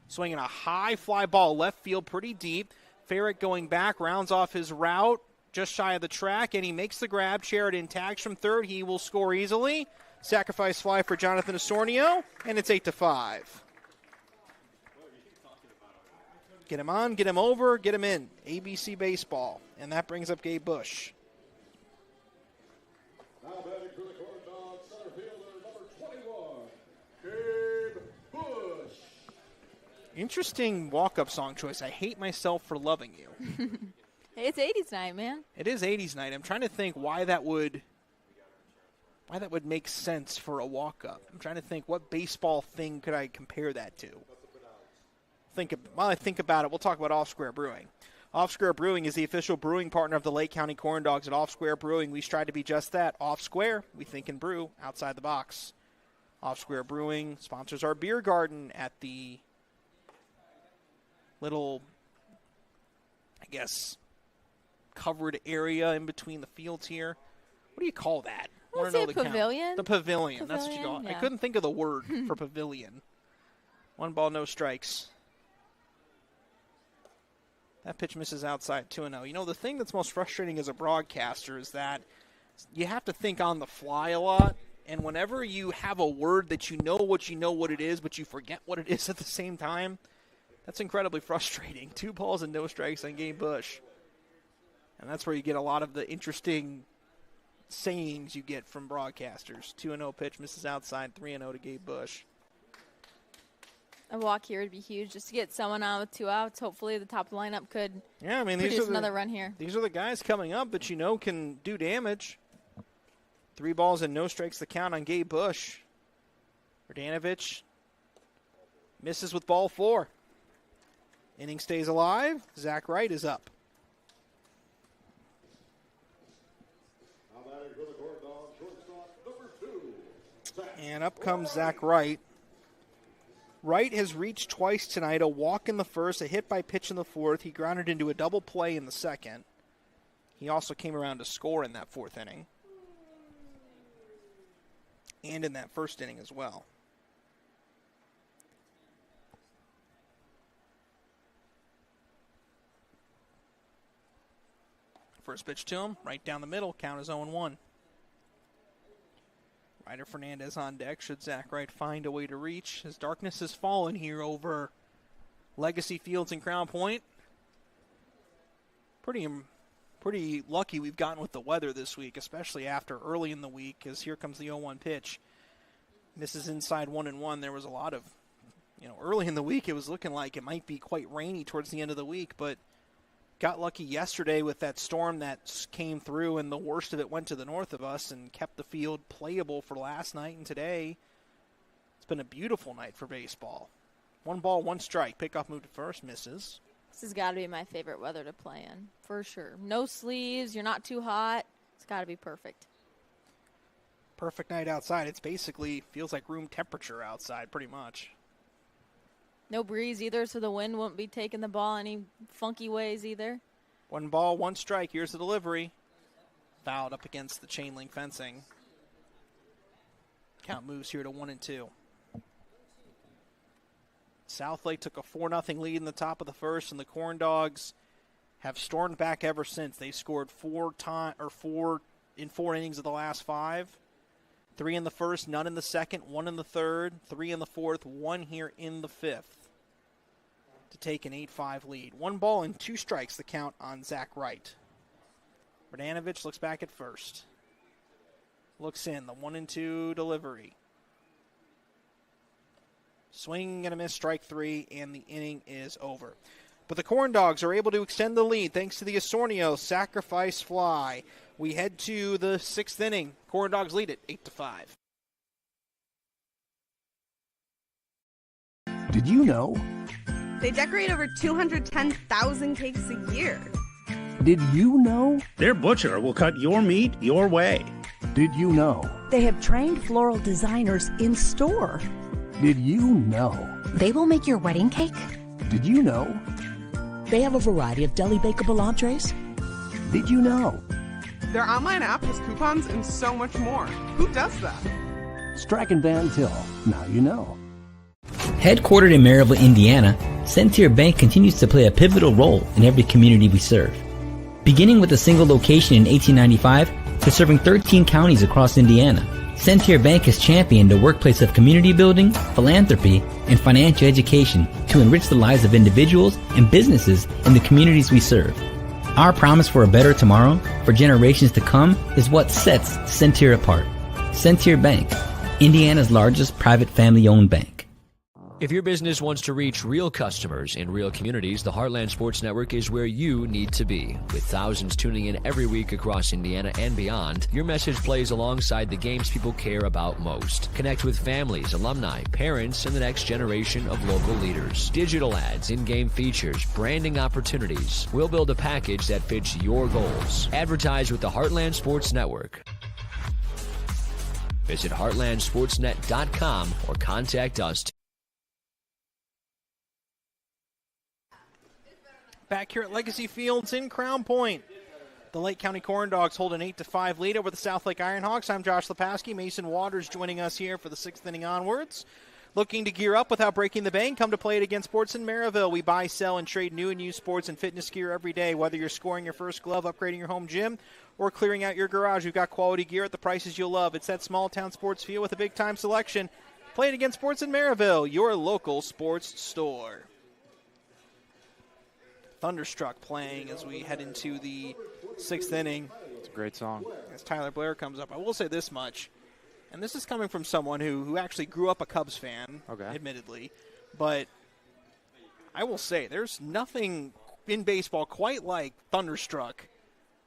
Speaker 1: Swinging a high fly ball left field pretty deep. Ferret going back, rounds off his route just shy of the track, and he makes the grab. Sheridan tags from third. He will score easily. Sacrifice fly for Jonathan Osornio, and it's 8-5. Get him on, get him over, get him in. ABC baseball, and that brings up Gabe Bush.
Speaker 18: Now batting for the Corndogs, center fielder number 21, Gabe Bush.
Speaker 1: Interesting walk-up song choice. I hate myself for loving you.
Speaker 16: It's 80s night, man.
Speaker 1: It is 80s night. I'm trying to think why that would make sense for a walk-up. I'm trying to think what baseball thing could I compare that to. While I think about it, we'll talk about Off Square Brewing. Off Square Brewing is the official brewing partner of the Lake County Corndogs. At Off Square Brewing, we strive to be just that. Off Square, we think and brew outside the box. Off Square Brewing sponsors our beer garden at the little, I guess, covered area in between the fields here. What do you call that?
Speaker 16: I'd say pavilion.
Speaker 1: The pavilion. That's what you call it.
Speaker 16: Yeah.
Speaker 1: I couldn't think of the word for pavilion. 1 ball, no strikes. That pitch misses outside 2-0. You know, the thing that's most frustrating as a broadcaster is that you have to think on the fly a lot. And whenever you have a word that you know what it is, but you forget what it is at the same time, that's incredibly frustrating. 2 balls and no strikes on Gabe Bush. And that's where you get a lot of the interesting sayings you get from broadcasters. 2-0 pitch misses outside, 3-0 to Gabe Bush.
Speaker 16: A walk here would be huge just to get someone out with 2 outs. Hopefully the top of the lineup could produce another run here.
Speaker 1: These are the guys coming up that you know can do damage. 3 balls and no strikes the count on Gabe Bush. Radanovic misses with ball 4. Inning stays alive. Zach Wright is up. And up comes Zach Wright. Wright has reached twice tonight, a walk in the first, a hit by pitch in the fourth. He grounded into a double play in the second. He also came around to score in that 4th inning. And in that first inning as well. First pitch to him, right down the middle, count is 0-1. Ryder Fernandez on deck. Should Zach Wright find a way to reach? As darkness has fallen here over Legacy Fields and Crown Point. Pretty lucky we've gotten with the weather this week, especially after early in the week, as here comes the 0-1 pitch. Misses inside 1-1. There was a lot of, early in the week it was looking like it might be quite rainy towards the end of the week, but got lucky yesterday with that storm that came through, and the worst of it went to the north of us and kept the field playable for last night. And today, it's been a beautiful night for baseball. 1 ball, 1 strike. Pickoff move to first, misses.
Speaker 16: This has got to be my favorite weather to play in, for sure. No sleeves, you're not too hot. It's got to be perfect.
Speaker 1: Perfect night outside. It's basically feels like room temperature outside, pretty much.
Speaker 16: No breeze either, so the wind won't be taking the ball any funky ways either.
Speaker 1: 1 ball, 1 strike. Here's the delivery. Fouled up against the chain link fencing. Count moves here to 1-2. Southlake took a 4-0 lead in the top of the first, and the Corndogs have stormed back ever since. They scored 4 in 4 innings of the last 5. 3 in the first, none in the second, 1 in the third, 3 in the fourth, 1 here in the fifth to take an 8-5 lead. 1 ball and 2 strikes, the count on Zach Wright. Bogdanovich looks back at first. Looks in, the 1-2 delivery. Swing and a miss, strike 3, and the inning is over. But the Corndogs are able to extend the lead thanks to the Osornio sacrifice fly. We head to the 6th inning. Corndogs lead it 8-5.
Speaker 3: Did you know?
Speaker 4: They decorate over 210,000 cakes a year.
Speaker 3: Did you know?
Speaker 5: Their butcher will cut your meat your way.
Speaker 3: Did you know?
Speaker 6: They have trained floral designers in store.
Speaker 3: Did you know?
Speaker 7: They will make your wedding cake.
Speaker 3: Did you know?
Speaker 6: They have a variety of deli bakeable entrees.
Speaker 3: Did you know?
Speaker 8: Their online app has coupons and so much more. Who does that?
Speaker 3: Strachan Van Til. Now you know.
Speaker 9: Headquartered in Maryville, Indiana, Centier Bank continues to play a pivotal role in every community we serve. Beginning with a single location in 1895 to serving 13 counties across Indiana, Centier Bank has championed a workplace of community building, philanthropy, and financial education to enrich the lives of individuals and businesses in the communities we serve. Our promise for a better tomorrow for generations to come is what sets Centier apart. Centier Bank, Indiana's largest private family-owned bank.
Speaker 10: If your business wants to reach real customers in real communities, the Heartland Sports Network is where you need to be. With thousands tuning in every week across Indiana and beyond, your message plays alongside the games people care about most. Connect with families, alumni, parents, and the next generation of local leaders. Digital ads, in-game features, branding opportunities. We'll build a package that fits your goals. Advertise with the Heartland Sports Network. Visit heartlandsportsnet.com or contact us.
Speaker 1: Back here at Legacy Fields in Crown Point. The Lake County Corndogs hold an 8-5 lead over the Southlake Ironhawks. I'm Josh Lepowski. Mason Waters joining us here for the 6th inning onwards. Looking to gear up without breaking the bank? Come to Play It Again Sports in Maryville. We buy, sell, and trade new and used sports and fitness gear every day. Whether you're scoring your first glove, upgrading your home gym, or clearing out your garage, we've got quality gear at the prices you'll love. It's that small-town sports feel with a big-time selection. Play It Again Sports in Maryville, your local sports store. Thunderstruck playing as we head into the 6th inning.
Speaker 2: It's a great song.
Speaker 1: As Tyler Blair comes up, I will say this much, and this is coming from someone who actually grew up a Cubs fan, admittedly, but I will say there's nothing in baseball quite like Thunderstruck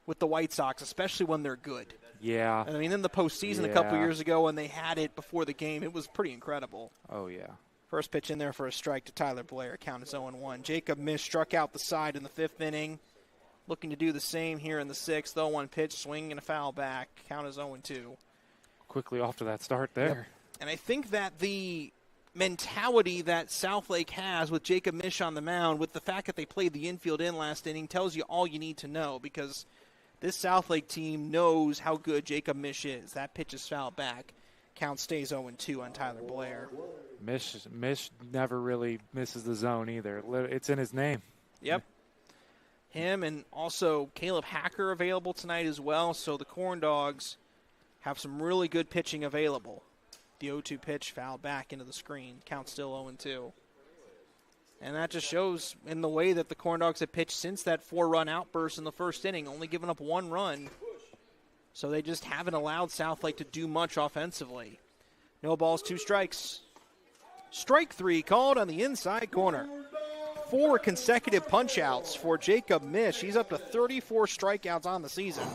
Speaker 1: with the White Sox, especially when they're good.
Speaker 2: Yeah.
Speaker 1: I mean, in the postseason a couple years ago when they had it before the game, it was pretty incredible.
Speaker 2: Oh, yeah.
Speaker 1: First pitch in there for a strike to Tyler Blair. Count is 0-1. Jacob Mish struck out the side in the 5th inning. Looking to do the same here in the 6th. 0-1 pitch, swing and a foul back. Count is 0-2.
Speaker 2: Quickly off to that start there.
Speaker 1: Yep. And I think that the mentality that Southlake has with Jacob Mish on the mound, with the fact that they played the infield in last inning, tells you all you need to know, because this Southlake team knows how good Jacob Mish is. That pitch is fouled back. Count stays 0-2 on Tyler Blair.
Speaker 2: Mish never really misses the zone either. It's in his name.
Speaker 1: Yep. Him and also Caleb Hacker available tonight as well. So the Corndogs have some really good pitching available. The 0-2 pitch fouled back into the screen. Count still 0-2. And that just shows in the way that the Corndogs have pitched since that 4-run outburst in the first inning, only giving up 1 run. So they just haven't allowed Southlake to do much offensively. No balls, 2 strikes. Strike 3 called on the inside corner. 4 consecutive punch-outs for Jacob Mish. He's up to 34 strikeouts on the season.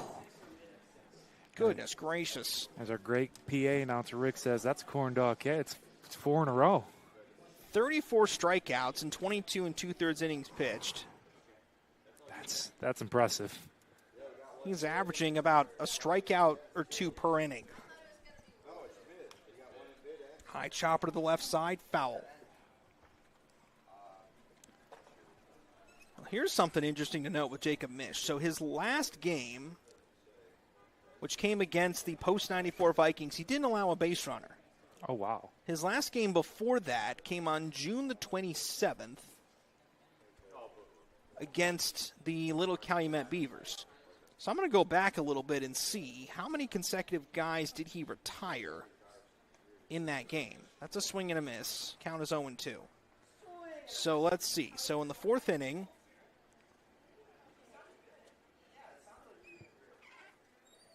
Speaker 1: Goodness gracious.
Speaker 2: As our great PA announcer Rick says, that's a corn dog. Yeah, it's 4 in a row.
Speaker 1: 34 strikeouts in 22 2/3 innings pitched.
Speaker 2: That's impressive.
Speaker 1: He's averaging about a strikeout or 2 per inning. High chopper to the left side, foul. Well, here's something interesting to note with Jacob Mish. So his last game, which came against the post-94 Vikings, he didn't allow a base runner.
Speaker 2: Oh, wow.
Speaker 1: His last game before that came on June the 27th against the Little Calumet Beavers. So I'm going to go back a little bit and see how many consecutive guys did he retire in that game. That's a swing and a miss. Count as 0-2. So let's see. So in the 4th inning,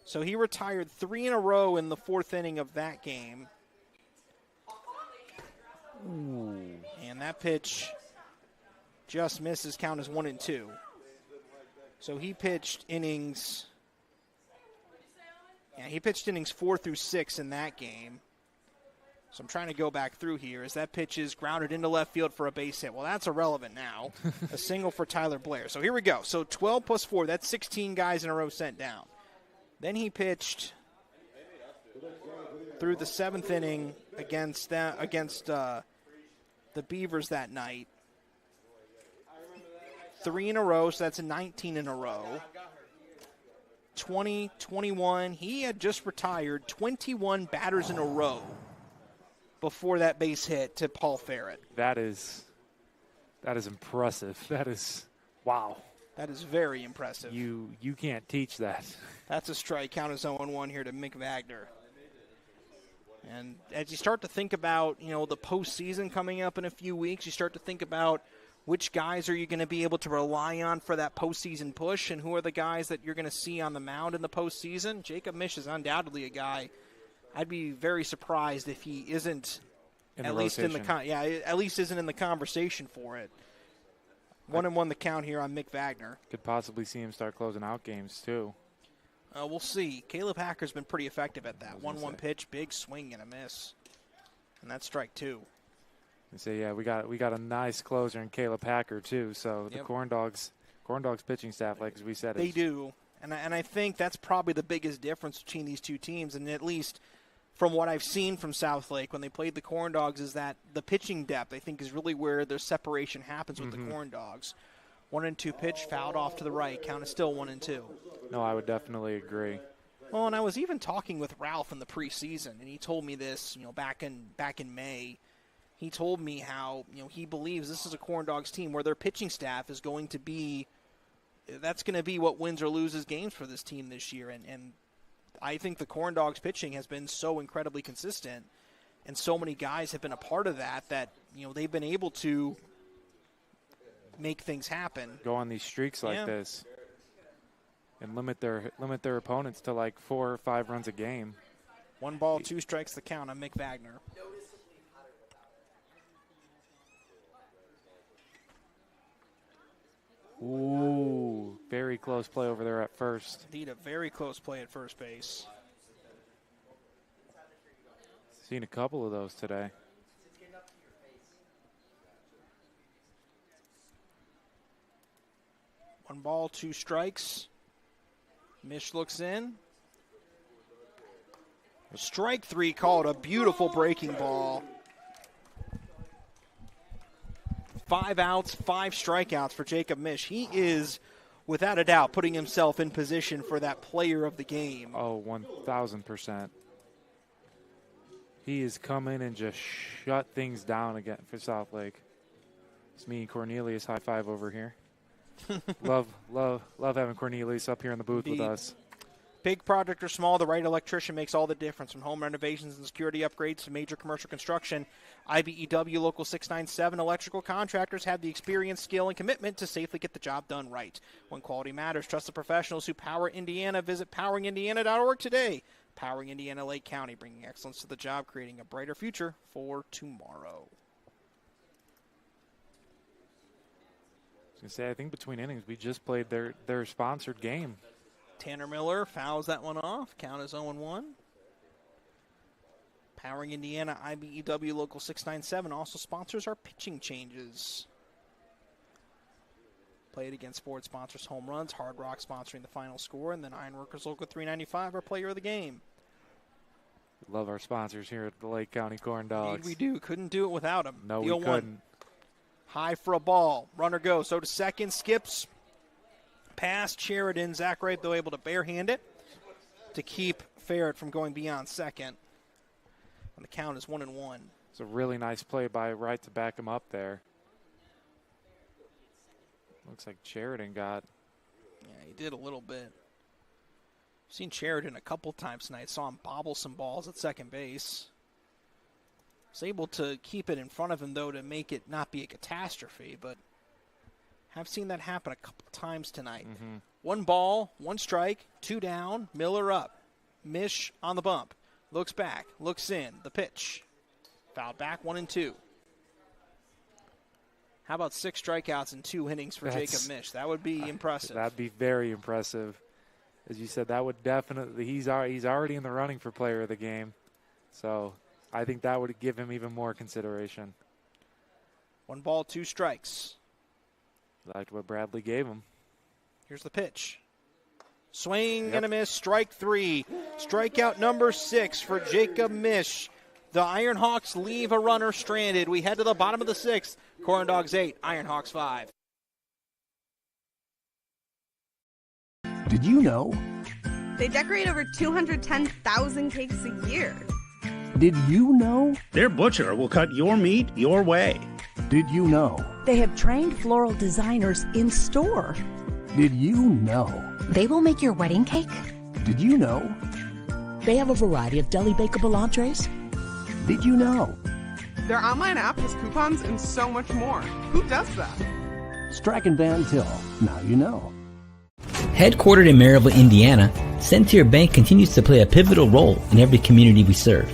Speaker 1: so he retired 3 in a row in the 4th inning of that game.
Speaker 2: Ooh.
Speaker 1: And that pitch just misses. Count as 1-2. So he pitched innings. Yeah, he pitched innings 4 through 6 in that game. So I'm trying to go back through here as that pitch is grounded into left field for a base hit. Well, that's irrelevant now. A single for Tyler Blair. So here we go. So 12 plus 4, that's 16 guys in a row sent down. Then he pitched through the 7th inning against the Beavers that night. 3 in a row, so that's a 19 in a row. 20, 21. He had just retired 21 batters in a row before that base hit to Paul Ferret.
Speaker 2: That is impressive. That is, wow.
Speaker 1: That is very impressive.
Speaker 2: You can't teach that.
Speaker 1: That's a strike. Count as 0-1 here to Mick Wagner. And as you start to think about, the postseason coming up in a few weeks, you start to think about which guys are you going to be able to rely on for that postseason push, and who are the guys that you're going to see on the mound in the postseason. Jacob Mish is undoubtedly a guy. I'd be very surprised if he isn't at least isn't in the conversation for it. 1-1 the count here on Mick Wagner.
Speaker 2: Could possibly see him start closing out games too.
Speaker 1: We'll see. Caleb Hacker's been pretty effective at that. 1-1 pitch, big swing and a miss, and that's strike 2.
Speaker 2: And say, yeah, we got a nice closer in Caleb Hacker too. So the Corndogs pitching staff, like as we said,
Speaker 1: they do, and I think that's probably the biggest difference between these two teams, and at least from what I've seen from Southlake when they played the Corndogs, is that the pitching depth, I think, is really where their separation happens with the Corndogs. 1-2 pitch, fouled off to the right. Count is still 1-2.
Speaker 2: No, I would definitely agree.
Speaker 1: Well, and I was even talking with Ralph in the preseason, and he told me this, back in May. He told me how, he believes this is a Corndogs team where their pitching staff is going to be, that's going to be what wins or loses games for this team this year. And I think the Corndogs pitching has been so incredibly consistent, and so many guys have been a part of that they've been able to make things happen.
Speaker 2: Go on these streaks like this and limit their opponents to like 4 or 5 runs a game.
Speaker 1: 1 ball, 2 strikes the count on Mick Wagner.
Speaker 2: Ooh, very close play over there at first.
Speaker 1: Indeed, a very close play at first base.
Speaker 2: Seen a couple of those today.
Speaker 1: One ball, 2 strikes. Mish looks in. Strike 3 called, a beautiful breaking ball. 5 outs, 5 strikeouts for Jacob Mish. He is, without a doubt, putting himself in position for that player of the game.
Speaker 2: Oh, 1,000%. He has come in and just shut things down again for Southlake. It's me and Cornelius, high five over here. love having Cornelius up here in the booth with us.
Speaker 1: Big project or small, the right electrician makes all the difference. From home renovations and security upgrades to major commercial construction, IBEW Local 697 electrical contractors have the experience, skill, and commitment to safely get the job done right. When quality matters, trust the professionals who power Indiana. Visit poweringindiana.org today. Powering Indiana Lake County, bringing excellence to the job, creating a brighter future for tomorrow.
Speaker 2: I think between innings, we just played their sponsored game.
Speaker 1: Tanner Miller fouls that one off. Count is 0-1. Powering Indiana, IBEW Local 697 also sponsors our pitching changes. Played against Ford sponsors Home Runs, Hard Rock sponsoring the final score, and then Ironworkers Local 395, our player of the game.
Speaker 2: Love our sponsors here at the Lake County Corndogs.
Speaker 1: Indeed we do. Couldn't do it without them.
Speaker 2: No, we couldn't.
Speaker 1: High for a ball. Runner goes. So to second, skips past Sheridan. Zach Wright, though, able to barehand it to keep Ferret from going beyond second. And the count is 1-1.
Speaker 2: It's a really nice play by Wright to back him up there. Looks like Sheridan got.
Speaker 1: Yeah, he did a little bit. Seen Sheridan a couple times tonight. Saw him bobble some balls at second base. Was able to keep it in front of him, though, to make it not be a catastrophe, but have seen that happen a couple times tonight.
Speaker 2: Mm-hmm.
Speaker 1: 1 ball, 1 strike, 2 down, Miller up. Mish on the bump. Looks back, looks in, the pitch. Fouled back, 1-2. How about 6 strikeouts in 2 innings for Jacob Mish? That would be impressive.
Speaker 2: That'd be very impressive. As you said, that would definitely, he's already in the running for player of the game. So I think that would give him even more consideration.
Speaker 1: 1 ball, 2 strikes.
Speaker 2: Liked what Bradley gave him.
Speaker 1: Here's the pitch. Swing and a miss, strike 3. Strikeout number 6 for Jacob Mish. The Ironhawks leave a runner stranded. We head to the bottom of the 6th. Corndogs 8, Ironhawks 5.
Speaker 3: Did you know?
Speaker 4: They decorate over 210,000 cakes a year.
Speaker 3: Did you know?
Speaker 5: Their butcher will cut your meat your way.
Speaker 3: Did you know?
Speaker 6: They have trained floral designers in store.
Speaker 3: Did you know?
Speaker 7: They will make your wedding cake.
Speaker 3: Did you know?
Speaker 6: They have a variety of deli bakeable entrees.
Speaker 3: Did you know?
Speaker 8: Their online app has coupons and so much more. Who does that?
Speaker 3: Strachan Van Til. Now you know.
Speaker 9: Headquartered in Maryville, Indiana, Centier Bank continues to play a pivotal role in every community we serve.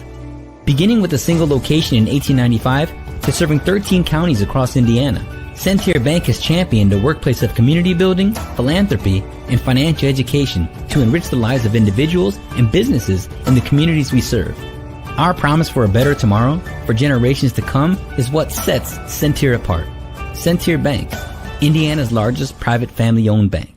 Speaker 9: Beginning with a single location in 1895 to serving 13 counties across Indiana, Centier Bank has championed a workplace of community building, philanthropy, and financial education to enrich the lives of individuals and businesses in the communities we serve. Our promise for a better tomorrow for generations to come is what sets Centier apart. Centier Bank, Indiana's largest private family-owned bank.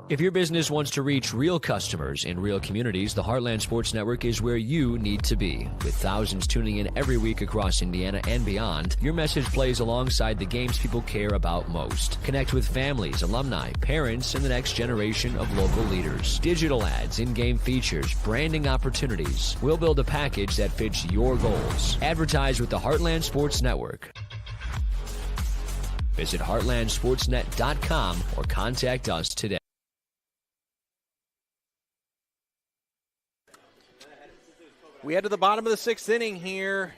Speaker 10: If your business wants to reach real customers in real communities, the Heartland Sports Network is where you need to be. With thousands tuning in every week across Indiana and beyond, your message plays alongside the games people care about most. Connect with families, alumni, parents, and the next generation of local leaders. Digital ads, in-game features, branding opportunities. We'll build a package that fits your goals. Advertise with the Heartland Sports Network. Visit heartlandsportsnet.com or contact us today.
Speaker 1: We head to the bottom of the 6th inning here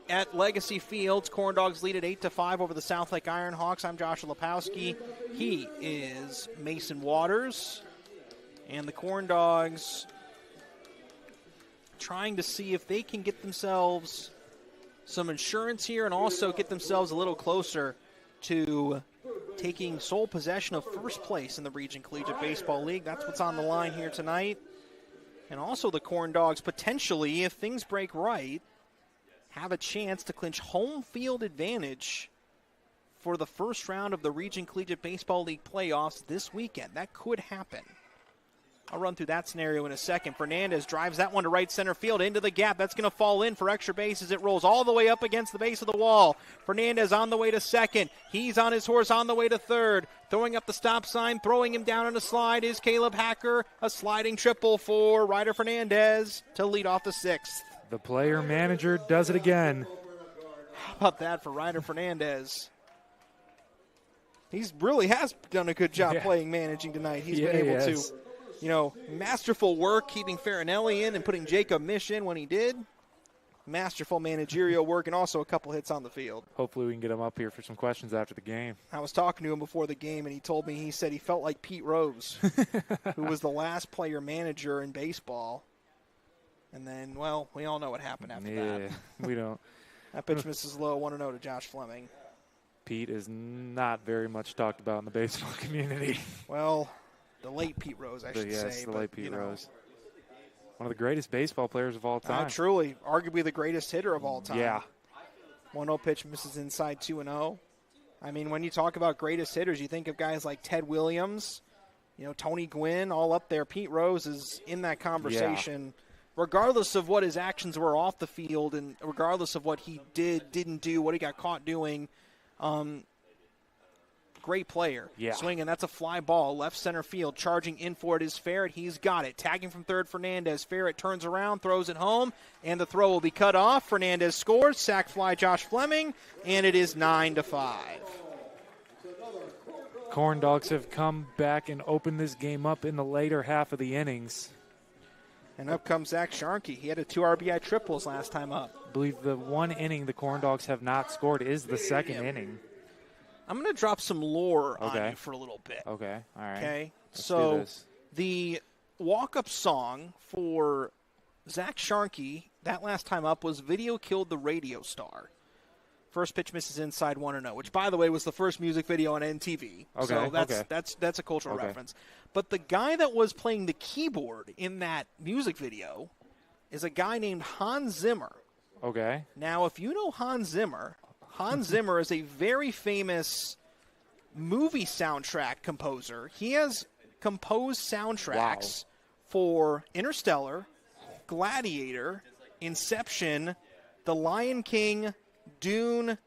Speaker 1: at Legacy Fields. Corndogs lead at 8-5 over the South Lake Ironhawks. I'm Joshua Lepowski. He is Mason Waters. And the Corndogs trying to see if they can get themselves some insurance here and also get themselves a little closer to taking sole possession of first place in the Region Collegiate Baseball League. That's what's on the line here tonight. And also the Corndogs potentially, if things break right, have a chance to clinch home field advantage for the first round of the Region Collegiate Baseball League playoffs this weekend. That could happen. I'll run through that scenario in a second. Fernandez drives that one to right center field into the gap. That's going to fall in for extra base as it rolls all the way up against the base of the wall. Fernandez on the way to second. He's on his horse on the way to third. Throwing up the stop sign, throwing him down on a slide is Caleb Hacker. A sliding triple for Ryder Fernandez to lead off the 6th.
Speaker 2: The player manager does it again.
Speaker 1: How about that for Ryder Fernandez? He really has done a good job playing managing tonight. He's been able to, masterful work keeping Farinelli in and putting Jacob Mish in when he did. Masterful managerial work and also a couple hits on the field.
Speaker 2: Hopefully we can get him up here for some questions after the game.
Speaker 1: I was talking to him before the game, and he said he felt like Pete Rose, who was the last player manager in baseball. And then, well, we all know what happened after that.
Speaker 2: We don't.
Speaker 1: That pitch misses low, 1-0 to Josh Fleming.
Speaker 2: Pete is not very much talked about in the baseball community.
Speaker 1: Well, the late Pete Rose, I should say.
Speaker 2: Yes, the late Pete Rose. One of the greatest baseball players of all time.
Speaker 1: Truly. Arguably the greatest hitter of all time.
Speaker 2: Yeah.
Speaker 1: 1-0 pitch misses inside 2-0. I mean, when you talk about greatest hitters, you think of guys like Ted Williams, Tony Gwynn, all up there. Pete Rose is in that conversation, regardless of what his actions were off the field and regardless of what he didn't do, what he got caught doing. Great player.
Speaker 2: Yeah.
Speaker 1: Swinging. That's a fly ball. Left center field. Charging in for it is Ferret. He's got it. Tagging from third, Fernandez. Ferret turns around, throws it home, and the throw will be cut off. Fernandez scores. Sack fly Josh Fleming, and it is 9-5.
Speaker 2: Corndogs have come back and opened this game up in the later half of the innings.
Speaker 1: And up comes Zach Sharkey. He had a 2 RBI triples last time up.
Speaker 2: I believe the one inning the Corndogs have not scored is the second inning.
Speaker 1: I'm going to drop some lore on you for a little bit.
Speaker 2: Okay, all right.
Speaker 1: Okay,
Speaker 2: Let's
Speaker 1: so
Speaker 2: do this.
Speaker 1: the walk-up song for Zach Sharkey that last time up was Video Killed the Radio Star. First pitch misses inside 1-0, which, by the way, was the first music video on MTV.
Speaker 2: Okay,
Speaker 1: so that's a cultural reference. But the guy that was playing the keyboard in that music video is a guy named Hans Zimmer.
Speaker 2: Okay.
Speaker 1: Now, if you know Hans Zimmer is a very famous movie soundtrack composer. He has composed soundtracks for Interstellar, Gladiator, Inception, The Lion King, Dune,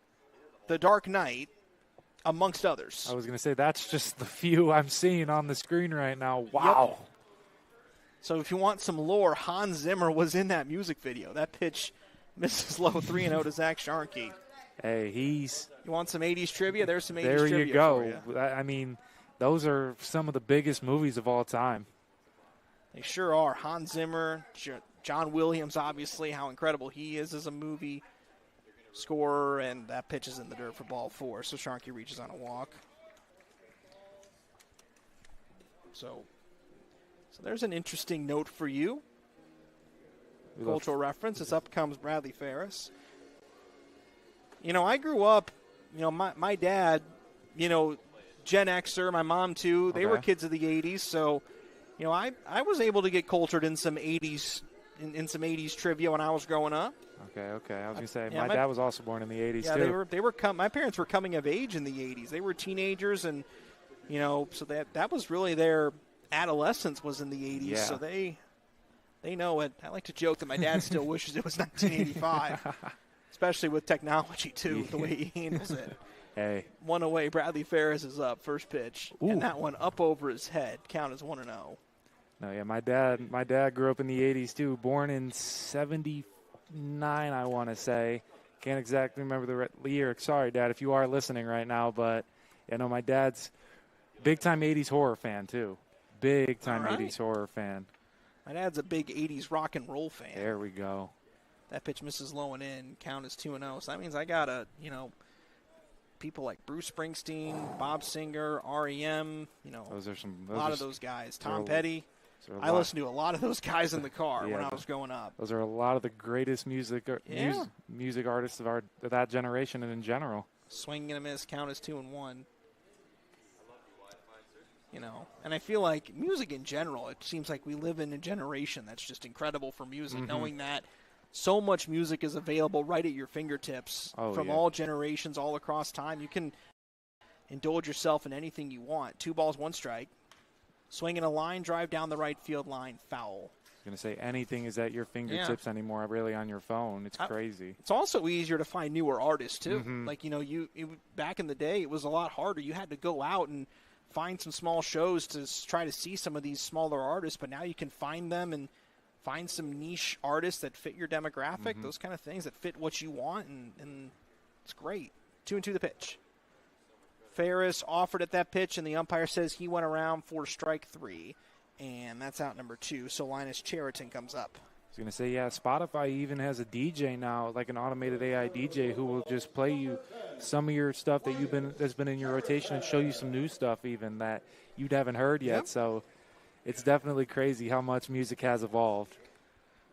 Speaker 1: The Dark Knight, amongst others.
Speaker 2: I was going to say, that's just the few I'm seeing on the screen right now. Wow.
Speaker 1: Yep. So if you want some lore, Hans Zimmer was in that music video. That pitch misses low 3-0 to Zach Sharkey.
Speaker 2: Hey, you
Speaker 1: want some 80s trivia? There's some 80s
Speaker 2: there
Speaker 1: trivia
Speaker 2: you go.
Speaker 1: for you.
Speaker 2: I mean, those are some of the biggest movies of all time.
Speaker 1: They sure are. Hans Zimmer, John Williams, obviously, how incredible he is as a movie scorer, and that pitch is in the dirt for ball 4, so Sharkey reaches on a walk. So there's an interesting note for you. Cultural reference. As up comes Bradley Ferris. I grew up, my dad, Gen Xer, my mom too, they were kids of the 80s, so, I was able to get cultured in some 80s in some 80s trivia when I was growing up.
Speaker 2: Okay. I was going to say, my dad was also born in the 80s too.
Speaker 1: They were my parents were coming of age in the 80s. They were teenagers, and, so that was really their adolescence was in the 80s,
Speaker 2: yeah.
Speaker 1: So they know it. I like to joke that my dad still wishes it was 1985. Especially with technology, too, the way he handles it.
Speaker 2: Hey.
Speaker 1: 1 away, Bradley Ferris is up, first pitch.
Speaker 2: Ooh.
Speaker 1: And that one up over his head. Count as 1-0.
Speaker 2: No, yeah, my dad grew up in the 80s, too. Born in 79, I want to say. Can't exactly remember the year. Sorry, Dad, if you are listening right now. But, my dad's big-time 80s horror fan, too. Big-time 80s horror fan.
Speaker 1: My dad's a big 80s rock and roll fan.
Speaker 2: There we go.
Speaker 1: That pitch misses low and in. Count is 2-0. So that means I got people like Bruce Springsteen, Bob Singer, R.E.M., a lot of those guys. Tom Petty. I listened to a lot of those guys in the car when I was growing up.
Speaker 2: Those are a lot of the greatest music artists of that generation and in general.
Speaker 1: Swing and a miss. Count is 2-1. And I feel like music in general, it seems like we live in a generation that's just incredible for music, knowing that so much music is available right at your fingertips from all generations, all across time. You can indulge yourself in anything you want. 2 balls, 1 strike. Swinging a line drive down the right field line, foul.
Speaker 2: I was going to say anything is at your fingertips anymore, really, on your phone. It's crazy.
Speaker 1: It's also easier to find newer artists, too. Like, back in the day, it was a lot harder. You had to go out and find some small shows to try to see some of these smaller artists, but now you can find them and find some niche artists that fit your demographic, those kind of things that fit what you want, and it's great. 2-2 the pitch. Ferris offered at that pitch, and the umpire says he went around for strike 3, and that's out number 2. So Linus Cheriton comes up.
Speaker 2: I was going to say, Spotify even has a DJ now, like an automated AI DJ, who will just play you some of your stuff that's been in your rotation and show you some new stuff even that you haven't heard yet. Yep. So it's definitely crazy how much music has evolved.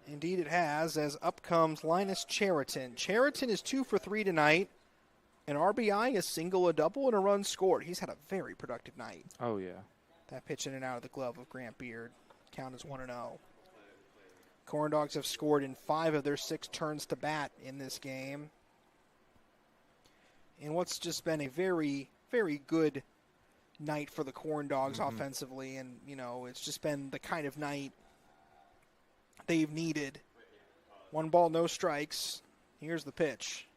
Speaker 1: Indeed it has, as up comes Linus Cheriton. Cheriton is 2 for 3 tonight. An RBI, a single, a double, and a run scored. He's had a very productive night.
Speaker 2: Oh, yeah.
Speaker 1: That pitch in and out of the glove of Grant Beard. Count is 1-0. Corndogs have scored in 5 of their 6 turns to bat in this game. And what's just been a very, very good night for the Corndogs offensively. And, you know, it's just been the kind of night they've needed. 1 ball, no strikes. Here's the pitch.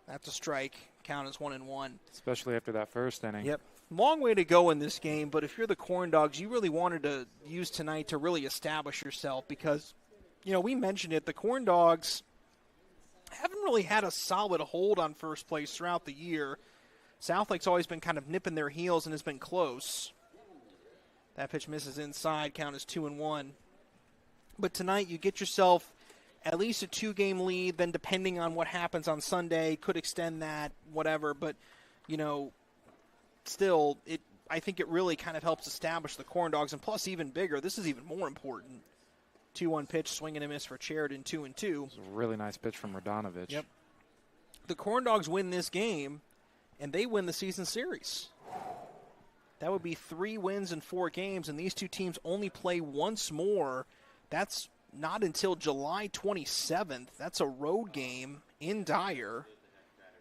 Speaker 1: That's a strike. Count is 1-1.
Speaker 2: Especially after that first inning.
Speaker 1: Yep. Long way to go in this game, but if you're the Corndogs, you really wanted to use tonight to really establish yourself because, you know, we mentioned it, the Corndogs haven't really had a solid hold on first place throughout the year. Southlake's always been kind of nipping their heels and has been close. That pitch misses inside. Count is 2-1. But tonight you get yourself at least a 2-game lead, then depending on what happens on Sunday, could extend that, whatever. But, you know, still, I think it really kind of helps establish the Corndogs, and plus even bigger, this is even more important. 2-1 pitch, swing and a miss for Sheridan, 2-2.
Speaker 2: It was a really nice pitch from Radanovic.
Speaker 1: Yep. The Corndogs win this game, and they win the season series. That would be 3 wins in 4 games, and these two teams only play once more. That's not until July 27th. That's a road game in Dyer.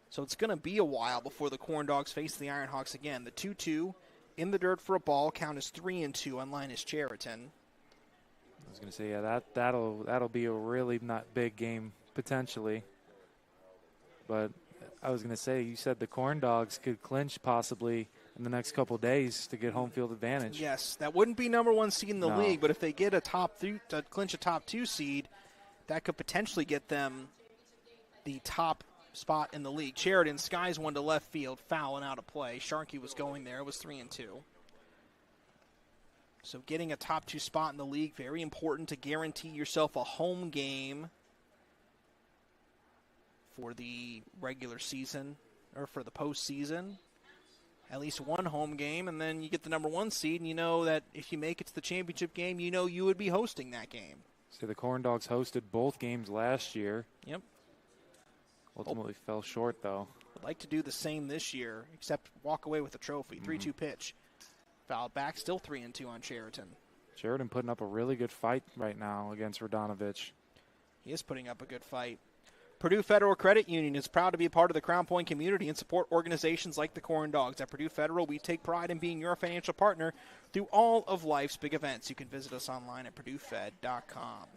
Speaker 1: So it's going to be a while before the Corndogs face the Ironhawks again. The 2-2 in the dirt for a ball. Count is 3-2 on line is Cheriton.
Speaker 2: I was going to say, yeah, that'll be a really not big game potentially. But I was going to say, you said the Corndogs could clinch possibly in the next couple days to get home field advantage.
Speaker 1: Yes, that wouldn't be number 1 seed in the league, but if they get a to clinch a top 2 seed, that could potentially get them the top spot in the league. Sheridan skies one to left field, foul and out of play. Sharkey was going there. It was 3-2. So getting a top 2 spot in the league, very important to guarantee yourself a home game for the regular season or for the postseason. At least 1 home game, and then you get the number 1 seed, and you know that if you make it to the championship game, you know you would be hosting that game.
Speaker 2: So the Corndogs hosted both games last year.
Speaker 1: Yep.
Speaker 2: Ultimately fell short, though.
Speaker 1: Would like to do the same this year, except walk away with the trophy. 3-2 pitch. Fouled back, still 3-2 on Sheridan.
Speaker 2: Sheridan putting up a really good fight right now against Radanovic.
Speaker 1: He is putting up a good fight. Purdue Federal Credit Union is proud to be a part of the Crown Point community and support organizations like the Corndogs. At Purdue Federal, we take pride in being your financial partner through all of life's big events. You can visit us online at purduefed.com.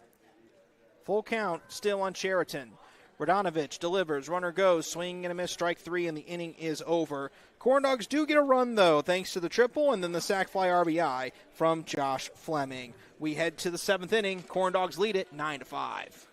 Speaker 1: Full count still on Sheraton. Radanovic delivers, runner goes, swing and a miss, strike 3, and the inning is over. Corndogs do get a run, though, thanks to the triple and then the sac fly RBI from Josh Fleming. We head to the 7th inning. Corndogs lead it 9-5.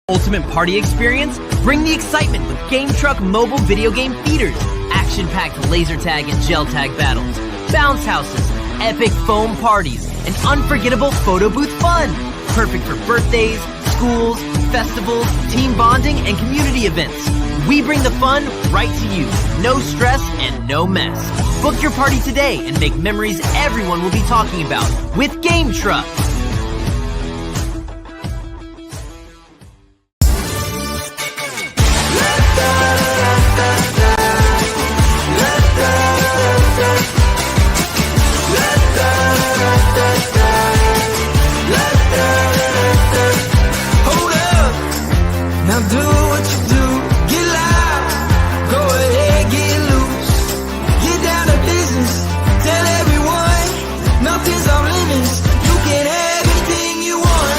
Speaker 11: Ultimate party experience? Bring the excitement with Game Truck mobile video game feeders. Action-packed laser tag and gel tag battles, bounce houses, epic foam parties, and unforgettable photo booth fun. Perfect for birthdays, schools, festivals, team bonding, and community events. We bring the fun right to you. No stress and no mess. Book your party today and make memories everyone will be talking about with Game Truck.
Speaker 12: Now do what you do, get loud, go ahead, get loose, get down to business, tell everyone, nothing's off limits, you can have anything you want.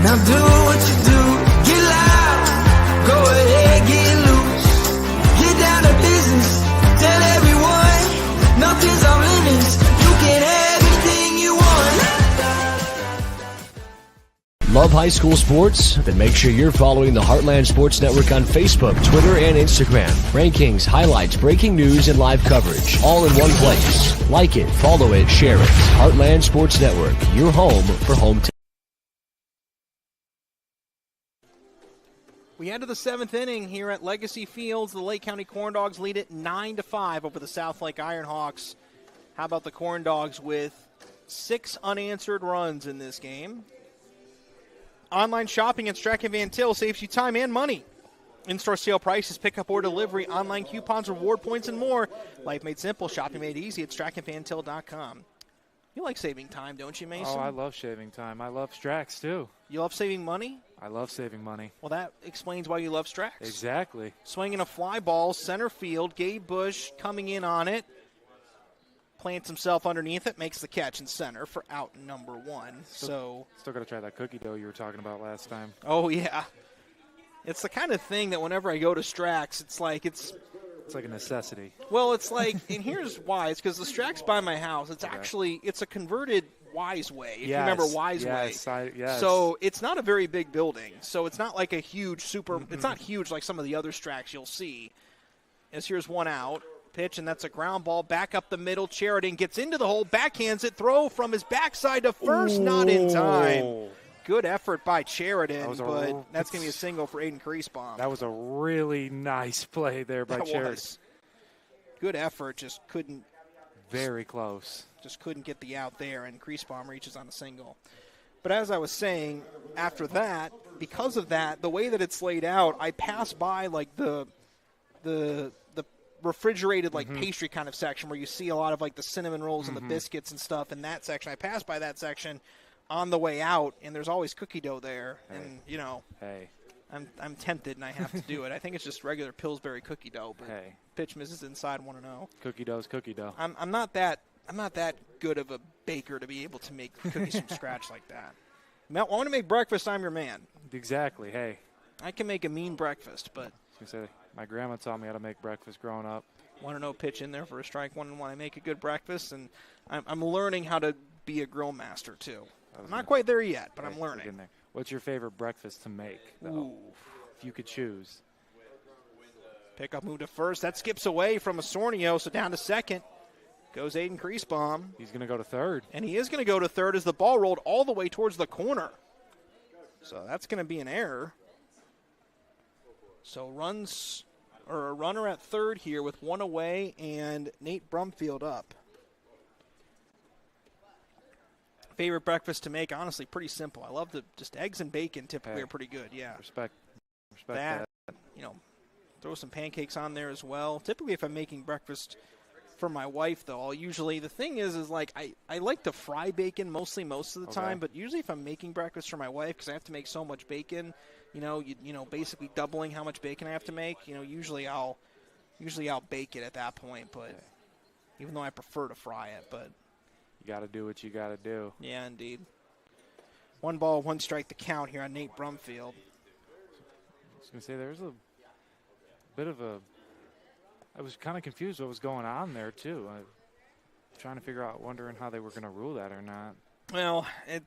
Speaker 12: Now do what you do, get loud, go ahead, get loose, get down to business, tell everyone, nothing's off limits, you can have anything you want.
Speaker 10: Love high school sports? Then make sure you're following the Heartland Sports Network on Facebook, Twitter, and Instagram. Rankings, highlights, breaking news, and live coverage, all in one place. Like it, follow it, share it. Heartland Sports Network, your home for home
Speaker 1: We head to the 7th inning here at Legacy Fields. The Lake County Corndogs lead it 9-5 over the South Lake Ironhawks. How about the Corndogs with 6 unanswered runs in this game? Online shopping at Strachan Van Til saves you time and money. In-store sale prices, pickup or delivery, online coupons, reward points, and more. Life made simple, shopping made easy at StrachanVanTil.com. You like saving time, don't you, Mason?
Speaker 2: Oh, I love shaving time. I love Strax, too.
Speaker 1: You love saving money?
Speaker 2: I love saving money.
Speaker 1: Well, that explains why you love Strax.
Speaker 2: Exactly.
Speaker 1: Swinging a fly ball, center field, Gabe Bush coming in on it. Plants himself underneath it, makes the catch in center for out number 1.
Speaker 2: Still got to try that cookie dough you were talking about last time.
Speaker 1: Oh, yeah. It's the kind of thing that whenever I go to Strax, it's like
Speaker 2: a necessity.
Speaker 1: Well, it's like, and here's why. It's because the Strax by my house, it's actually, it's a converted Wise Way, if you remember Wise Way.
Speaker 2: Yes.
Speaker 1: So it's not a very big building. So it's not like a huge it's not huge like some of the other Strax you'll see. As here's one out. Pitch, and that's a ground ball back up the middle. Sheridan gets into the hole, backhands it, throw from his backside to first, not in time. Good effort by Sheridan, but that's going to be a single for Aiden Kriesbaum.
Speaker 2: That was a really nice play there by Sheridan.
Speaker 1: Good effort, just couldn't.
Speaker 2: Very close.
Speaker 1: Just couldn't get the out there, and Kriesbaum reaches on a single. But as I was saying, after that, because of that, the way that it's laid out, I pass by like the refrigerated like pastry kind of section where you see a lot of like the cinnamon rolls and the biscuits and stuff in that section. I pass by that section on the way out, and there's always cookie dough there. And, you know, I'm tempted, and I have to do it. I think it's just regular Pillsbury cookie dough, but pitch misses inside 1-0.
Speaker 2: Cookie dough's cookie dough.
Speaker 1: I'm not that good of a baker to be able to make cookies from scratch like that. I want to make breakfast, I'm your man.
Speaker 2: Exactly. Hey.
Speaker 1: I can make a mean breakfast, but
Speaker 2: I was gonna say, my grandma taught me how to make breakfast growing up.
Speaker 1: 1-0 pitch in there for a strike, 1-1. I make a good breakfast, and I'm learning how to be a grill master, too. I'm not quite there yet, but I'm learning.
Speaker 2: What's your favorite breakfast to make, though? If you could choose.
Speaker 1: Pickup move to first. That skips away from Osornio, so down to second. Goes Aiden Kriesbaum.
Speaker 2: He's going to go to third.
Speaker 1: And he is going to go to third as the ball rolled all the way towards the corner. So that's going to be an error. So a runner at third here with 1 away and Nate Brumfield up. Favorite breakfast to make, honestly, pretty simple. I love just eggs and bacon typically are pretty good, yeah.
Speaker 2: Respect that.
Speaker 1: You know, throw some pancakes on there as well. Typically if I'm making breakfast for my wife, though, I'll usually, the thing is like I like to fry bacon most of the time, but usually if I'm making breakfast for my wife, because I have to make so much bacon, you know, basically doubling how much bacon I have to make, you know, usually I'll bake it at that point, but even though I prefer to fry it, but
Speaker 2: you got to do what you got to do.
Speaker 1: Yeah, indeed. 1 ball, 1 strike to count here on Nate Brumfield.
Speaker 2: I was going to say there's a bit of I was kind of confused what was going on there, too. Trying to figure out, wondering how they were going to rule that or not.
Speaker 1: Well, it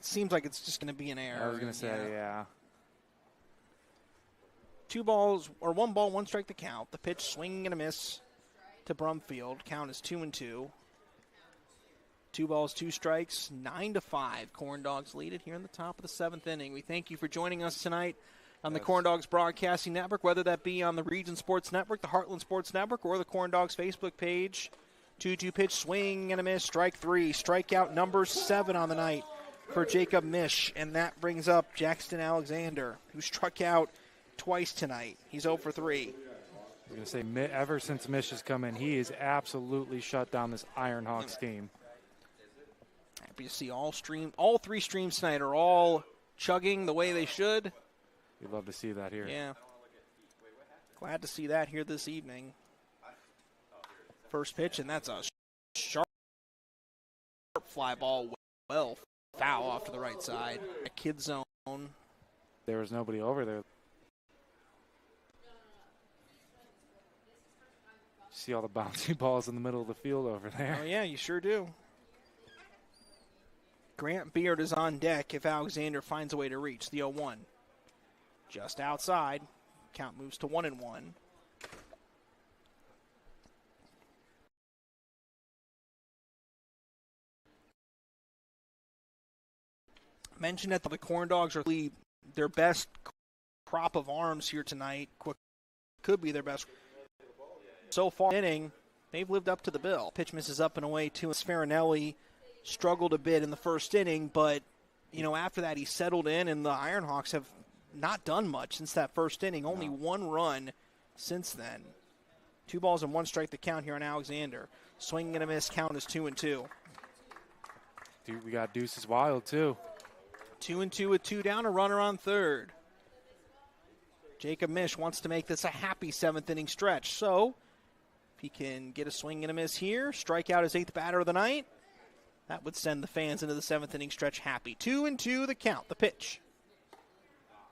Speaker 1: seems like it's just going to be an error.
Speaker 2: I was going to say, yeah.
Speaker 1: 1 ball, 1 strike to count. The pitch swinging and a miss to Brumfield. Count is 2-2. 2 balls, 2 strikes, 9-5. Corndogs lead it here in the top of the 7th inning. We thank you for joining us tonight on the Corndogs Broadcasting Network, whether that be on the Region Sports Network, the Heartland Sports Network, or the Corndogs Facebook page. 2-2 pitch, swing and a miss, strike 3. Strikeout number 7 on the night for Jacob Misch, and that brings up Jackson Alexander, who struck out twice tonight. He's 0 for 3.
Speaker 2: I was going to say, ever since Misch has come in, he has absolutely shut down this Ironhawks team.
Speaker 1: Happy to see all 3 streams tonight are all chugging the way they should.
Speaker 2: We'd love to see that here.
Speaker 1: Yeah. Glad to see that here this evening. First pitch, and that's a sharp fly ball. Well, foul off to the right side. A kid zone.
Speaker 2: There was nobody over there. See all the bouncy balls in the middle of the field over there.
Speaker 1: Oh, yeah, you sure do. Grant Beard is on deck if Alexander finds a way to reach the 0-1. Just outside. Count moves to 1-1. Mentioned that the Corndogs are their best crop of arms here tonight. Could be their best. So far inning, they've lived up to the bill. Pitch misses up and away to Sfarinelli. Struggled a bit in the first inning, but after that he settled in, and the Ironhawks have not done much since that first inning. Only one run since then. 2 balls and 1 strike the count here on Alexander. Swinging and a miss, count is 2-2.
Speaker 2: Dude, we got Deuces Wild too.
Speaker 1: 2-2 with 2 down, a runner on third. Jacob Misch wants to make this a happy 7th inning stretch. So if he can get a swing and a miss here, strike out his 8th batter of the night, that would send the fans into the 7th inning stretch happy. 2-2 the count, the pitch.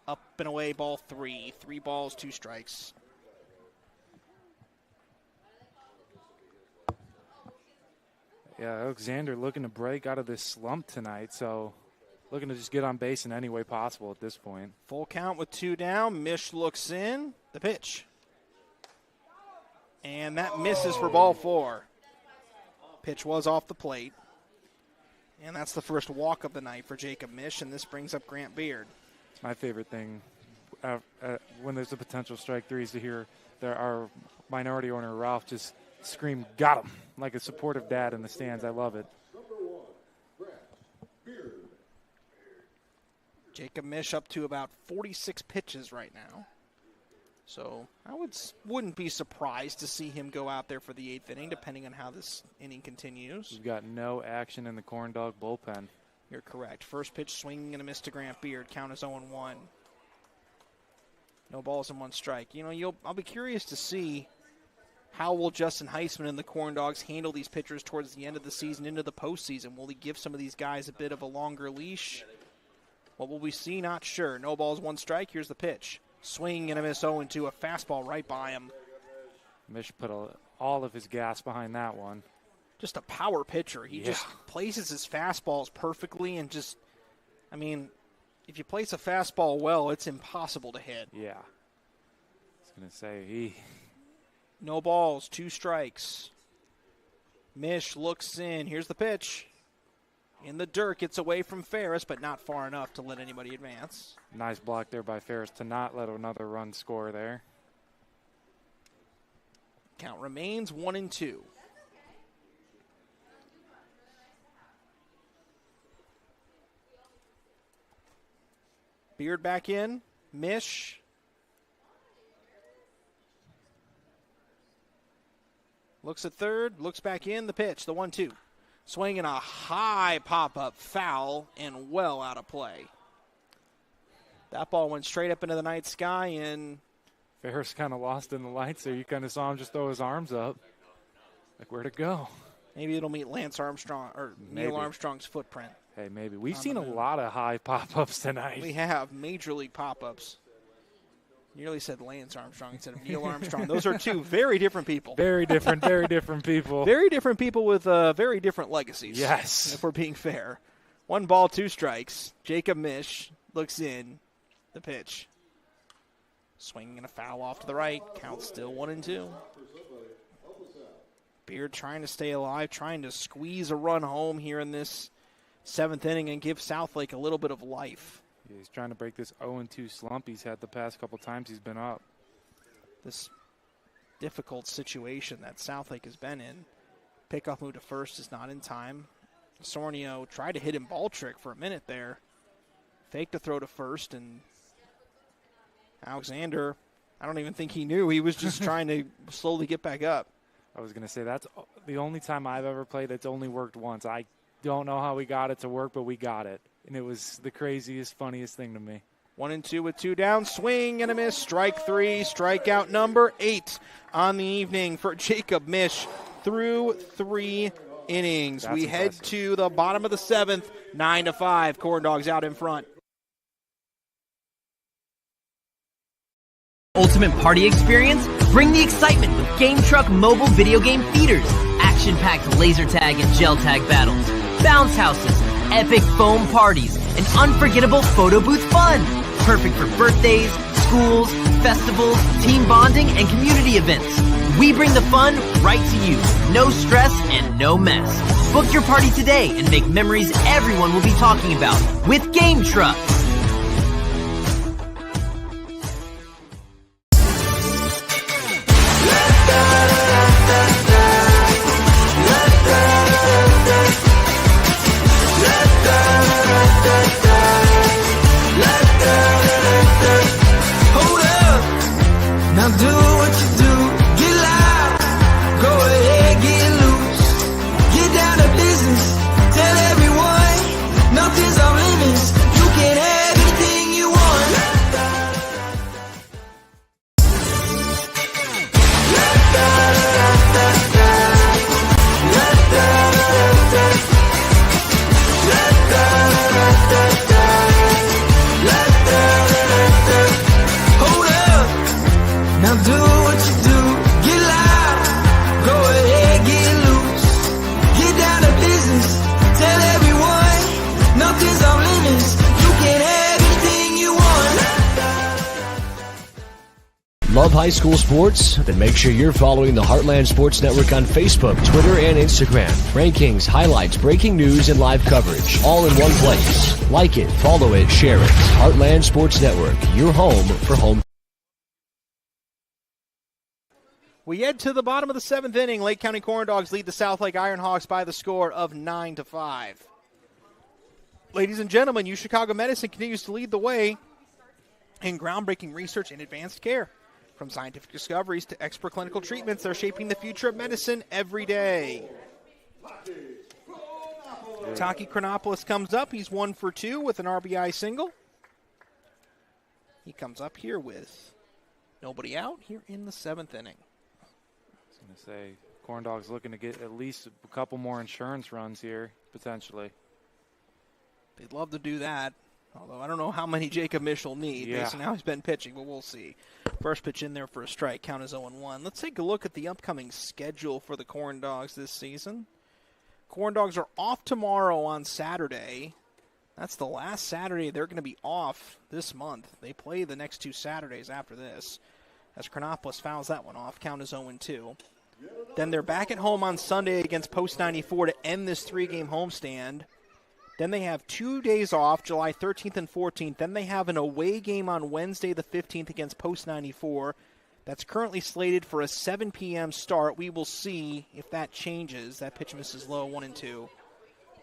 Speaker 1: Up and away, ball 3. 3 balls, 2 strikes.
Speaker 2: Yeah, Alexander looking to break out of this slump tonight, so looking to just get on base in any way possible at this point.
Speaker 1: Full count with 2 down. Misch looks in. The pitch. And that misses for ball 4. Pitch was off the plate. And that's the first walk of the night for Jacob Misch, and this brings up Grant Beard.
Speaker 2: It's my favorite thing when there's a potential strike 3 is to hear our minority owner, Ralph, just scream, "Got him," like a supportive dad in the stands. I love it.
Speaker 1: Jacob Misch up to about 46 pitches right now. So I wouldn't be surprised to see him go out there for the 8th inning, depending on how this inning continues.
Speaker 2: We've got no action in the Corndog bullpen.
Speaker 1: You're correct. First pitch swinging and a miss to Grant Beard. Count is 0-1. No balls and 1 strike. I'll be curious to see how will Justin Heisman and the Corndogs handle these pitchers towards the end of the season into the postseason. Will he give some of these guys a bit of a longer leash? What will we see? Not sure. No balls, 1 strike. Here's the pitch. Swing and a miss, 0-2. A fastball right by him.
Speaker 2: Misch put all of his gas behind that one.
Speaker 1: Just a power pitcher. He just places his fastballs perfectly and just, if you place a fastball well, it's impossible to hit.
Speaker 2: Yeah. I was going to say,
Speaker 1: No balls, 2 strikes. Misch looks in. Here's the pitch. In the dirt, gets away from Ferris, but not far enough to let anybody advance.
Speaker 2: Nice block there by Ferris to not let another run score there.
Speaker 1: Count remains 1-2. Beard back in. Misch. Looks at third, looks back in. The pitch, the 1-2. Swinging a high pop-up foul and well out of play. That ball went straight up into the night sky, and
Speaker 2: Ferris kind of lost in the lights there. You kind of saw him just throw his arms up. Like, where'd it go?
Speaker 1: Maybe it'll meet Lance Armstrong or Neil Armstrong's footprint.
Speaker 2: Hey, maybe. We've seen a lot of high pop-ups tonight.
Speaker 1: We have major league pop-ups. Nearly said Lance Armstrong instead of Neil Armstrong. Those are 2 very different people.
Speaker 2: Very different people.
Speaker 1: Very different people with very different legacies.
Speaker 2: Yes.
Speaker 1: If we're being fair. 1 ball, 2 strikes. Jacob Misch looks in. The pitch. Swinging and a foul off to the right. Count still 1-2. Beard trying to stay alive, trying to squeeze a run home here in this 7th inning and give Southlake a little bit of life.
Speaker 2: Yeah, he's trying to break this 0-2 slump he's had the past couple times he's been up.
Speaker 1: This difficult situation that Southlake has been in. Pickoff move to first is not in time. Sornio tried to hit him ball trick for a minute there. Faked a throw to first, and Alexander, I don't even think he knew. He was just trying to slowly get back up.
Speaker 2: I was going to say, that's the only time I've ever played it's only worked once. I don't know how we got it to work, but we got it. And it was the craziest, funniest thing to me.
Speaker 1: 1-2 with 2 down. Swing and a miss. Strike 3. Strikeout number 8 on the evening for Jacob Misch through 3 innings.
Speaker 2: That's
Speaker 1: we
Speaker 2: impressive.
Speaker 1: head to the bottom of the 7th. 9-5. Corndogs out in front.
Speaker 11: Ultimate party experience? Bring the excitement with Game Truck mobile video game feeders. Action-packed laser tag and gel tag battles. Bounce houses, epic foam parties, and unforgettable photo booth fun. Perfect for birthdays, schools, festivals, team bonding, and community events. We bring the fun right to you. No stress and no mess. Book your party today and make memories everyone will be talking about with Game Truck.
Speaker 10: Love high school sports? Then make sure you're following the Heartland Sports Network on Facebook, Twitter, and Instagram. Rankings, highlights, breaking news, and live coverage, all in one place. Like it, follow it, share it. Heartland Sports Network, your home for home.
Speaker 1: We head to the bottom of the 7th inning. Lake County Corndogs lead the South Lake Ironhawks by the score of 9-5. Ladies and gentlemen, U Chicago Medicine continues to lead the way in groundbreaking research and advanced care. From scientific discoveries to expert clinical treatments, they're shaping the future of medicine every day. Taki Chronopoulos comes up. He's 1 for 2 with an RBI single. He comes up here with nobody out here in the 7th inning.
Speaker 2: I was going to say, Corndogs looking to get at least a couple more insurance runs here, potentially.
Speaker 1: They'd love to do that, although I don't know how many Jacob Misch will need.
Speaker 2: Yeah.
Speaker 1: Based on how he's been pitching, but we'll see. First pitch in there for a strike. Count is 0-1. Let's take a look at the upcoming schedule for the Corndogs this season. Corndogs are off tomorrow on Saturday. That's the last Saturday they're going to be off this month. They play the next 2 Saturdays after this, as Chronopoulos fouls that one off. Count is 0-2. Then they're back at home on Sunday against Post 94 to end this 3-game homestand. Then they have 2 days off, July 13th and 14th. Then they have an away game on Wednesday the 15th against Post 94. That's currently slated for a 7 p.m. start. We will see if that changes. That pitch misses low, 1-2.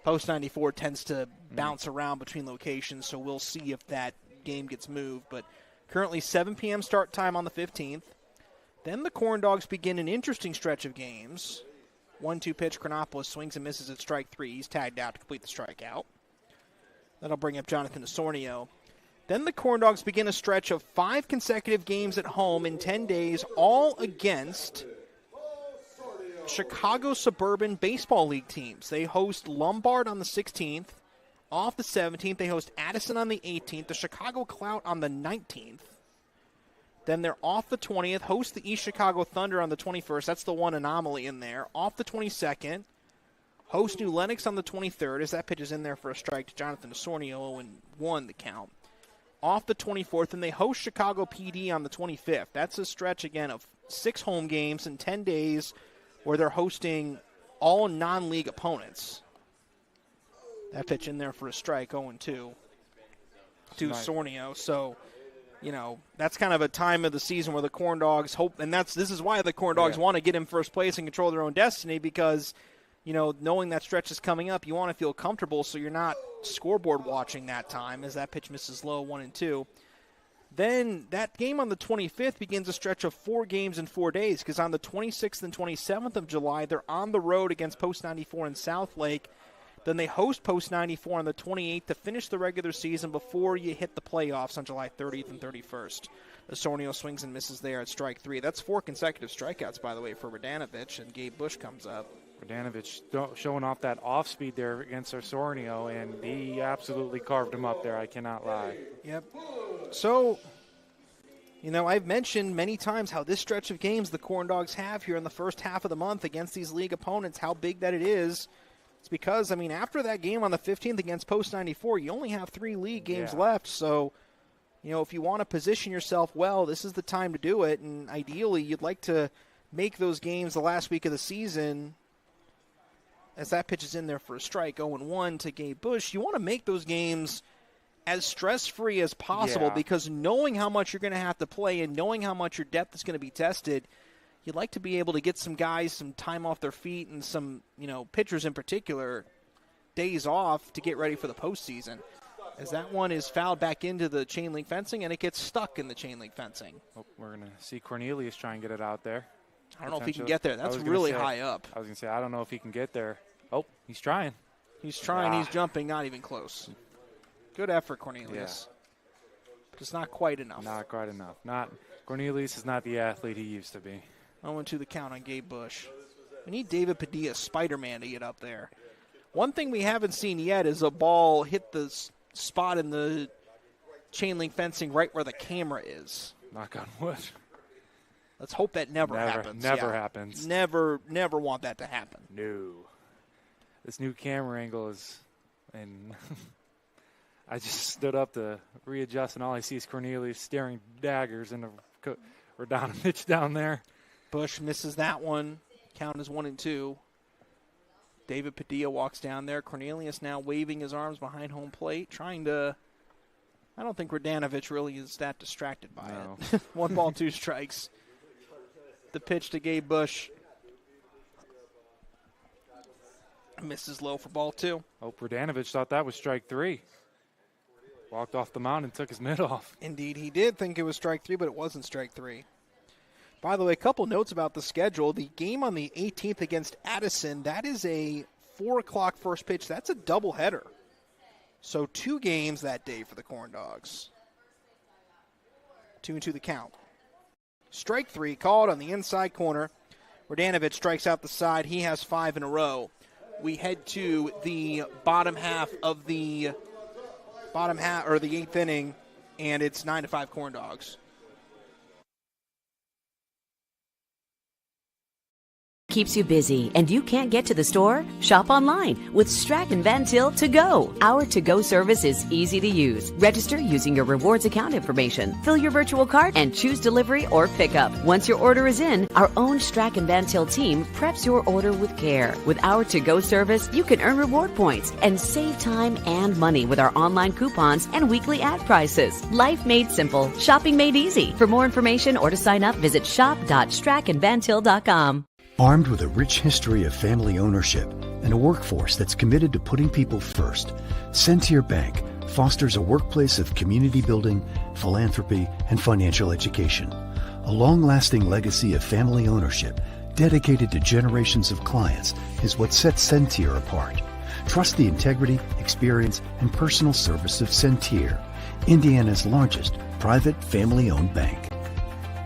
Speaker 1: Post 94 tends to bounce around between locations, so we'll see if that game gets moved. But currently 7 p.m. start time on the 15th. Then the Corndogs begin an interesting stretch of games. 1-2 pitch, Chronopoulos swings and misses at strike 3. He's tagged out to complete the strikeout. That'll bring up Jonathan Osornio. Then the Corndogs begin a stretch of 5 consecutive games at home in 10 days, all against Chicago Suburban Baseball League teams. They host Lombard on the 16th. Off the 17th, they host Addison on the 18th, the Chicago Clout on the 19th. Then they're off the 20th, host the East Chicago Thunder on the 21st. That's the one anomaly in there. Off the 22nd, host New Lenox on the 23rd, as that pitch is in there for a strike to Jonathan Osornio, 0-1 the count. Off the 24th, and they host Chicago PD on the 25th. That's a stretch, again, of 6 home games in 10 days where they're hosting all non-league opponents. That pitch in there for a strike, 0-2 to Osornio. So, you know, that's kind of a time of the season where the Corndogs hope, and this is why the Corndogs want to get in first place and control their own destiny, because, you know, knowing that stretch is coming up, you want to feel comfortable so you're not scoreboard watching that time as that pitch misses low, 1-2. Then that game on the 25th begins a stretch of 4 games in 4 days, because on the 26th and 27th of July, they're on the road against Post 94 in South Lake. Then they host Post 94 on the 28th to finish the regular season before you hit the playoffs on July 30th and 31st. Osornio swings and misses there at strike 3. That's 4 consecutive strikeouts, by the way, for Radanovic, and Gabe Bush comes up.
Speaker 2: Radanovic showing off that off-speed there against Osornio, and he absolutely carved him up there, I cannot lie.
Speaker 1: Yep. So, you know, I've mentioned many times how this stretch of games the Corndogs have here in the first half of the month against these league opponents, how big that it is. It's because, I mean, after that game on the 15th against Post 94, you only have 3 league games left. So, you know, if you want to position yourself well, this is the time to do it. And ideally, you'd like to make those games the last week of the season. As that pitch is in there for a strike, 0-1 to Gabe Bush. You want to make those games as stress-free as possible, because knowing how much you're going to have to play and knowing how much your depth is going to be tested, you'd like to be able to get some guys some time off their feet and some, you know, pitchers in particular, days off to get ready for the postseason. As that one is fouled back into the chain link fencing, and it gets stuck in the chain link fencing.
Speaker 2: Oh, we're going to see Cornelius try and get it out there.
Speaker 1: I don't know if he can get there. That's really high up.
Speaker 2: I was going to say, I don't know if he can get there. Oh, he's trying.
Speaker 1: He's trying. He's jumping. Not even close. Good effort, Cornelius. Yeah. Just not quite enough.
Speaker 2: Not quite enough. Cornelius is not the athlete he used to be.
Speaker 1: 0-2 the count on Gabe Bush. We need David Padilla, Spider-Man, to get up there. One thing we haven't seen yet is a ball hit the spot in the chain link fencing right where the camera is.
Speaker 2: Knock on wood.
Speaker 1: Let's hope that never happens.
Speaker 2: Never happens.
Speaker 1: Never want that to happen.
Speaker 2: No. This new camera angle is, and I just stood up to readjust, and all I see is Cornelius staring daggers into Radanovic down there.
Speaker 1: Bush misses that one. Count is 1-2. David Padilla walks down there. Cornelius now waving his arms behind home plate, trying to... I don't think Radanovic really is that distracted by it. 1 ball, 2 strikes. The pitch to Gabe Bush. Misses low for ball 2.
Speaker 2: Oh, Radanovic thought that was strike 3. Walked off the mound and took his mitt off.
Speaker 1: Indeed, he did think it was strike 3, but it wasn't strike 3. By the way, a couple notes about the schedule. The game on the 18th against Addison, that is a 4 o'clock first pitch. That's a doubleheader. So 2 games that day for the Corndogs. 2-2 the count. Strike 3 called on the inside corner. Radanovic strikes out the side. He has 5 in a row. We head to the bottom half of the 8th inning, and it's 9-5 Corndogs.
Speaker 13: Keeps you busy and you can't get to the store? Shop online with Strachan Van Til To Go. Our to-go service is easy to use. Register using your rewards account information. Fill your virtual cart and choose delivery or pickup. Once your order is in, our own Strachan Van Til team preps your order with care. With our to-go service, you can earn reward points and save time and money with our online coupons and weekly ad prices. Life made simple. Shopping made easy. For more information or to sign up, visit shop.strachanvantil.com.
Speaker 14: Armed with a rich history of family ownership and a workforce that's committed to putting people first, Centier Bank fosters a workplace of community building, philanthropy, and financial education. A long-lasting legacy of family ownership dedicated to generations of clients is what sets Centier apart. Trust the integrity, experience, and personal service of Centier, Indiana's largest private family-owned bank.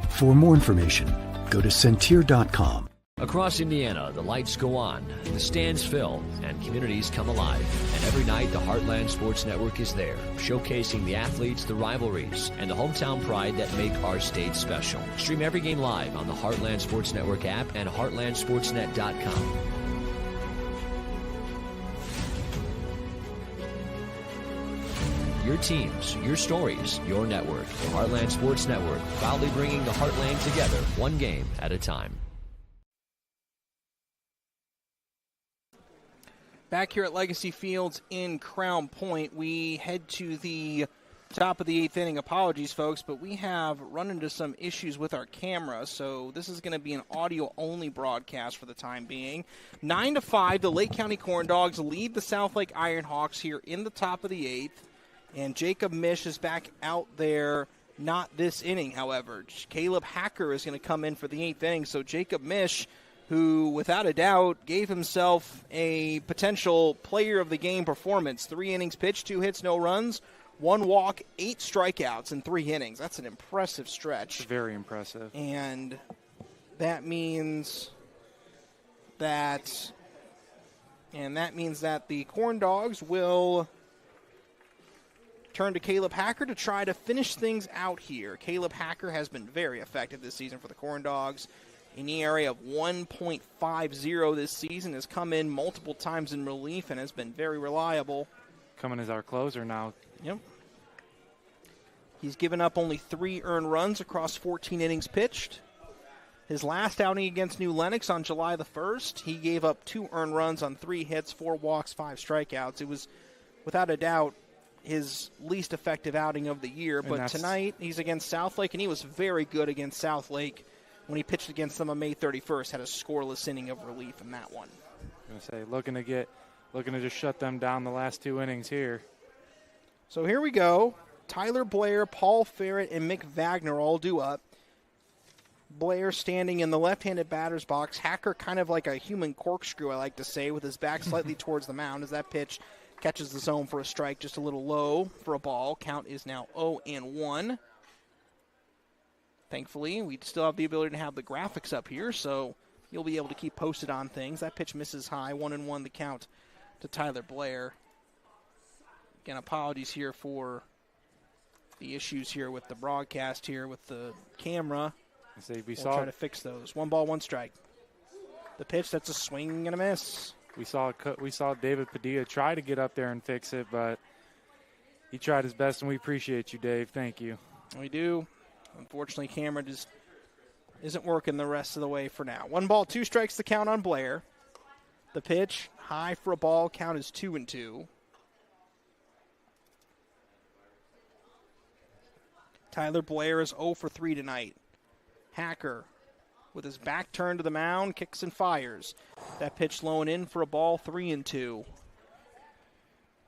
Speaker 14: For more information, go to Centier.com.
Speaker 10: Across Indiana, the lights go on, the stands fill, and communities come alive. And every night, the Heartland Sports Network is there, showcasing the athletes, the rivalries, and the hometown pride that make our state special. Stream every game live on the Heartland Sports Network app and heartlandsportsnet.com. Your teams, your stories, your network. The Heartland Sports Network, proudly bringing the Heartland together, one game at a time.
Speaker 1: Back here at Legacy Fields in Crown Point, we head to the top of the 8th inning. Apologies, folks, but we have run into some issues with our camera, so this is going to be an audio-only broadcast for the time being. 9-5, the Lake County Corndogs lead the South Lake Ironhawks here in the top of the 8th, and Jacob Misch is back out there, not this inning, however. Caleb Hacker is going to come in for the 8th inning, so Jacob Misch, who, without a doubt, gave himself a potential player of the game performance. 3 innings pitched, 2 hits, no runs, 1 walk, 8 strikeouts in 3 innings. That's an impressive stretch.
Speaker 2: Very impressive.
Speaker 1: And that means that the Corndogs will turn to Caleb Hacker to try to finish things out here. Caleb Hacker has been very effective this season for the Corndogs. In the area of 1.50 this season, has come in multiple times in relief and has been very reliable.
Speaker 2: Coming as our closer now.
Speaker 1: Yep. He's given up only 3 earned runs across 14 innings pitched. His last outing against New Lenox on July the 1st, he gave up 2 earned runs on 3 hits, 4 walks, 5 strikeouts. It was, without a doubt, his least effective outing of the year. But tonight, he's against Southlake, and he was very good against Southlake. When he pitched against them on May 31st, had a scoreless inning of relief in that one.
Speaker 2: I'm going to say, looking to just shut them down the last 2 innings here.
Speaker 1: So here we go. Tyler Blair, Paul Ferret, and Mick Wagner all due up. Blair standing in the left-handed batter's box. Hacker kind of like a human corkscrew, I like to say, with his back slightly towards the mound as that pitch catches the zone for a strike, just a little low for a ball. Count is now 0-1. Thankfully, we still have the ability to have the graphics up here, so you'll be able to keep posted on things. That pitch misses high, 1-1 the count to Tyler Blair. Again, apologies here for the issues here with the broadcast here with the camera. We'll try to fix those. 1 ball, 1 strike. The pitch, that's a swing and a miss.
Speaker 2: We saw David Padilla try to get up there and fix it, but he tried his best, and we appreciate you, Dave. Thank you.
Speaker 1: We do. Unfortunately, camera just isn't working the rest of the way for now. 1-2 strikes the count on Blair. The pitch, high for a ball, count is 2-2. Tyler Blair is 0 for 3 tonight. Hacker, with his back turned to the mound, kicks and fires. That pitch low and in for a ball, 3-2.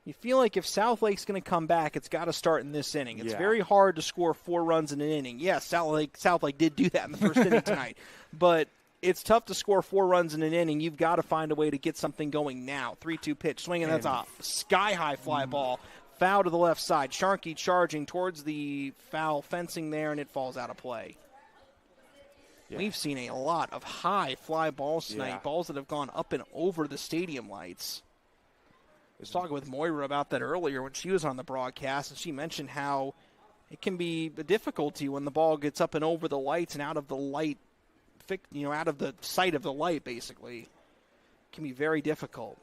Speaker 1: You feel like if Southlake's going to come back, it's got to start in this inning. It's very hard to score 4 runs in an inning. Yes, Southlake did do that in the first inning tonight. But it's tough to score 4 runs in an inning. You've got to find a way to get something going now. 3-2 pitch, swinging, that's a sky-high fly ball. Foul to the left side. Sharkey charging towards the foul fencing there, and it falls out of play. Yeah. We've seen a lot of high fly balls tonight, balls that have gone up and over the stadium lights. I was talking with Moira about that earlier when she was on the broadcast, and she mentioned how it can be a difficulty when the ball gets up and over the lights and out of the light, out of the sight of the light, basically. It can be very difficult.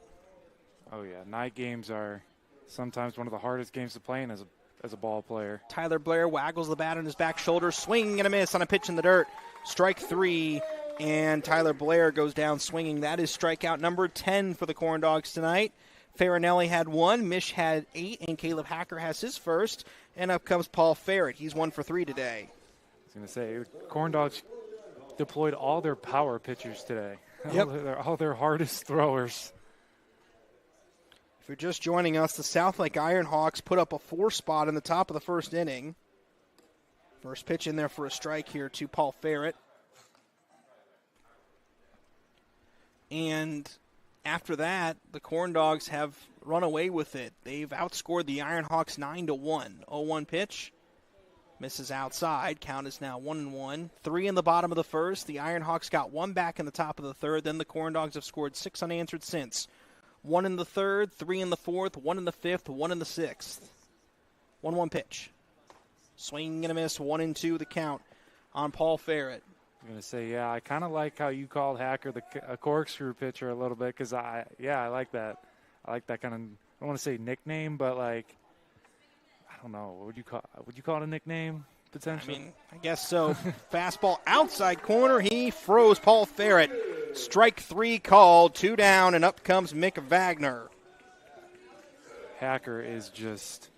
Speaker 2: Oh, yeah. Night games are sometimes one of the hardest games to play in as a ball player.
Speaker 1: Tyler Blair waggles the bat on his back shoulder, swing and a miss on a pitch in the dirt. Strike 3, and Tyler Blair goes down swinging. That is strikeout number 10 for the Corndogs tonight. Farinelli had 1, Mish had 8, and Caleb Hacker has his first. And up comes Paul Ferret. He's 1 for 3 today.
Speaker 2: I was going to say, Corndogs deployed all their power pitchers today.
Speaker 1: Yep.
Speaker 2: all their hardest throwers.
Speaker 1: If you're just joining us, the Southlake Ironhawks put up a 4 spot in the top of the first inning. First pitch in there for a strike here to Paul Ferret. And after that, the Corndogs have run away with it. They've outscored the Ironhawks 9-1. 0-1 pitch. Misses outside. Count is now 1-1. 3 in the bottom of the first. The Ironhawks got 1 back in the top of the third. Then the Corndogs have scored 6 unanswered since. 1 in the third, 3 in the fourth, 1 in the fifth, 1 in the sixth. 1-1 pitch. Swing and a miss, 1-2 the count on Paul Ferret.
Speaker 2: I'm going to say, I kind of like how you called Hacker a corkscrew pitcher a little bit because, I like that. I like that kind of, I don't want to say nickname, but I don't know. Would you call it a nickname potentially?
Speaker 1: I guess so. Fastball outside corner. He froze Paul Ferret. Strike 3 called, 2 down, and up comes Mick Wagner.
Speaker 2: Hacker is just...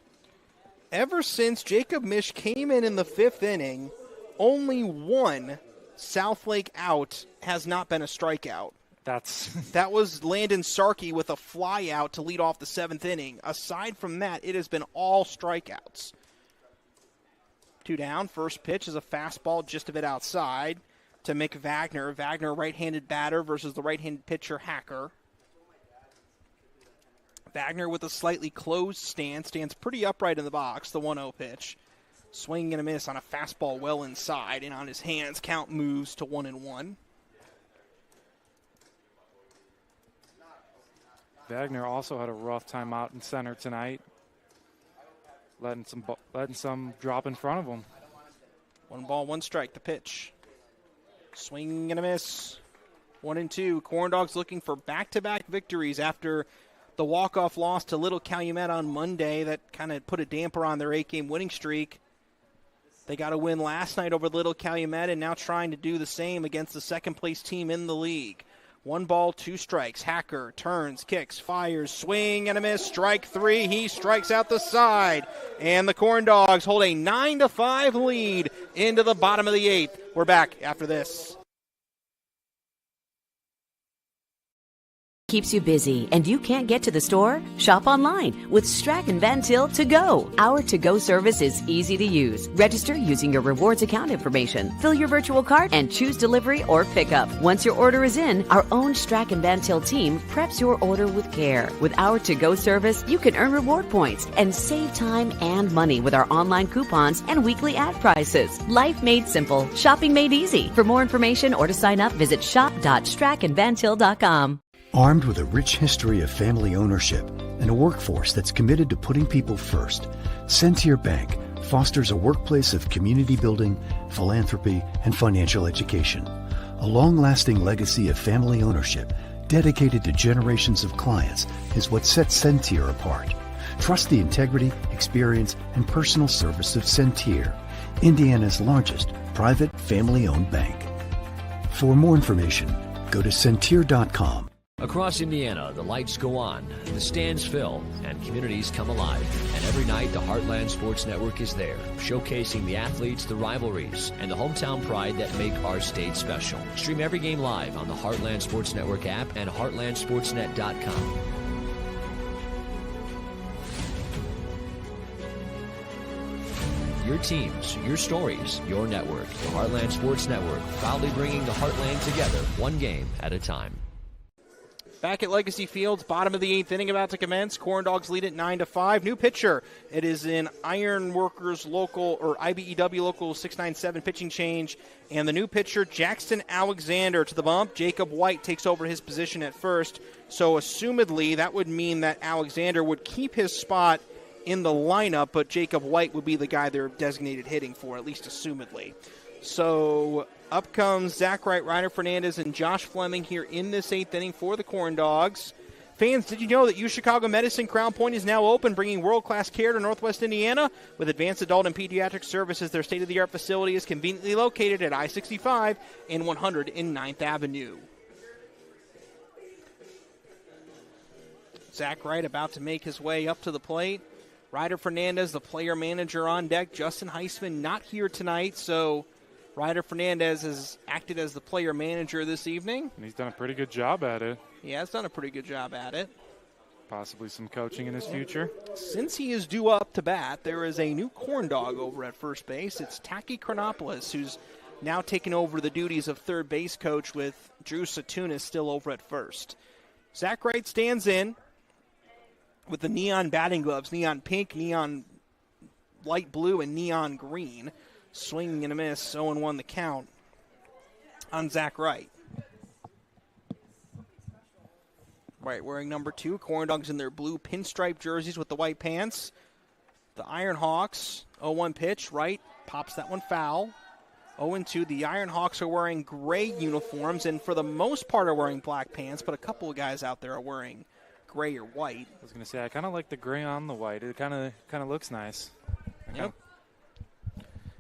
Speaker 1: Ever since Jacob Mish came in the 5th inning, only 1 Southlake out has not been a strikeout. That was Landon Sarkey with a fly out to lead off the 7th inning. Aside from that, it has been all strikeouts. 2 down. First pitch is a fastball just a bit outside to Mick Wagner. Wagner, right-handed batter versus the right-handed pitcher, Hacker. Wagner with a slightly closed stance, stands pretty upright in the box, the 1-0 pitch. Swing and a miss on a fastball well inside, and on his hands, count moves to 1-1.
Speaker 2: Wagner also had a rough time out in center tonight, letting some drop in front of him.
Speaker 1: 1 ball, 1 strike, the pitch. Swing and a miss. 1-2. Corndogs looking for back-to-back victories after the walk-off loss to Little Calumet on Monday. That kind of put a damper on their 8-game winning streak. They got a win last night over Little Calumet and now trying to do the same against the second-place team in the league. 1 ball, 2 strikes. Hacker turns, kicks, fires, swing and a miss. Strike 3. He strikes out the side. And the Corndogs hold a 9-5 lead into the bottom of the 8th. We're back after this.
Speaker 13: Keeps you busy and you can't get to the store? Shop online with Strachan Van Til To Go. Our to-go service is easy to use. Register using your rewards account information. Fill your virtual cart and choose delivery or pickup. Once your order is in, our own Strachan Van Til team preps your order with care. With our to-go service, you can earn reward points and save time and money with our online coupons and weekly ad prices. Life made simple. Shopping made easy. For more information or to sign up, visit shop.strachanvantil.com.
Speaker 14: Armed with a rich history of family ownership and a workforce that's committed to putting people first, Sentier Bank fosters a workplace of community building, philanthropy, and financial education. A long-lasting legacy of family ownership dedicated to generations of clients is what sets Sentier apart. Trust the integrity, experience, and personal service of Sentier, Indiana's largest private family-owned bank. For more information, go to Centir.com.
Speaker 10: Across Indiana, the lights go on, the stands fill, and communities come alive. And every night, the Heartland Sports Network is there, showcasing the athletes, the rivalries, and the hometown pride that make our state special. Stream every game live on the Heartland Sports Network app and heartlandsportsnet.com. Your teams, your stories, your network. The Heartland Sports Network, proudly bringing the Heartland together, one game at a time.
Speaker 1: Back at Legacy Fields, bottom of the 8th inning about to commence. Corndogs lead it 9-5. New pitcher. It is in Ironworkers local, or IBEW local 697 pitching change. And the new pitcher, Jackson Alexander, to the bump. Jacob White takes over his position at first. So assumedly, that would mean that Alexander would keep his spot in the lineup, but Jacob White would be the guy they're designated hitting for, at least assumedly. So up comes Zach Wright, Ryder Fernandez, and Josh Fleming here in this 8th inning for the Corndogs. Fans, did you know that UChicago Medicine Crown Point is now open, bringing world-class care to Northwest Indiana? With advanced adult and pediatric services, their state-of-the-art facility is conveniently located at I-65 and 109th Avenue. Zach Wright about to make his way up to the plate. Ryder Fernandez, the player manager on deck. Justin Heisman not here tonight, so Ryder Fernandez has acted as the player manager this evening.
Speaker 2: And he's done a pretty good job at it.
Speaker 1: He has done a pretty good job at it.
Speaker 2: Possibly some coaching in his future.
Speaker 1: Since he is due up to bat, there is a new corn dog over at first base. It's Taki Chronopoulos, who's now taken over the duties of third base coach with Drew Satunis still over at first. Zach Wright stands in with the neon batting gloves, neon pink, neon light blue, and neon green. Swinging and a miss, 0-1 the count on Zach Wright. Wright wearing number 2. Corndogs in their blue pinstripe jerseys with the white pants. The Ironhawks, 0-1 pitch. Wright pops that one foul. 0-2. The Ironhawks are wearing gray uniforms and for the most part are wearing black pants, but a couple of guys out there are wearing gray or white.
Speaker 2: I was going to say, I kind of like the gray on the white. It kind of looks nice.
Speaker 1: Yep.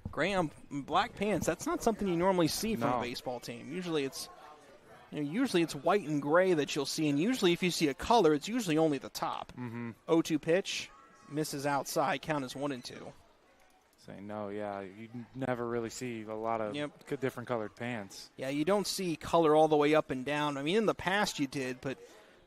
Speaker 1: Gray on black pants, that's not something you normally see from a baseball team. Usually it's white and gray that you'll see, and usually if you see a color, it's usually only the top. 0-2 pitch, misses outside, count is 1-2.
Speaker 2: Say no, yeah, you never really see a lot of different colored pants.
Speaker 1: Yeah, you don't see color all the way up and down. I mean, in the past you did, but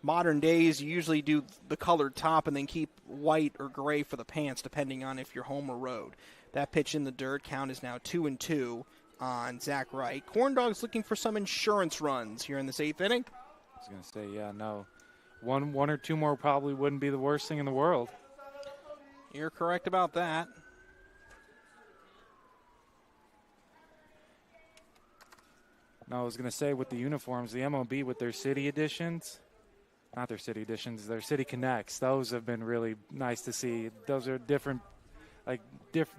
Speaker 1: modern days you usually do the colored top and then keep white or gray for the pants, depending on if you're home or road. That pitch in the dirt, count is now 2-2 on Zach Wright. Corndogs looking for some insurance runs here in this 8th inning.
Speaker 2: I was going to say, yeah, no. One or two more probably wouldn't be the worst thing in the world.
Speaker 1: You're correct about that.
Speaker 2: No, I was going to say with the uniforms, the MLB with their city editions, not their city editions, their city connects, those have been really nice to see. Those are different.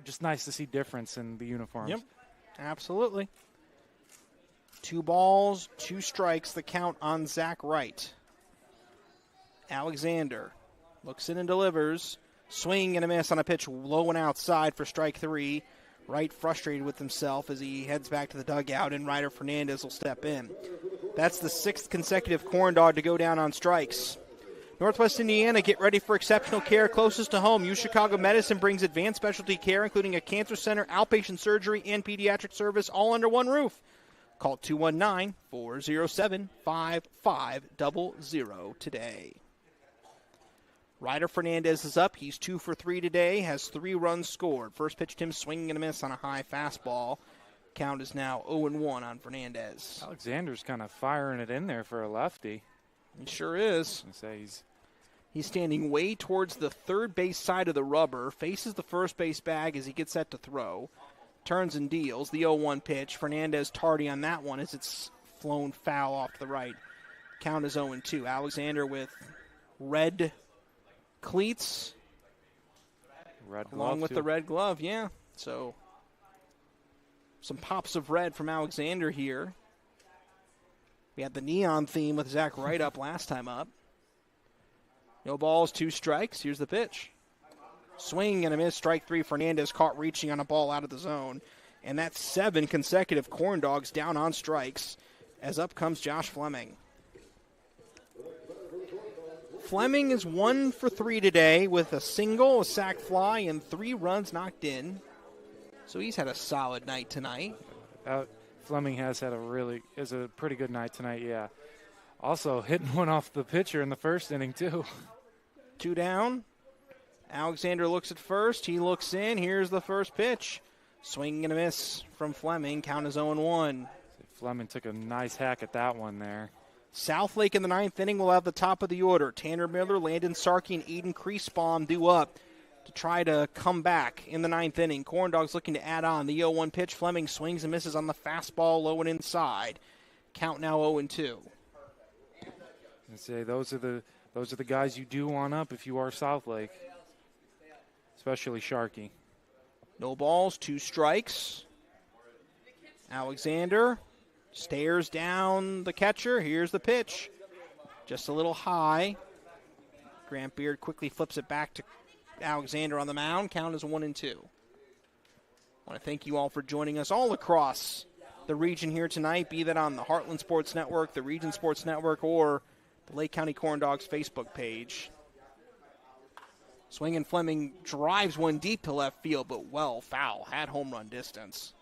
Speaker 2: Just nice to see difference in the uniforms.
Speaker 1: Yep, absolutely. 2 balls, 2 strikes, the count on Zach Wright. Alexander looks in and delivers. Swing and a miss on a pitch low and outside for strike 3. Wright frustrated with himself as he heads back to the dugout, and Ryder Fernandez will step in. That's the 6th consecutive corn dog to go down on strikes. Northwest Indiana, get ready for exceptional care closest to home. UChicago Medicine brings advanced specialty care, including a cancer center, outpatient surgery, and pediatric service, all under one roof. Call 219-407-5500 today. Ryder Fernandez is up. He's 2 for 3 today, has 3 runs scored. First pitch to him, swinging and a miss on a high fastball. Count is now 0-1 on Fernandez.
Speaker 2: Alexander's kind of firing it in there for a lefty.
Speaker 1: He sure is. He's standing way towards the third base side of the rubber, faces the first base bag as he gets set to throw, turns and deals. The 0-1 pitch. Fernandez tardy on that one as it's flown foul off to the right. Count is 0-2. Alexander with red cleats.
Speaker 2: Red glove
Speaker 1: along with
Speaker 2: too.
Speaker 1: the red glove, yeah. So some pops of red from Alexander here. We had the neon theme with Zach Wright up last time up. No balls, 2 strikes. Here's the pitch. Swing and a miss, strike 3. Fernandez caught reaching on a ball out of the zone. And that's 7 consecutive corn dogs down on strikes. as up comes Josh Fleming. Fleming is 1 for 3 today with a single, a sac fly, and 3 runs knocked in. So he's had a solid night tonight.
Speaker 2: Fleming has had is a pretty good night tonight, yeah. Also hitting one off the pitcher in the first inning, too.
Speaker 1: 2 down. Alexander looks at first. He looks in. Here's the first pitch. Swing and a miss from Fleming. Count is 0-1.
Speaker 2: Fleming took a nice hack at that one there.
Speaker 1: Southlake in the 9th inning will have the top of the order. Tanner Miller, Landon Sarkey, and Eden Kriesbaum due up to try to come back in the 9th inning. Corndogs looking to add on. The 0-1 pitch. Fleming swings and misses on the fastball, low and inside. Count now 0-2.
Speaker 2: I say those are the guys you do want up if you are Southlake, especially Sharkey.
Speaker 1: No balls, 2 strikes. Alexander stares down the catcher. Here's the pitch. Just a little high. Grant Beard quickly flips it back to Alexander on the mound. Count is 1-2. I want to thank you all for joining us all across the region here tonight, be that on the Heartland Sports Network, the Region Sports Network, or the Lake County Corndogs Facebook page. Swing and Fleming drives one deep to left field, but well foul. Had home run distance.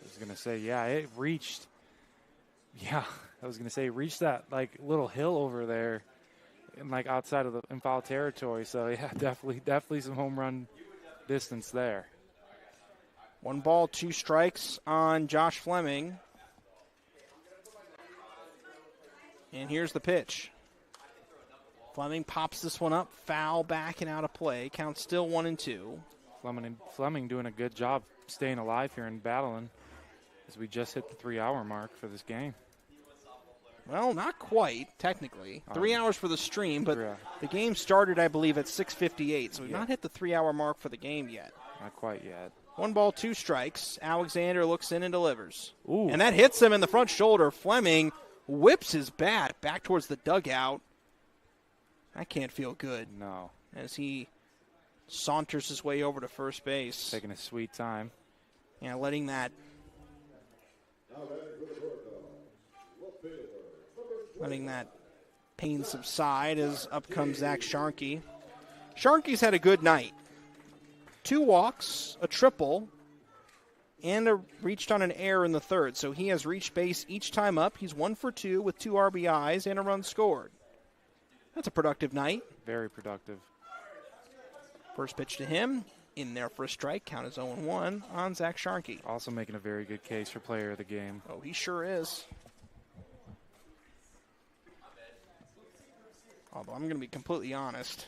Speaker 2: I was going to say, yeah, it reached. Yeah, I was going to say reached that little hill over there, and outside of in foul territory. So yeah, definitely some home run distance there.
Speaker 1: 1 ball, 2 strikes on Josh Fleming. And here's the pitch. Fleming pops this one up, foul back and out of play. Count still 1-2.
Speaker 2: Fleming doing a good job staying alive here and battling as we just hit the 3-hour mark for this game.
Speaker 1: Well, not quite, technically. 3 hours for the stream, but the game started, I believe, at 6:58, so we've not hit the 3-hour mark for the game yet.
Speaker 2: Not quite yet.
Speaker 1: 1 ball, 2 strikes. Alexander looks in and delivers.
Speaker 2: Ooh.
Speaker 1: And that hits him in the front shoulder. Fleming whips his bat back towards the dugout. That can't feel good.
Speaker 2: No.
Speaker 1: As he saunters his way over to first base.
Speaker 2: Taking a sweet time.
Speaker 1: Yeah, letting that pain subside as up comes Zach Sharkey. Sharkey's had a good night. 2 walks, a triple, and reached on an error in the 3rd. So he has reached base each time up. He's 1 for 2 with 2 RBIs and a run scored. That's a productive night.
Speaker 2: Very productive.
Speaker 1: First pitch to him. In there for a strike. Count is 0-1 on Zach Sharkey.
Speaker 2: Also making a very good case for player of the game.
Speaker 1: Oh, he sure is. Although I'm going to be completely honest.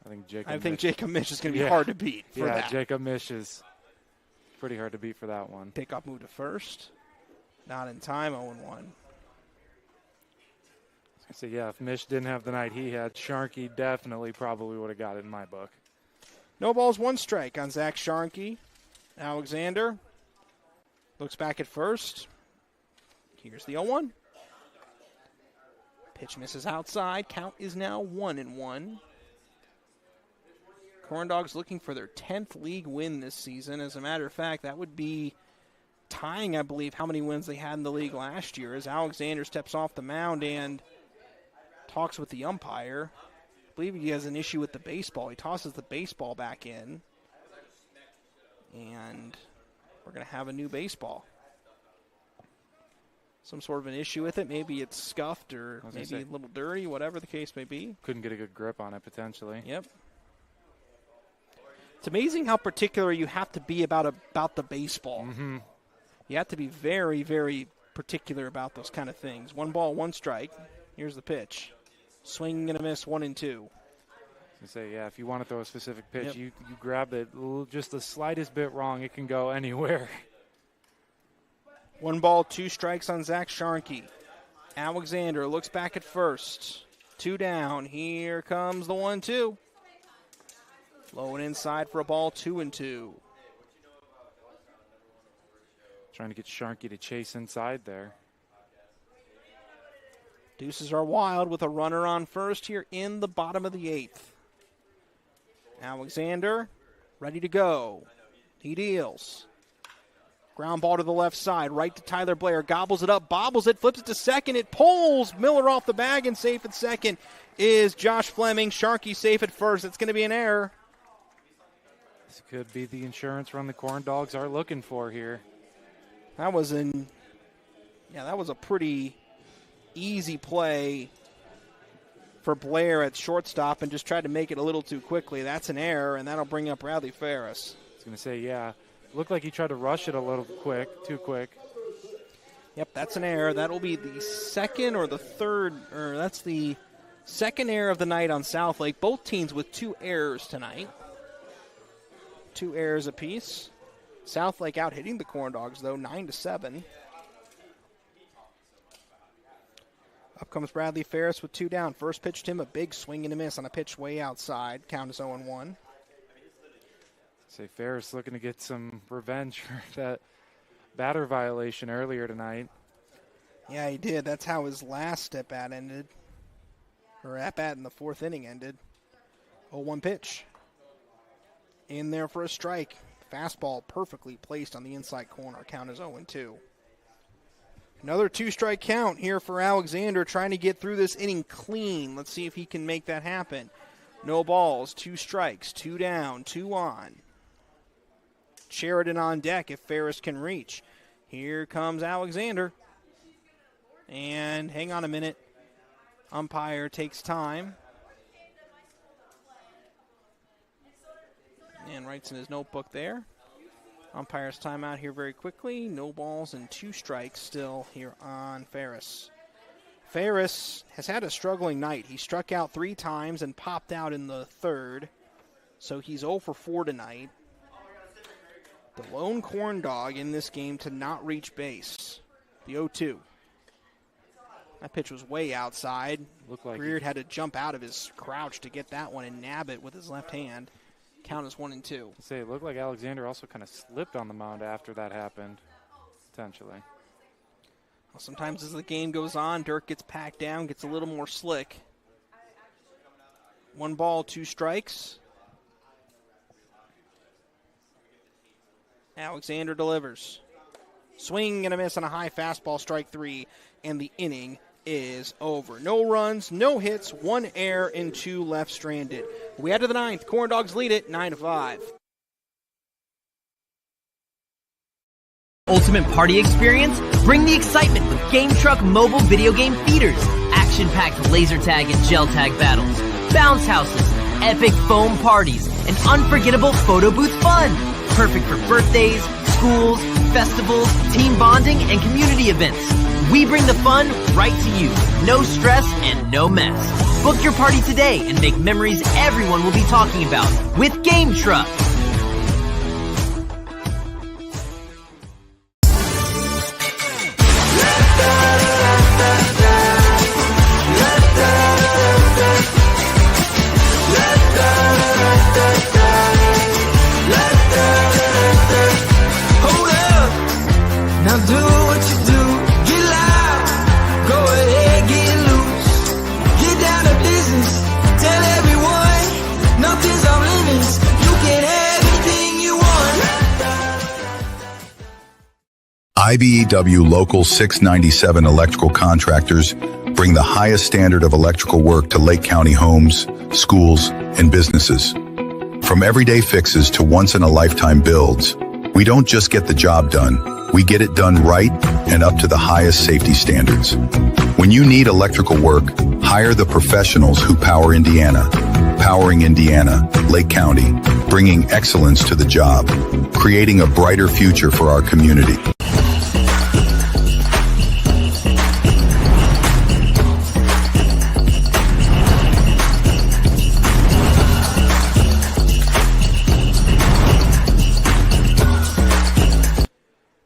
Speaker 2: I think
Speaker 1: Jacob Mish is going to be hard to beat for that.
Speaker 2: Yeah, Jacob Mish is pretty hard to beat for that one.
Speaker 1: Pickoff move to first. Not in time, 0-1.
Speaker 2: So, yeah, if Mish didn't have the night he had, Sharkey definitely probably would have got it in my book.
Speaker 1: No balls, 1 strike on Zach Sharkey. Alexander looks back at first. Here's the 0-1. Pitch misses outside. Count is now 1-1. Corndogs looking for their 10th league win this season. As a matter of fact, that would be tying, I believe, how many wins they had in the league last year as Alexander steps off the mound and talks with the umpire. I believe he has an issue with the baseball. He tosses the baseball back in. And we're going to have a new baseball. Some sort of an issue with it. Maybe it's scuffed or maybe a little dirty, whatever the case may be.
Speaker 2: Couldn't get a good grip on it, potentially.
Speaker 1: Yep. It's amazing how particular you have to be about the baseball.
Speaker 2: Mm-hmm.
Speaker 1: You have to be very, very particular about those kind of things. 1 ball, 1 strike. Here's the pitch. Swing and a miss, 1-2.
Speaker 2: Yeah, if you want to throw a specific pitch, you grab it just the slightest bit wrong, it can go anywhere.
Speaker 1: 1 ball, 2 strikes on Zach Sharkey. Alexander looks back at first. 2 down. Here comes the 1-2. Low and inside for a ball, 2-2.
Speaker 2: Trying to get Sharkey to chase inside there.
Speaker 1: Deuces are wild with a runner on first here in the bottom of the 8th. Alexander ready to go. He deals. Ground ball to the left side, right to Tyler Blair. Gobbles it up, bobbles it, flips it to second. It pulls Miller off the bag, and safe at second is Josh Fleming. Sharkey safe at first. It's going to be an error.
Speaker 2: This could be the insurance run the Corndogs are looking for here.
Speaker 1: That was a pretty easy play for Blair at shortstop and just tried to make it a little too quickly. That's an error, and that'll bring up Bradley Ferris.
Speaker 2: I was going to say, yeah. Looked like he tried to rush it a little too quick.
Speaker 1: Yep, that's an error. That'll be the second or the third, or that's the second error of the night on Southlake. Both teams with 2 errors tonight. 2 errors apiece. Southlake out hitting the Corndogs, though, 9-7. Up comes Bradley Ferris with 2 down. First pitch to him, a big swing and a miss on a pitch way outside. Count is 0-1.
Speaker 2: Say Ferris looking to get some revenge for that batter violation earlier tonight.
Speaker 1: Yeah, he did. That's how his last at-bat ended. Or at-bat in the 4th inning ended. 0-1 pitch. In there for a strike. Fastball perfectly placed on the inside corner. Count is 0-2. Another 2-strike count here for Alexander, trying to get through this inning clean. Let's see if he can make that happen. No balls, 2 strikes, 2 down, 2 on. Sheridan on deck if Ferris can reach. Here comes Alexander. And hang on a minute. Umpire takes time. And writes in his notebook there. Umpire's timeout here very quickly. No balls and 2 strikes still here on Ferris. Ferris has had a struggling night. He struck out 3 times and popped out in the 3rd. So he's 0 for 4 tonight. The lone corn dog in this game to not reach base. The 0-2. That pitch was way outside.
Speaker 2: Looked like
Speaker 1: Reard had to jump out of his crouch to get that one and nab it with his left hand. Count is 1-2.
Speaker 2: Say it looked like Alexander also kind of slipped on the mound after that happened, potentially.
Speaker 1: Well, sometimes as the game goes on, Dirk gets packed down, gets a little more slick. 1 ball, 2 strikes. Alexander delivers. Swing and a miss on a high fastball, strike 3, and the inning is over. No runs, no hits, 1 error, and 2 left stranded. We head to the 9th. Corndogs lead it 9-5.
Speaker 11: Ultimate party experience? Bring the excitement with Game Truck mobile video game feeders. Action-packed laser tag and gel tag battles. Bounce houses, epic foam parties, and unforgettable photo booth fun. Perfect for birthdays, schools, festivals, team bonding, and community events. We bring the fun right to you. No stress and no mess. Book your party today and make memories everyone will be talking about with Game Truck.
Speaker 12: Hold up, now do what you do. Get loud, go ahead, get loose. Get down to business, tell everyone nothing's off limits. You can have anything you want.
Speaker 15: IBEW Local 697 electrical contractors bring the highest standard of electrical work to Lake County homes, schools, and businesses. From everyday fixes to once-in-a-lifetime builds, we don't just get the job done, we get it done right and up to the highest safety standards. When you need electrical work, hire the professionals who power Indiana. Powering Indiana, Lake County, bringing excellence to the job, creating a brighter future for our community.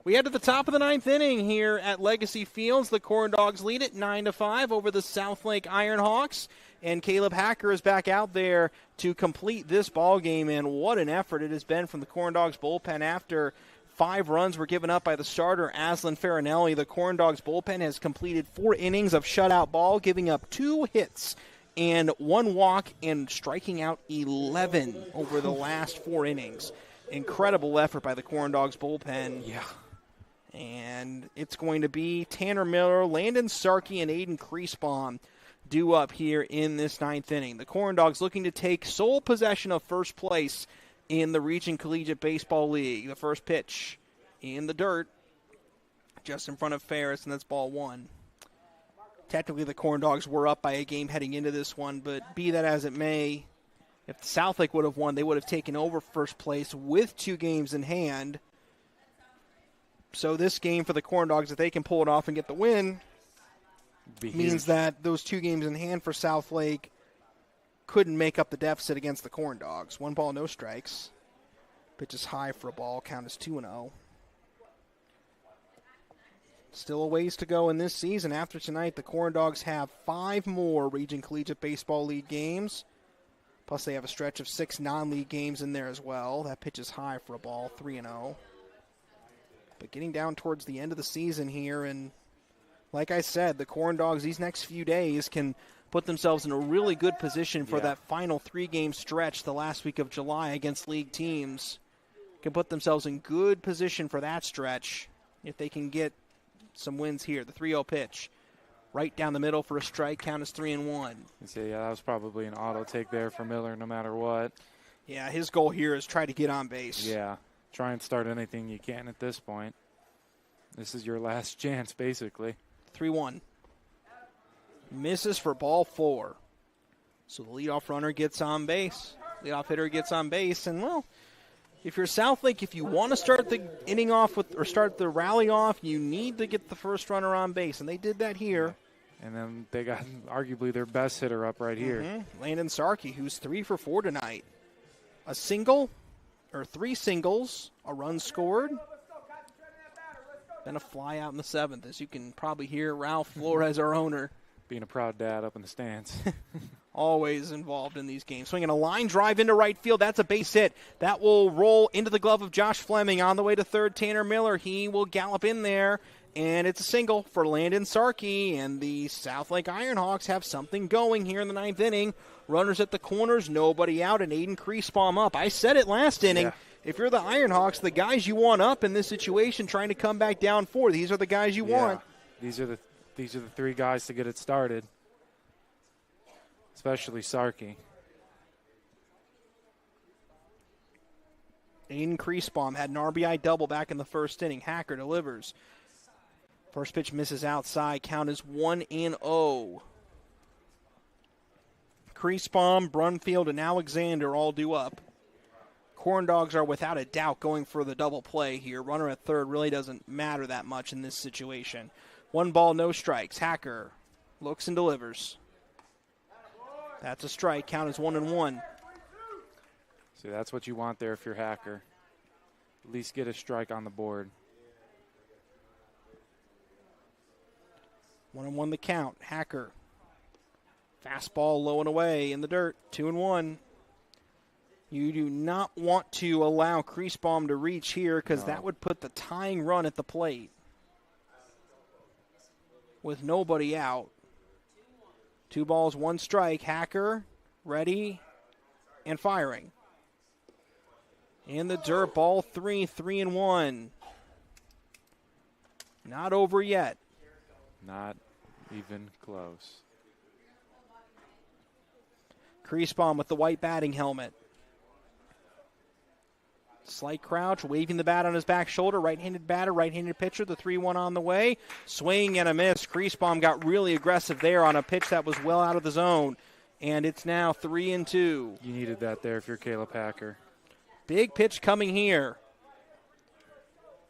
Speaker 1: We head to the top of the 9th inning here at Legacy Fields. The Corndogs lead it 9-5 over the Southlake Ironhawks. And Caleb Hacker is back out there to complete this ball game. And what an effort it has been from the Corndogs bullpen. After 5 runs were given up by the starter, Aslan Farinelli, the Corndogs bullpen has completed 4 innings of shutout ball, giving up 2 hits and 1 walk and striking out 11 over the last 4 innings. Incredible effort by the Corndogs bullpen.
Speaker 2: Yeah.
Speaker 1: And it's going to be Tanner Miller, Landon Sarkey, and Aiden Kriesbaum due up here in this ninth inning. The Corndogs looking to take sole possession of first place in the Region Collegiate Baseball League. The first pitch in the dirt, just in front of Ferris, and that's ball one. Technically, the Corndogs were up by a game heading into this one, but be that as it may, if Southlake would have won, they would have taken over first place with 2 games in hand. So this game for the Corndogs, if they can pull it off and get the win, means that those 2 games in hand for Southlake couldn't make up the deficit against the Corndogs. 1 ball, no strikes. Pitch is high for a ball. Count is 2-0. Still a ways to go in this season. After tonight, the Corndogs have 5 more Region Collegiate Baseball League games. Plus, they have a stretch of 6 non-league games in there as well. That pitch is high for a ball, 3-0. But getting down towards the end of the season here, and like I said, the Corndogs these next few days can put themselves in a really good position for that final 3-game stretch the last week of July against league teams. Can put themselves in good position for that stretch if they can get some wins here. The 3-0 pitch. Right down the middle for a strike. Count is 3-1.
Speaker 2: See, that was probably an auto take there for Miller no matter what.
Speaker 1: Yeah, his goal here is try to get on base.
Speaker 2: Yeah, try and start anything you can at this point. This is your last chance, basically.
Speaker 1: 3-1. Misses for ball 4. So the leadoff runner gets on base. Leadoff hitter gets on base. And, well, if you're Southlake, if you want to start the inning off with, or start the rally off, you need to get the first runner on base. And they did that here.
Speaker 2: And then they got arguably their best hitter up right here.
Speaker 1: Mm-hmm. Landon Sarkey, who's 3 for 4 tonight. A single, or 3 singles, a run scored. Then a fly out in the 7th, as you can probably hear Ralph Flores, our owner.
Speaker 2: Being a proud dad up in the stands.
Speaker 1: Always involved in these games. Swinging a line drive into right field. That's a base hit. That will roll into the glove of Josh Fleming. On the way to third, Tanner Miller. He will gallop in there. And it's a single for Landon Sarkey. And the Southlake Ironhawks have something going here in the 9th inning. Runners at the corners, nobody out, and Aiden Kriesbaum up. I said it last inning. Yeah. If you're the Ironhawks, the guys you want up in this situation trying to come back down 4, these are the guys you want.
Speaker 2: These are the 3 guys to get it started, especially Sarkey.
Speaker 1: Aiden Kriesbaum had an RBI double back in the first inning. Hacker delivers. First pitch misses outside. Count is 1-0. Kriesbaum, Brunfield, and Alexander all due up. Corndogs are without a doubt going for the double play here. Runner at third really doesn't matter that much in this situation. 1 ball, no strikes. Hacker looks and delivers. That's a strike. Count is 1-1.
Speaker 2: See, that's what you want there if you're Hacker. At least get a strike on the board.
Speaker 1: 1-1 the count. Hacker. Fastball low and away in the dirt. 2-1. You do not want to allow Kriesbaum to reach here because that would put the tying run at the plate. With nobody out. 2 balls, 1 strike. Hacker, ready, and firing. In the dirt, ball 3, 3-1. Not over yet.
Speaker 2: Not even close.
Speaker 1: Kriesbaum with the white batting helmet. Slight crouch, waving the bat on his back shoulder. Right-handed batter, right-handed pitcher. The 3-1 on the way. Swing and a miss. Kriesbaum got really aggressive there on a pitch that was well out of the zone. And it's now 3-2.
Speaker 2: You needed that there if you're Caleb Hacker.
Speaker 1: Big pitch coming here.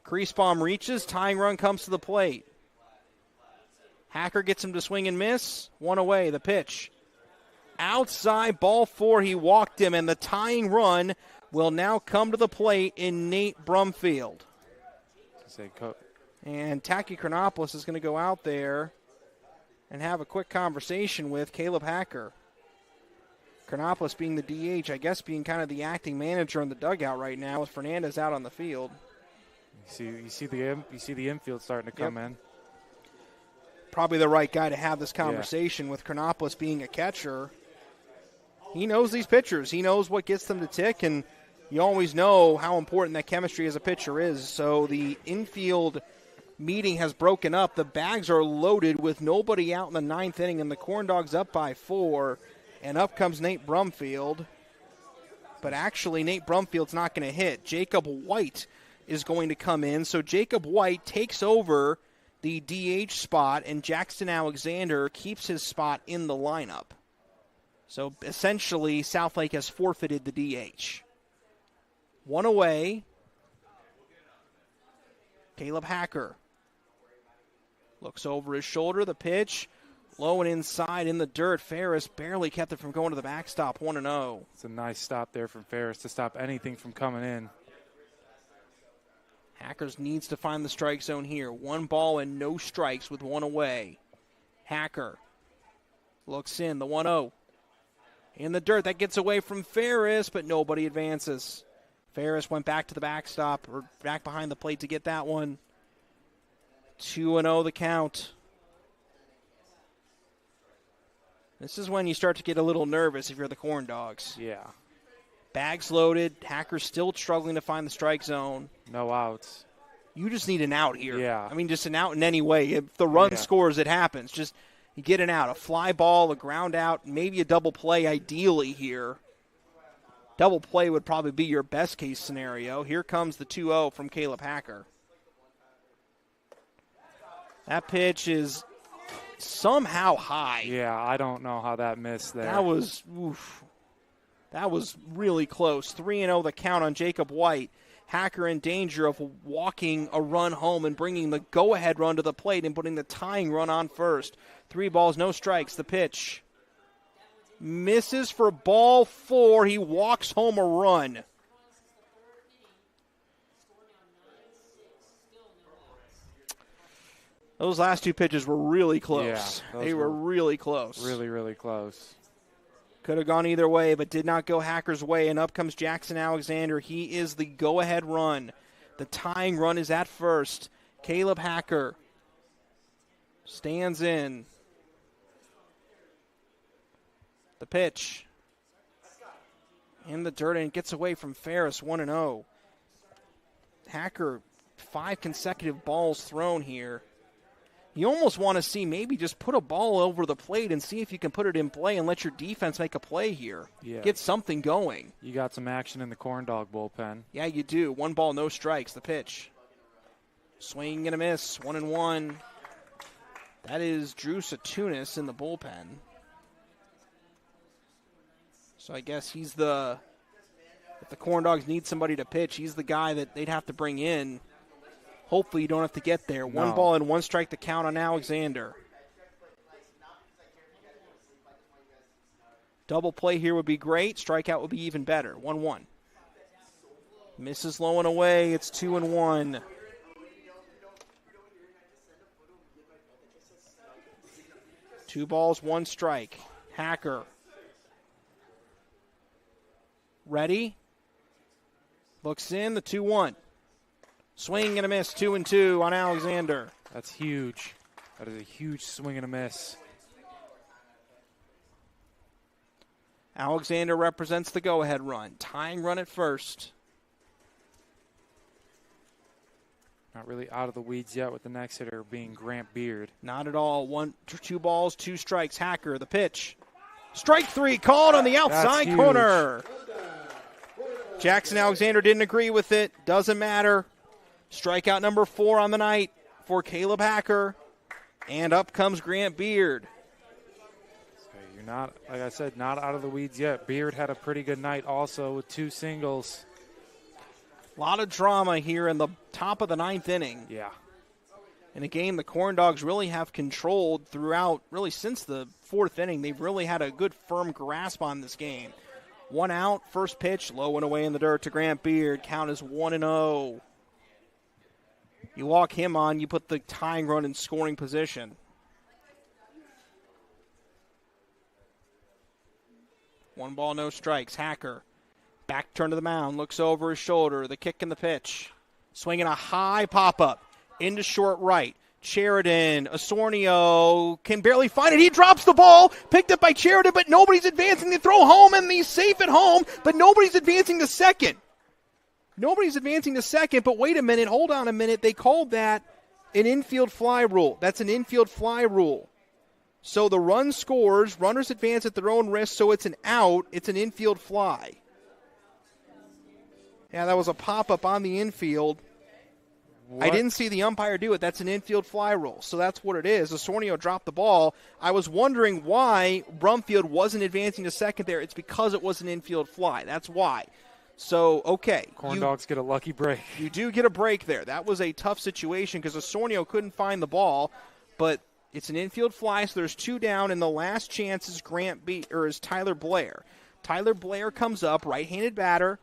Speaker 1: Kriesbaum reaches. Tying run comes to the plate. Hacker gets him to swing and miss. 1 away. The pitch. Outside, ball 4. He walked him, and the tying run will now come to the plate in Nate Brumfield. And Taki Chronopoulos is going to go out there and have a quick conversation with Caleb Hacker. Chronopoulos being the DH, I guess being kind of the acting manager in the dugout right now with Fernandez out on the field.
Speaker 2: You see the infield starting to come in.
Speaker 1: Probably the right guy to have this conversation with Chronopoulos being a catcher. He knows these pitchers. He knows what gets them to tick, and you always know how important that chemistry as a pitcher is. So the infield meeting has broken up. The bags are loaded with nobody out in the ninth inning, and the Corndogs up by 4. And up comes Nate Brumfield. But actually, Nate Brumfield's not going to hit. Jacob White is going to come in. So Jacob White takes over the DH spot, and Jackson Alexander keeps his spot in the lineup. So essentially, Southlake has forfeited the DH. One away. Caleb Hacker looks over his shoulder. The pitch, low and inside in the dirt. Ferris barely kept it from going to the backstop. 1-0.
Speaker 2: It's a nice stop there from Ferris to stop anything from coming in.
Speaker 1: Hackers needs to find the strike zone here. 1 ball and no strikes with 1 away. Hacker looks in, the 1-0. In the dirt, that gets away from Ferris, but nobody advances. Ferris went back to the backstop, or back behind the plate to get that one. 2-0 the count. This is when you start to get a little nervous if you're the Corndogs.
Speaker 2: Yeah.
Speaker 1: Bags loaded. Hackers still struggling to find the strike zone.
Speaker 2: No outs.
Speaker 1: You just need an out here.
Speaker 2: Yeah.
Speaker 1: I mean, just an out in any way. If the run scores, it happens. Just you get an out. A fly ball, a ground out, maybe a double play ideally here. Double play would probably be your best case scenario. Here comes the 2-0 from Caleb Hacker. That pitch is somehow high.
Speaker 2: Yeah, I don't know how that missed there.
Speaker 1: That was really close. 3-0 the count on Jacob White. Hacker in danger of walking a run home and bringing the go-ahead run to the plate and putting the tying run on first. 3 balls, no strikes. The pitch misses for ball 4. He walks home a run. Those last 2 pitches were really close.
Speaker 2: Yeah,
Speaker 1: they were really close.
Speaker 2: Really, really close.
Speaker 1: Could have gone either way, but did not go Hacker's way. And up comes Jackson Alexander. He is the go-ahead run. The tying run is at first. Caleb Hacker stands in. The pitch. In the dirt, and gets away from Ferris. 1-0. Hacker, 5 consecutive balls thrown here. You almost want to see maybe just put a ball over the plate and see if you can put it in play and let your defense make a play here.
Speaker 2: Yeah.
Speaker 1: Get something going.
Speaker 2: You got some action in the Corndog bullpen.
Speaker 1: Yeah, you do. 1 ball, no strikes. The pitch. Swing and a miss. 1-1. That is Drew Satunis in the bullpen. So I guess he's if the Corndogs need somebody to pitch, he's the guy that they'd have to bring in. Hopefully you don't have to get there. 1 ball and 1 strike to count on Alexander. Double play here would be great. Strikeout would be even better. 1-1. Misses low and away. It's 2-1. Two balls, 1 strike. Hacker. Ready. Looks in, the 2-1. Swing and a miss, 2-2 on Alexander.
Speaker 2: That's huge. That is a huge swing and a miss.
Speaker 1: Alexander represents the go-ahead run. Tying run at first.
Speaker 2: Not really out of the weeds yet with the next hitter being Grant Beard.
Speaker 1: Not at all. 2 balls, 2 strikes. Hacker, the pitch. Strike 3 called on the outside corner. Jackson Alexander didn't agree with it. Doesn't matter. Strikeout number 4 on the night for Caleb Hacker. And up comes Grant Beard.
Speaker 2: You're not, like I said, not out of the weeds yet. Beard had a pretty good night also with 2 singles.
Speaker 1: A lot of drama here in the top of the 9th inning.
Speaker 2: Yeah.
Speaker 1: In a game the Corndogs really have controlled throughout, really since the 4th inning. They've really had a good firm grasp on this game. 1 out, first pitch, low and away in the dirt to Grant Beard. Count is 1-0. You walk him on, you put the tying run in scoring position. 1 ball, no strikes. Hacker, back turn to the mound, looks over his shoulder, the kick and the pitch. Swinging a high pop-up into short right. Sheridan, Osornio can barely find it. He drops the ball, picked up by Sheridan, but nobody's advancing to throw home, and he's safe at home, but nobody's advancing to second. Nobody's advancing to second, but wait a minute, hold on a minute. They called that An infield fly rule. That's an infield fly rule. So the run scores, runners advance at their own risk, so it's an out. It's an infield fly. Yeah, that was a pop-up on the infield. What? I didn't see the umpire do it. That's an infield fly rule. So that's what it is. Osornio dropped the ball. I was wondering why Brumfield wasn't advancing to second there. It's because it was an infield fly. That's why. So, okay.
Speaker 2: Corndogs get a lucky break.
Speaker 1: You do get a break there. That was a tough situation because Osornio couldn't find the ball, but it's an infield fly, so there's 2 down, and the last chance is is Tyler Blair. Tyler Blair comes up, right-handed batter.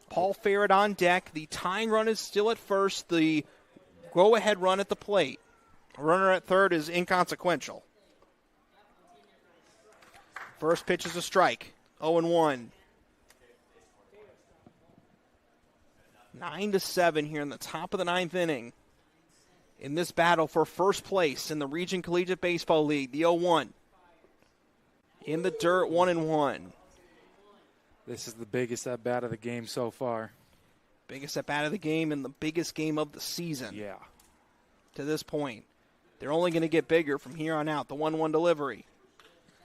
Speaker 1: Paul Farrett on deck. The tying run is still at first. The go-ahead run at the plate. Runner at third is inconsequential. First pitch is a strike. 0-1. 9-7 here in the top of the 9th inning. In this battle for first place in the Region Collegiate Baseball League, the 0-1. In the dirt, 1-1.
Speaker 2: This is the biggest at-bat of the game so far.
Speaker 1: Biggest at-bat of the game and the biggest game of the season.
Speaker 2: Yeah.
Speaker 1: To this point. They're only going to get bigger from here on out. The 1-1 delivery.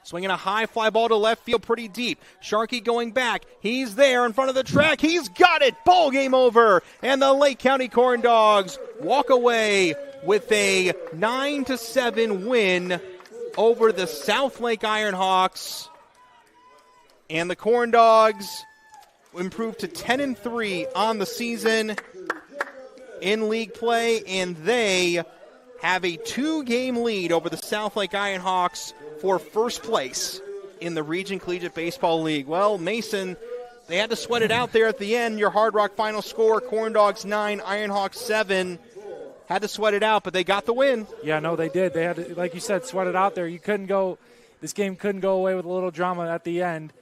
Speaker 1: Swinging a high fly ball to left field pretty deep. Sharkey going back. He's there in front of the track. He's got it. Ball game over. And the Lake County Corndogs walk away with a 9-7 win over the South Lake Ironhawks. And the Corndogs improved to 10-3 on the season in league play, and they have a 2-game lead over the South Lake Ironhawks for first place in the Region Collegiate Baseball League. Well, Mason, they had to sweat it out there at the end. Your Hard Rock final score, Corndogs 9, Ironhawks 7. Had to sweat it out, but they got the win.
Speaker 2: Yeah, no, they did. They had to, like you said, sweat it out there. This game couldn't go away with a little drama at the end.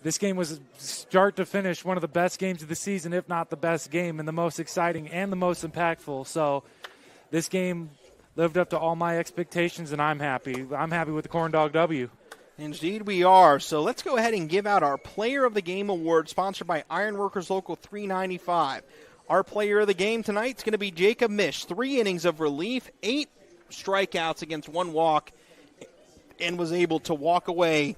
Speaker 2: This game was start to finish one of the best games of the season, if not the best game, and the most exciting and the most impactful. So this game lived up to all my expectations, and I'm happy. I'm happy with the Corndog W.
Speaker 1: Indeed we are. So let's go ahead and give out our Player of the Game award, sponsored by Ironworkers Local 395. Our Player of the Game tonight is going to be Jacob Misch. 3 innings of relief, 8 strikeouts against 1 walk, and was able to walk away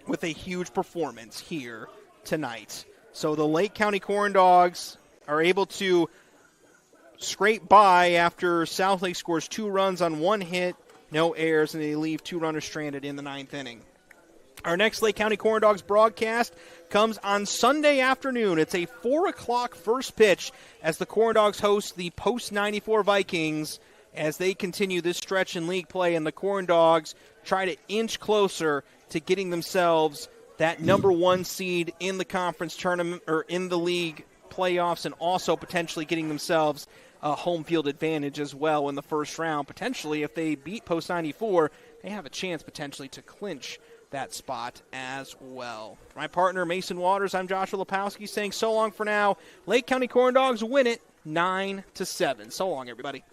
Speaker 1: with a huge performance here tonight. So the Lake County Corndogs are able to scrape by after South Lake scores 2 runs on 1 hit, no errors, and they leave 2 runners stranded in the 9th inning. Our next Lake County Corndogs broadcast comes on Sunday afternoon. It's a 4 o'clock first pitch as the Corndogs host the post-94 Vikings as they continue this stretch in league play, and the Corndogs try to inch closer to getting themselves that number 1 seed in the conference tournament or in the league playoffs, and also potentially getting themselves a home field advantage as well in the first round. Potentially, if they beat Post 94, they have a chance potentially to clinch that spot as well. For my partner, Mason Waters, I'm Joshua Lepowski saying so long for now. Lake County Corndogs win it 9-7. So long, everybody.